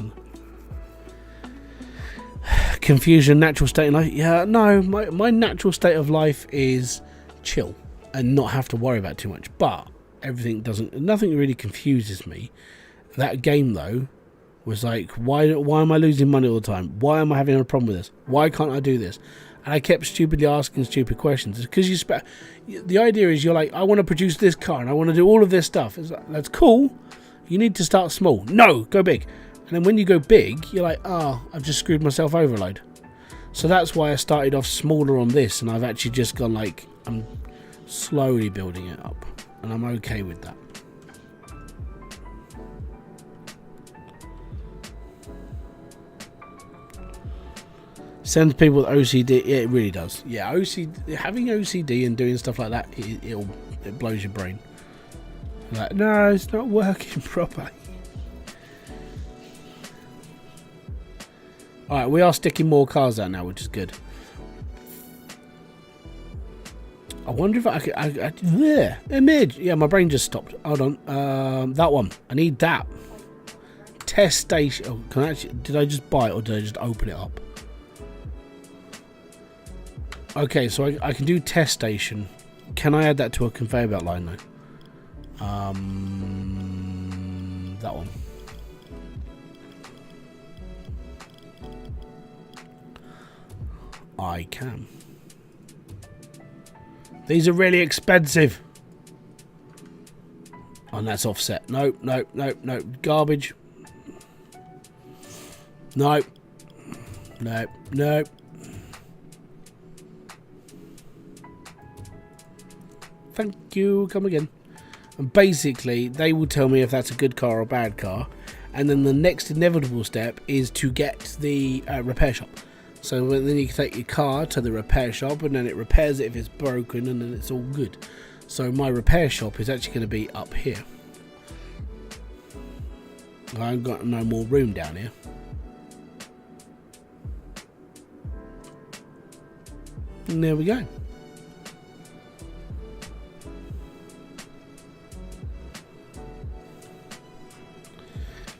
Confusion, natural state of life. Yeah, no, my natural state of life is chill and not have to worry about too much, but nothing really confuses me. That game though was like, why am I losing money all the time? Why am I having a problem with this? Why can't I do this? And I kept stupidly asking stupid questions. Because the idea is you're like, I want to produce this car and I want to do all of this stuff. It's like, that's cool. You need to start small. No, go big. And then when you go big, you're like, oh, I've just screwed myself over a load. So that's why I started off smaller on this, and I've actually just gone like, I'm slowly building it up, and I'm okay with that. Sends people with OCD. Yeah, it really does. Yeah, having OCD and doing stuff like that, it blows your brain. Like, no, it's not working properly. Alright, we are sticking more cars out now, which is good. I wonder if I could... image! Yeah, my brain just stopped. Hold on. That one. I need that. Test station. Oh, can I actually... Did I just buy it or did I just open it up? Okay, so I can do test station. Can I add that to a conveyor belt line though? That one. I can. These are really expensive. And that's offset. No. Garbage. No. Thank you. Come again. And basically, they will tell me if that's a good car or a bad car. And then the next inevitable step is to get the repair shop. So then you can take your car to the repair shop and then it repairs it if it's broken and then it's all good. So my repair shop is actually going to be up here. I've got no more room down here. And there we go.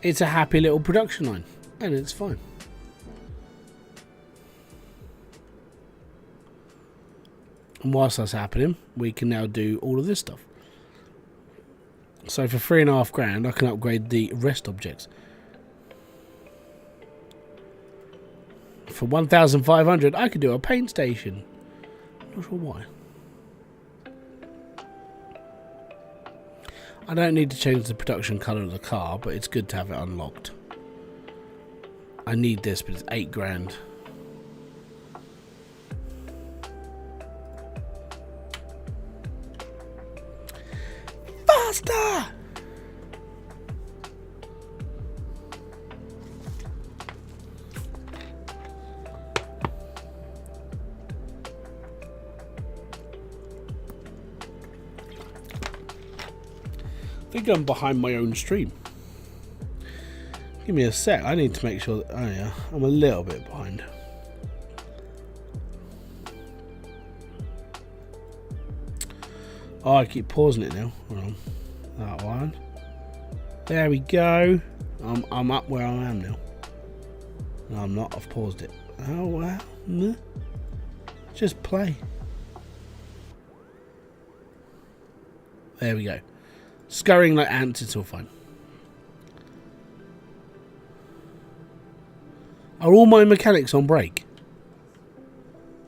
It's a happy little production line and it's fine. And whilst that's happening, we can now do all of this stuff. So for £3,500, I can upgrade the rest objects. For 1,500, I could do a paint station. Not sure why. I don't need to change the production colour of the car, but it's good to have it unlocked. I need this, but it's £8,000. Faster! I think I'm behind my own stream. Give me a sec. I need to make sure that, oh yeah, I'm a little bit behind. Oh, I keep pausing it now. Hold on. That one. There we go. I'm up where I am now. No, I'm not. I've paused it. Oh wow. Just play. There we go. Scurrying like ants, it's all fine. Are all my mechanics on break?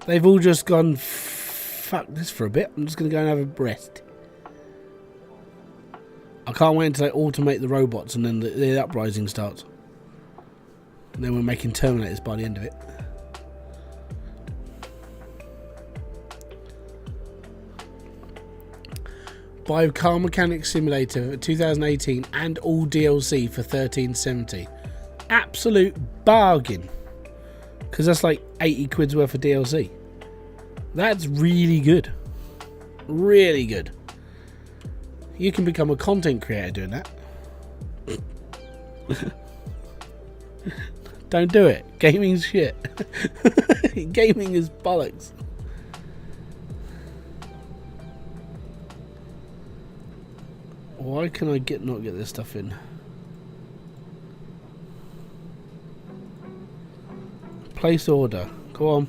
They've all just gone, fuck this for a bit. I'm just going to go and have a rest. I can't wait until they automate the robots and then the uprising starts. And then we're making Terminators by the end of it. Buy Car Mechanics Simulator 2018 and all DLC for $13.70. Absolute bargain. Because that's like 80 quid's worth of DLC. That's really good. Really good. You can become a content creator doing that. Don't do it. Gaming's shit. Gaming is bollocks. Why can I not get this stuff in? Place order. Go on.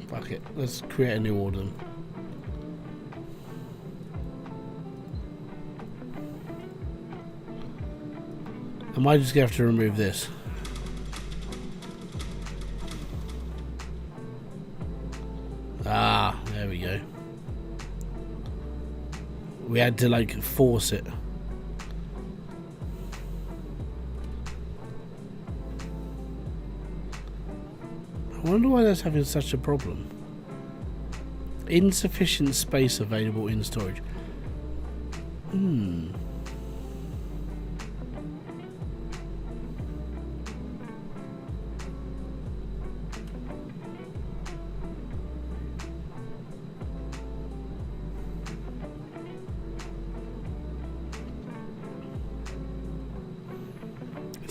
Fuck it. Let's create a new order. I might just have to remove this. Ah, there we go. We had to like force it. I wonder why that's having such a problem. Insufficient space available in storage.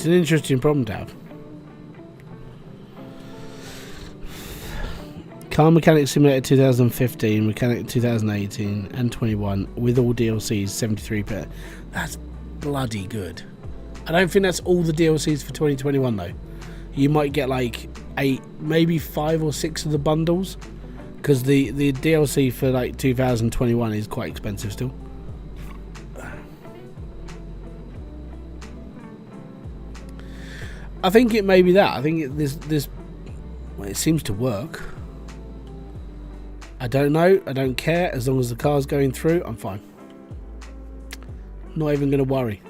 an interesting problem to have. Car Mechanic Simulator 2015, Mechanic 2018 and 21 with all DLCs, 73p. That's bloody good. I don't think that's all the DLCs for 2021 though. You might get like 8, maybe 5 or 6 of the bundles, because the DLC for like 2021 is quite expensive still. I think it may be that. I think well, it seems to work. I don't know. I don't care. As long as the car's going through, I'm fine. Not even going to worry.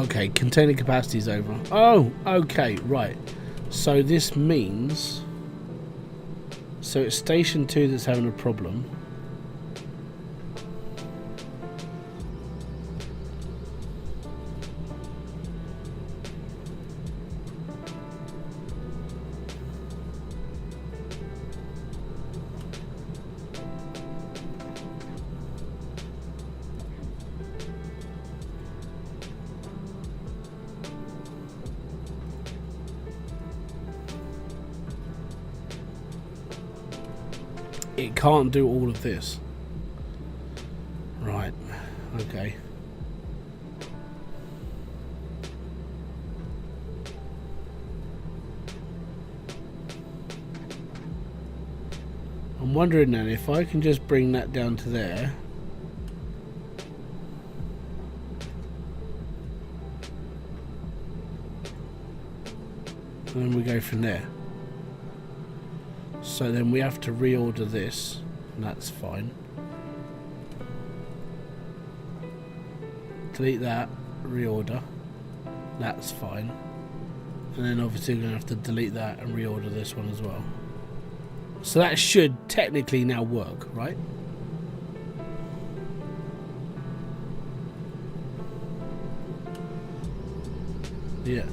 Okay, container capacity is over. Oh, okay, right. So this means... So it's station 2 that's having a problem. It can't do all of this. Right. Okay. I'm wondering then if I can just bring that down to there. And then we go from there. So then we have to reorder this, and that's fine. Delete that, reorder, that's fine. And then obviously we're going to have to delete that and reorder this one as well. So that should technically now work, right? Yeah.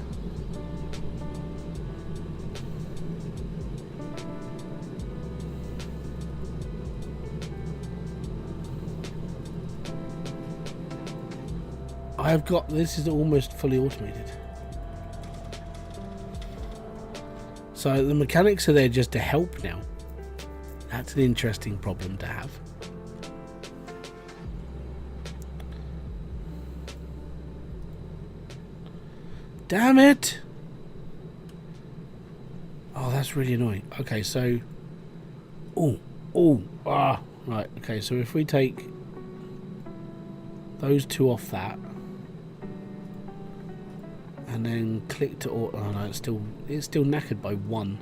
I've got, this is almost fully automated. So the mechanics are there just to help now. That's an interesting problem to have. Damn it! Oh, that's really annoying. Okay, so... Right, okay, so if we take those two off that, and then click to auto. Oh no, it's still knackered by 1.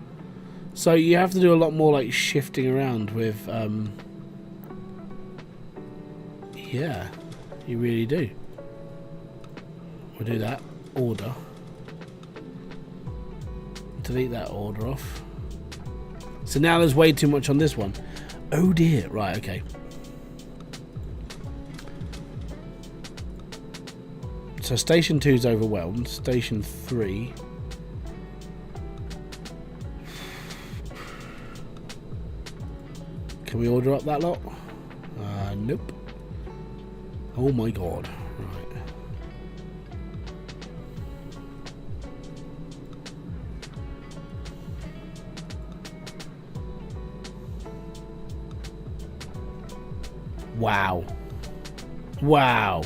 So you have to do a lot more like shifting around with yeah, you really do. We'll do that. Order. Delete that order off. So now there's way too much on this one. Oh dear. Right, okay. So station 2 is overwhelmed. Station 3. Can we order up that lot? Nope. Oh my god. Right. Wow. Wow.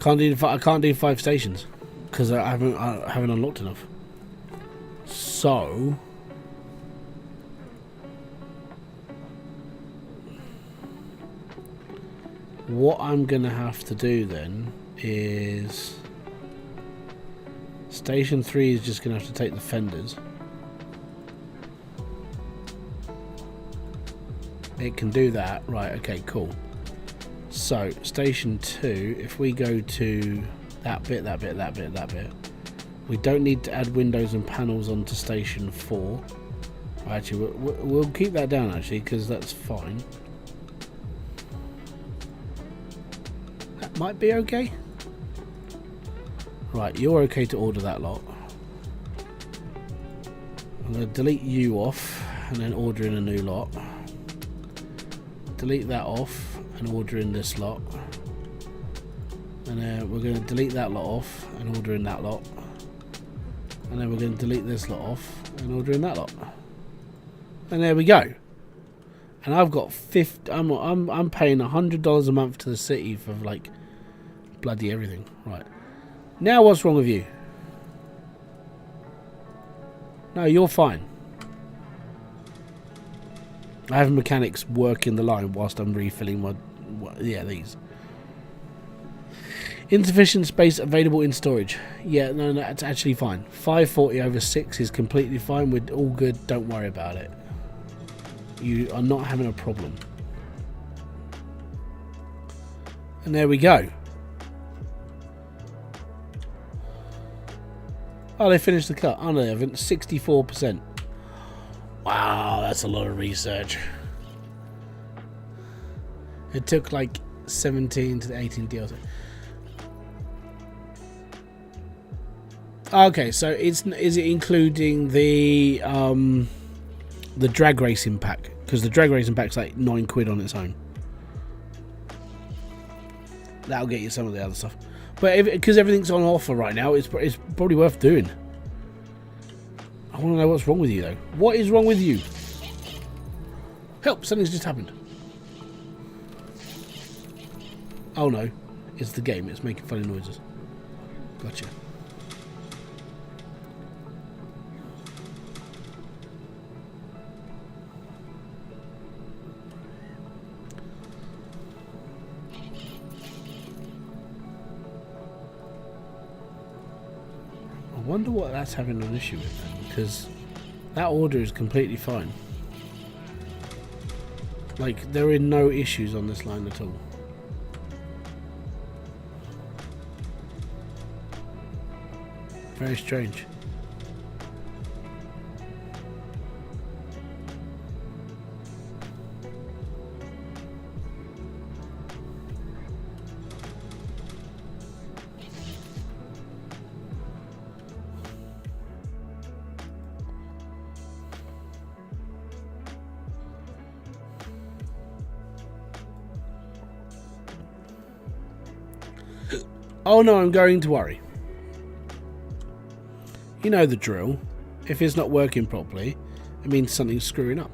I can't do 5 stations because I haven't unlocked enough. So what I'm gonna have to do then is station 3 is just gonna have to take the fenders. It can do that, right? Okay, cool. So station 2, if we go to that bit, We don't need to add windows and panels onto station 4. Actually, we'll keep that down, actually, because that's fine. That might be okay. Right, you're okay to order that lot. I'm going to delete you off and then order in a new lot. Delete that off and order in this lot. And then we're going to delete that lot off and order in that lot. And then we're going to delete this lot off and order in that lot. And there we go. And I've got I'm paying $100 a month to the city for like bloody everything. Right. Now what's wrong with you? No, you're fine. I have mechanics working the line whilst I'm refilling my these. Insufficient space available in storage. Yeah, no, that's actually fine. 540/6 is completely fine. We're all good. Don't worry about it. You are not having a problem. And there we go. Oh, they finished the cut. Oh, no, they haven't. 64%. Wow, that's a lot of research. It took like 17 to 18 deals. Okay, so is it including the drag racing pack? Because the drag racing pack's like £9 on its own. That'll get you some of the other stuff. But because everything's on offer right now, it's probably worth doing. I want to know what's wrong with you, though. What is wrong with you? Help! Something's just happened. Oh no, it's the game. It's making funny noises. Gotcha. I wonder what that's having an issue with then, because that order is completely fine. Like, there are no issues on this line at all. Very strange. Oh no, I'm going to worry. You know the drill. If it's not working properly, it means something's screwing up.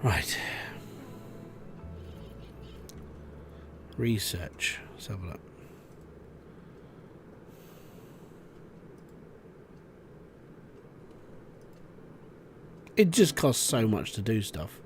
Right. Research. Let's have a look. It just costs so much to do stuff.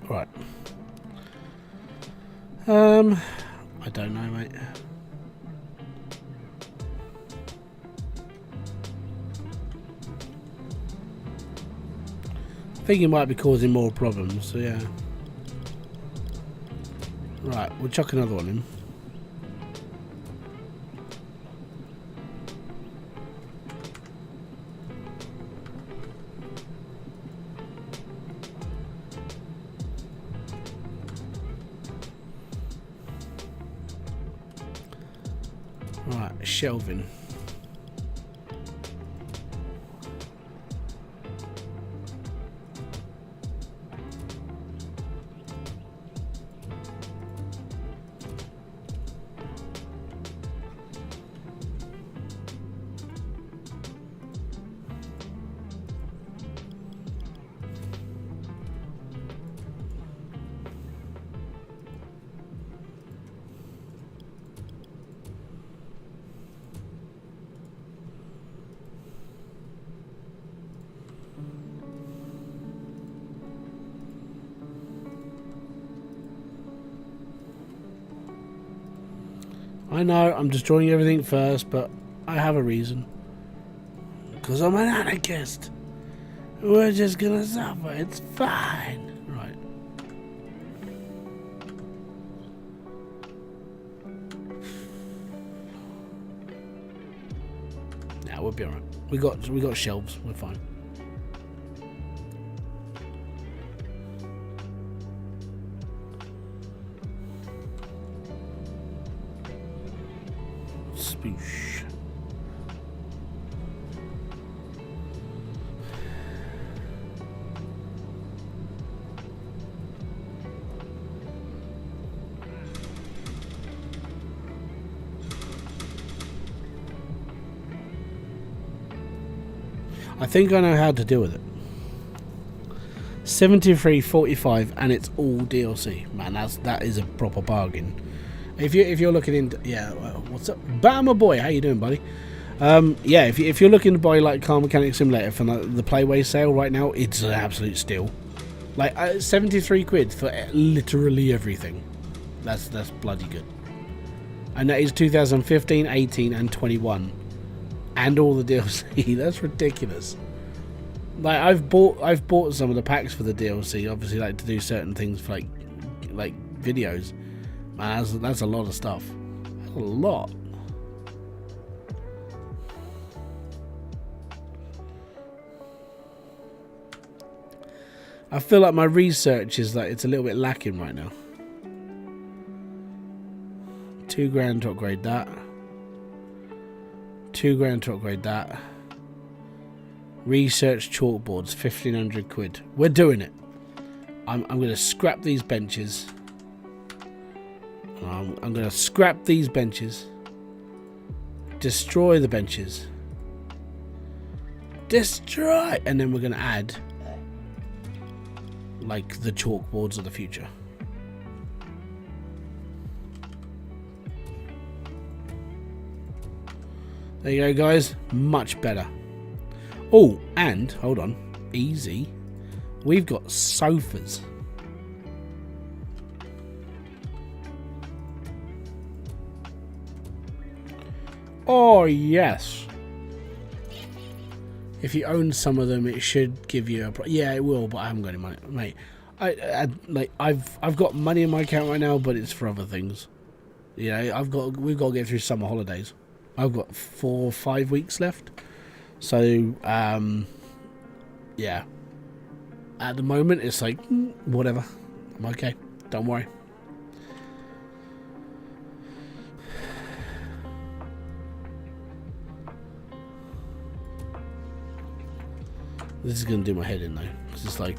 Right. I don't know, mate. I think it might be causing more problems, so yeah. Right, we'll chuck another one in. Right, shelving. I know, I'm destroying everything first, but I have a reason. Because I'm an anarchist. We're just gonna suffer, it's fine. Right. Nah, we'll be alright. We got shelves, we're fine. Spoosh. I think I know how to deal with it. 73.45 and it's all DLC. Man, that is a proper bargain. If you're looking into, yeah, well, what's up, Bama boy? How you doing, buddy? Yeah, if you're looking to buy like Car Mechanic Simulator for the Playway sale right now, it's an absolute steal. Like 73 quid for literally everything. That's bloody good. And that is 2015, 18, and 21, and all the DLC. That's ridiculous. Like I've bought some of the packs for the DLC, obviously, like to do certain things for like videos. Man, that's a lot of stuff. That's a lot. I feel like my research is like it's a little bit lacking right now. £2,000 to upgrade that. £2,000 to upgrade that. Research chalkboards, 1,500 quid. We're doing it. I'm going to scrap these benches. I'm going to scrap these benches. Destroy the benches. Destroy! And then we're going to add like the chalkboards of the future. There you go, guys. Much better. Oh, and hold on. Easy. We've got sofas. Oh, yes. If you own some of them, it should give you a... Yeah, it will, but I haven't got any money. Mate, I've got money in my account right now, but it's for other things. Yeah, we've got to get through summer holidays. I've got 4 or 5 weeks left. So, yeah. At the moment, it's like, whatever. I'm okay. Don't worry. This is going to do my head in, though. It's just like...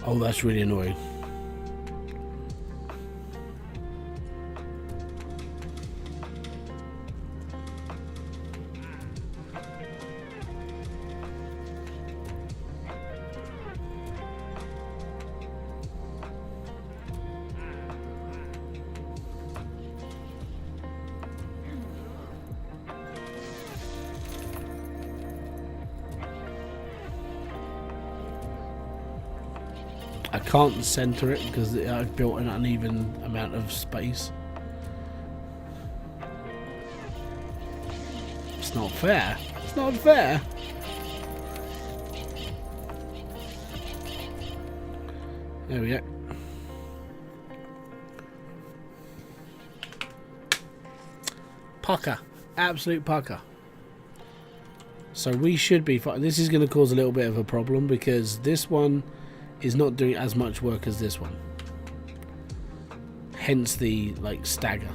Oh, that's really annoying. I can't center it because I've built an uneven amount of space. It's not fair. It's not fair. There we go. Pucker. Absolute pucker. So we should be fine. This is going to cause a little bit of a problem because this one is not doing as much work as this one. Hence the like stagger.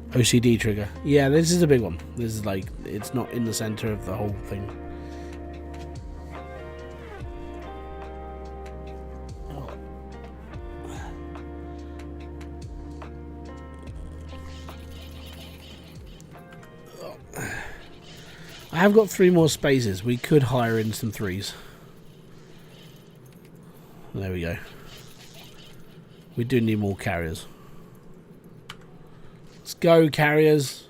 OCD trigger. Yeah, this is a big one. This is like, it's not in the center of the whole thing. I have got 3 more spaces. We could hire in some 3s. There we go. We do need more carriers. Let's go, carriers.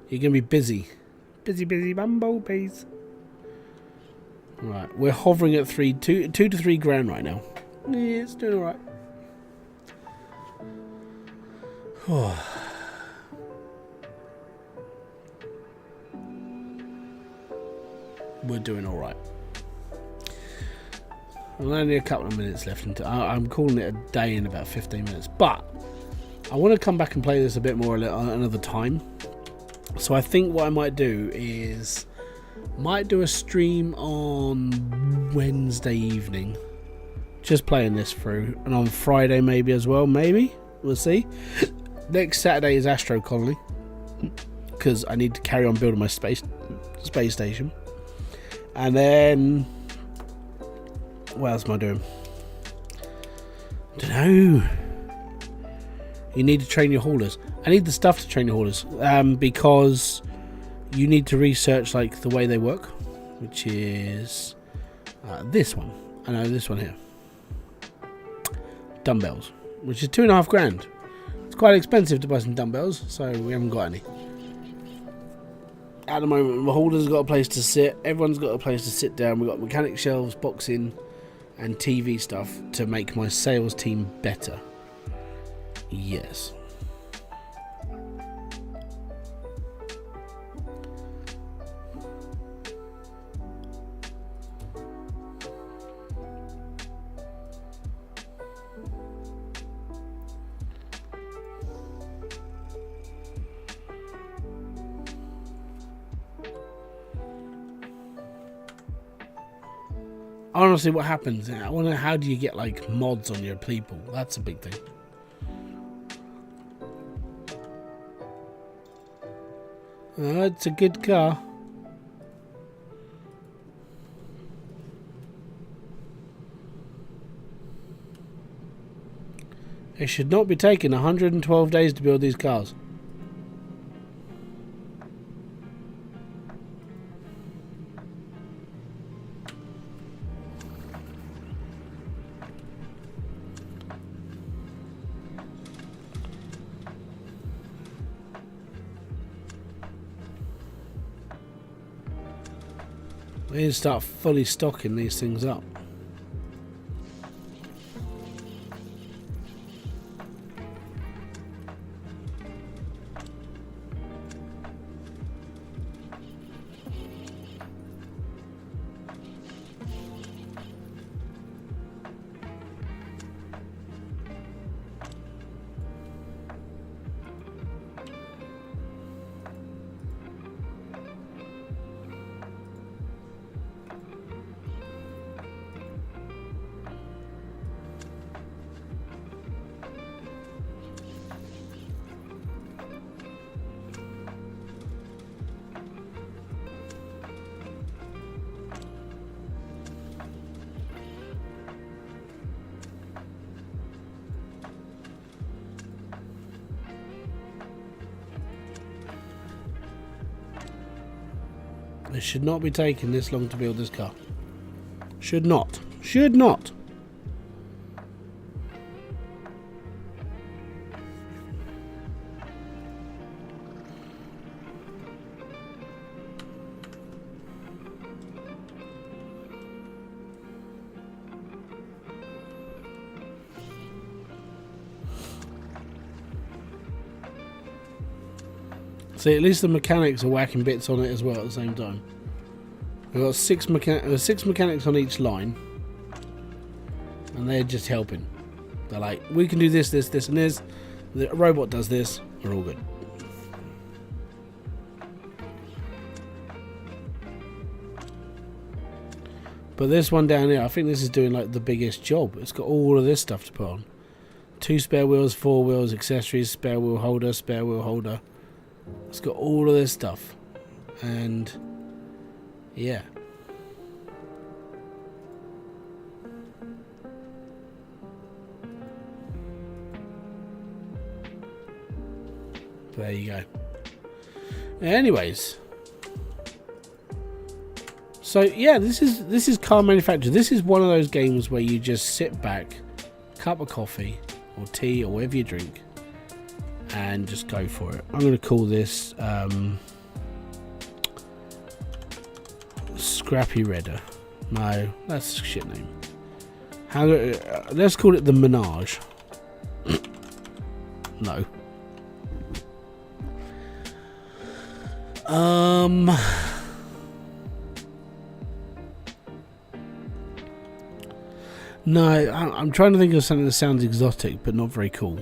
You're going to be busy. Busy, busy bumblebees. Right, we're hovering at 2 to 3 grand right now. Yeah, it's doing alright. We're doing alright. Well, only a couple of minutes left. I'm calling it a day in about 15 minutes. But I want to come back and play this a bit more another time. So I think what I might do is do a stream on Wednesday evening, just playing this through, and on Friday maybe as well. Maybe we'll see. Next Saturday is Astro Colony because I need to carry on building my space station, and then what else am I doing? Don't know. You need to train your haulers. I need the stuff to train your haulers because you need to research like the way they work, which is this one. I know this one here. Dumbbells, which is 2.5 grand. It's quite expensive to buy some dumbbells, so we haven't got any. At the moment, the holders have got a place to sit. Everyone's got a place to sit down. We've got mechanic shelves, boxing, and TV stuff to make my sales team better. Yes. Honestly, what happens? I wonder how do you get like mods on your people? That's a big thing. It's a good car. It should not be taking 112 days to build these cars. We need to start fully stocking these things up. It should not be taking this long to build this car. Should not. Should not. See, at least the mechanics are whacking bits on it as well at the same time. We've got six mechanics on each line, and they're just helping. They're like, we can do this, this, this, and this. The robot does this. We're all good. But this one down here, I think this is doing like the biggest job. It's got all of this stuff to put on. 2 spare wheels, 4 wheels, accessories, spare wheel holder, spare wheel holder. It's got all of this stuff, and yeah. There you go. Anyways, so yeah, this is car manufacture. This is one of those games where you just sit back, cup of coffee, or tea or whatever you drink, and just go for it. I'm going to call this Scrappy Redder. No, that's a shit name. Let's call it the Menage. No. No, I'm trying to think of something that sounds exotic but not very cool.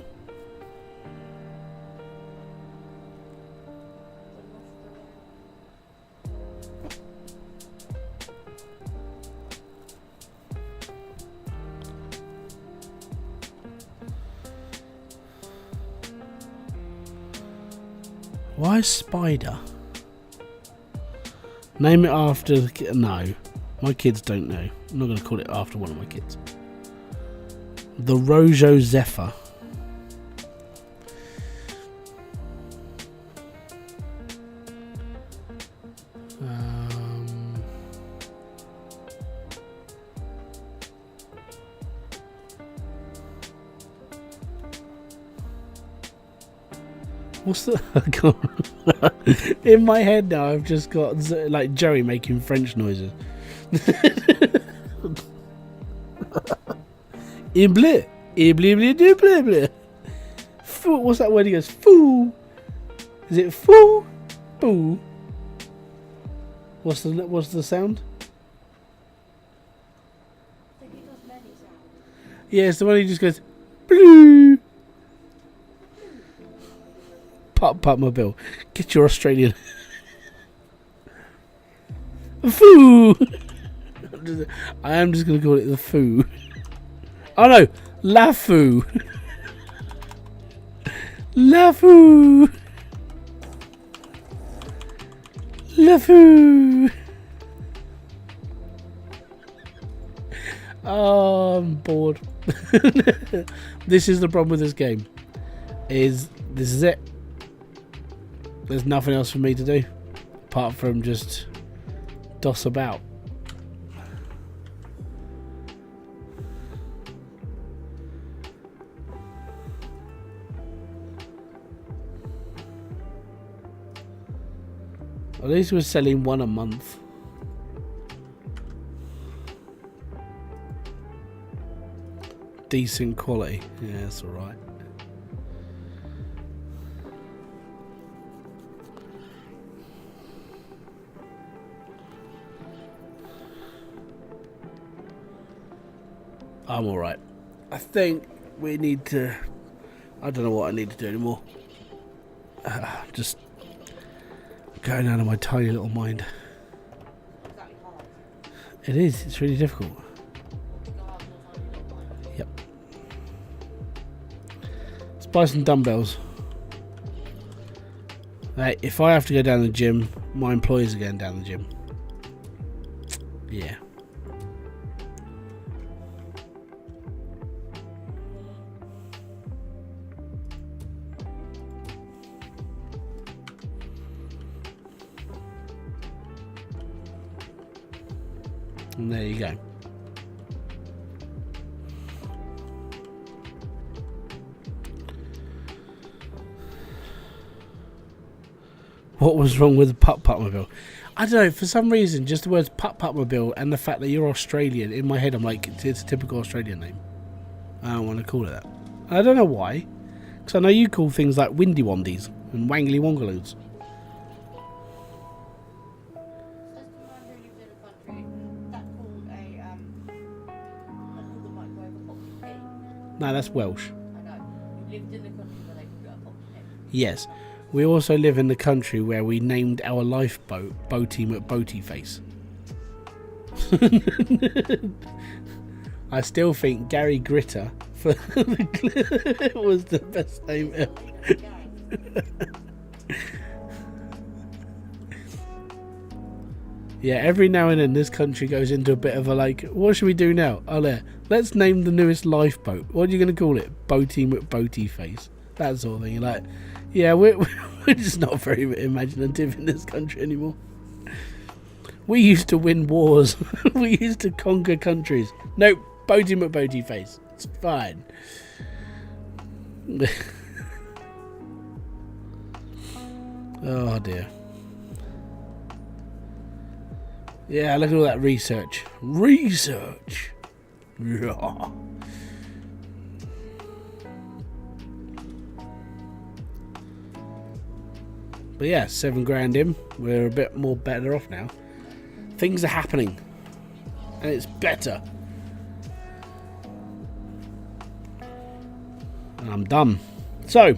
Why Spider? Name it after the no, my kids don't know. I'm not going to call it after one of my kids. The Rojo Zephyr. What's the... In my head now, I've just got like Joey making French noises. Ible, ible. What's that word he goes? Foo. Is it foo? Boo. What's the sound? I think he does many sounds. Yeah, it's the one he just goes blue. Pop my bill. Get your Australian. Foo. I am just going to call it the foo. Oh no, La Foo. La Foo. La Foo. Oh, I'm bored. This is the problem with this game. This is it. There's nothing else for me to do apart from just doss about. At least we're selling one a month. Decent quality. Yeah, that's alright. I'm alright. I think we need to... I don't know what I need to do anymore. Just going out of my tiny little mind. Exactly hard. It is. It's really difficult. Yep. Let's buy some dumbbells. Hey, if I have to go down the gym, my employees are going down the gym. Yeah. And there you go. What was wrong with the Putt-Putt-Mobile? I don't know, for some reason, just the words Putt-Putt-Mobile and the fact that you're Australian, in my head I'm like, it's a typical Australian name. I don't want to call it that. I don't know why. Because I know you call things like Windy Wondies and Wangly Wongaloos. No, that's Welsh. I know. You lived in the country where they called it a poppy head. Yes. We also live in the country where we named our lifeboat Boaty McBoatyface. I still think Gary Gritter for was the best name ever. Yeah, every now and then this country goes into a bit of a like, what should we do now? Oh, there. Let's name the newest lifeboat. What are you going to call it? Boaty McBoatyface. That sort of thing. You're like, yeah, we're just not very imaginative in this country anymore. We used to win wars. We used to conquer countries. Nope, Boaty McBoatyface. It's fine. Oh dear. Yeah, look at all that research. Research! Yeah. But yeah, 7 grand in. We're a bit more better off now. Things are happening. And it's better. And I'm done. So,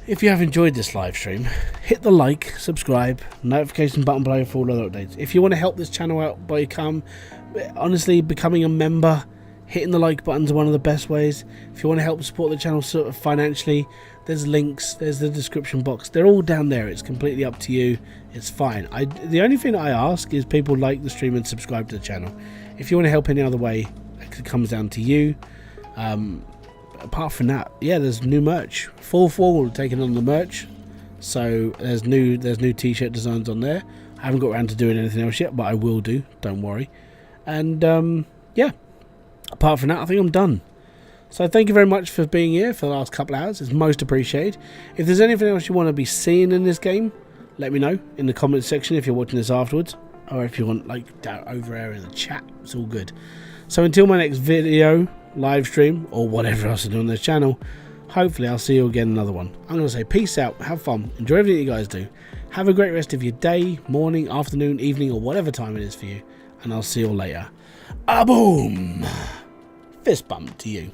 if you have enjoyed this live stream, hit the like, subscribe, notification button below for all other updates. If you want to help this channel out by honestly becoming a member, hitting the like button is one of the best ways. If you want to help support the channel sort of financially, there's links, there's the description box. They're all down there. It's completely up to you. It's fine. The only thing I ask is people like the stream and subscribe to the channel. If you want to help any other way, it comes down to you. Apart from that, yeah, there's new merch. Full taking on the merch. So there's new t-shirt designs on there. I haven't got around to doing anything else yet, but I will do. Don't worry. And yeah, apart from that, I think I'm done. So thank you very much for being here for the last couple of hours. It's most appreciated. If there's anything else you want to be seeing in this game, let me know in the comments section if you're watching this afterwards, or if you want like down over there in the chat. It's all good. So until my next video, live stream, or whatever else I do on this channel, hopefully I'll see you again in another one. I'm going to say peace out, have fun, enjoy everything you guys do. Have a great rest of your day, morning, afternoon, evening, or whatever time it is for you. And I'll see you all later. A boom! Fist bump to you.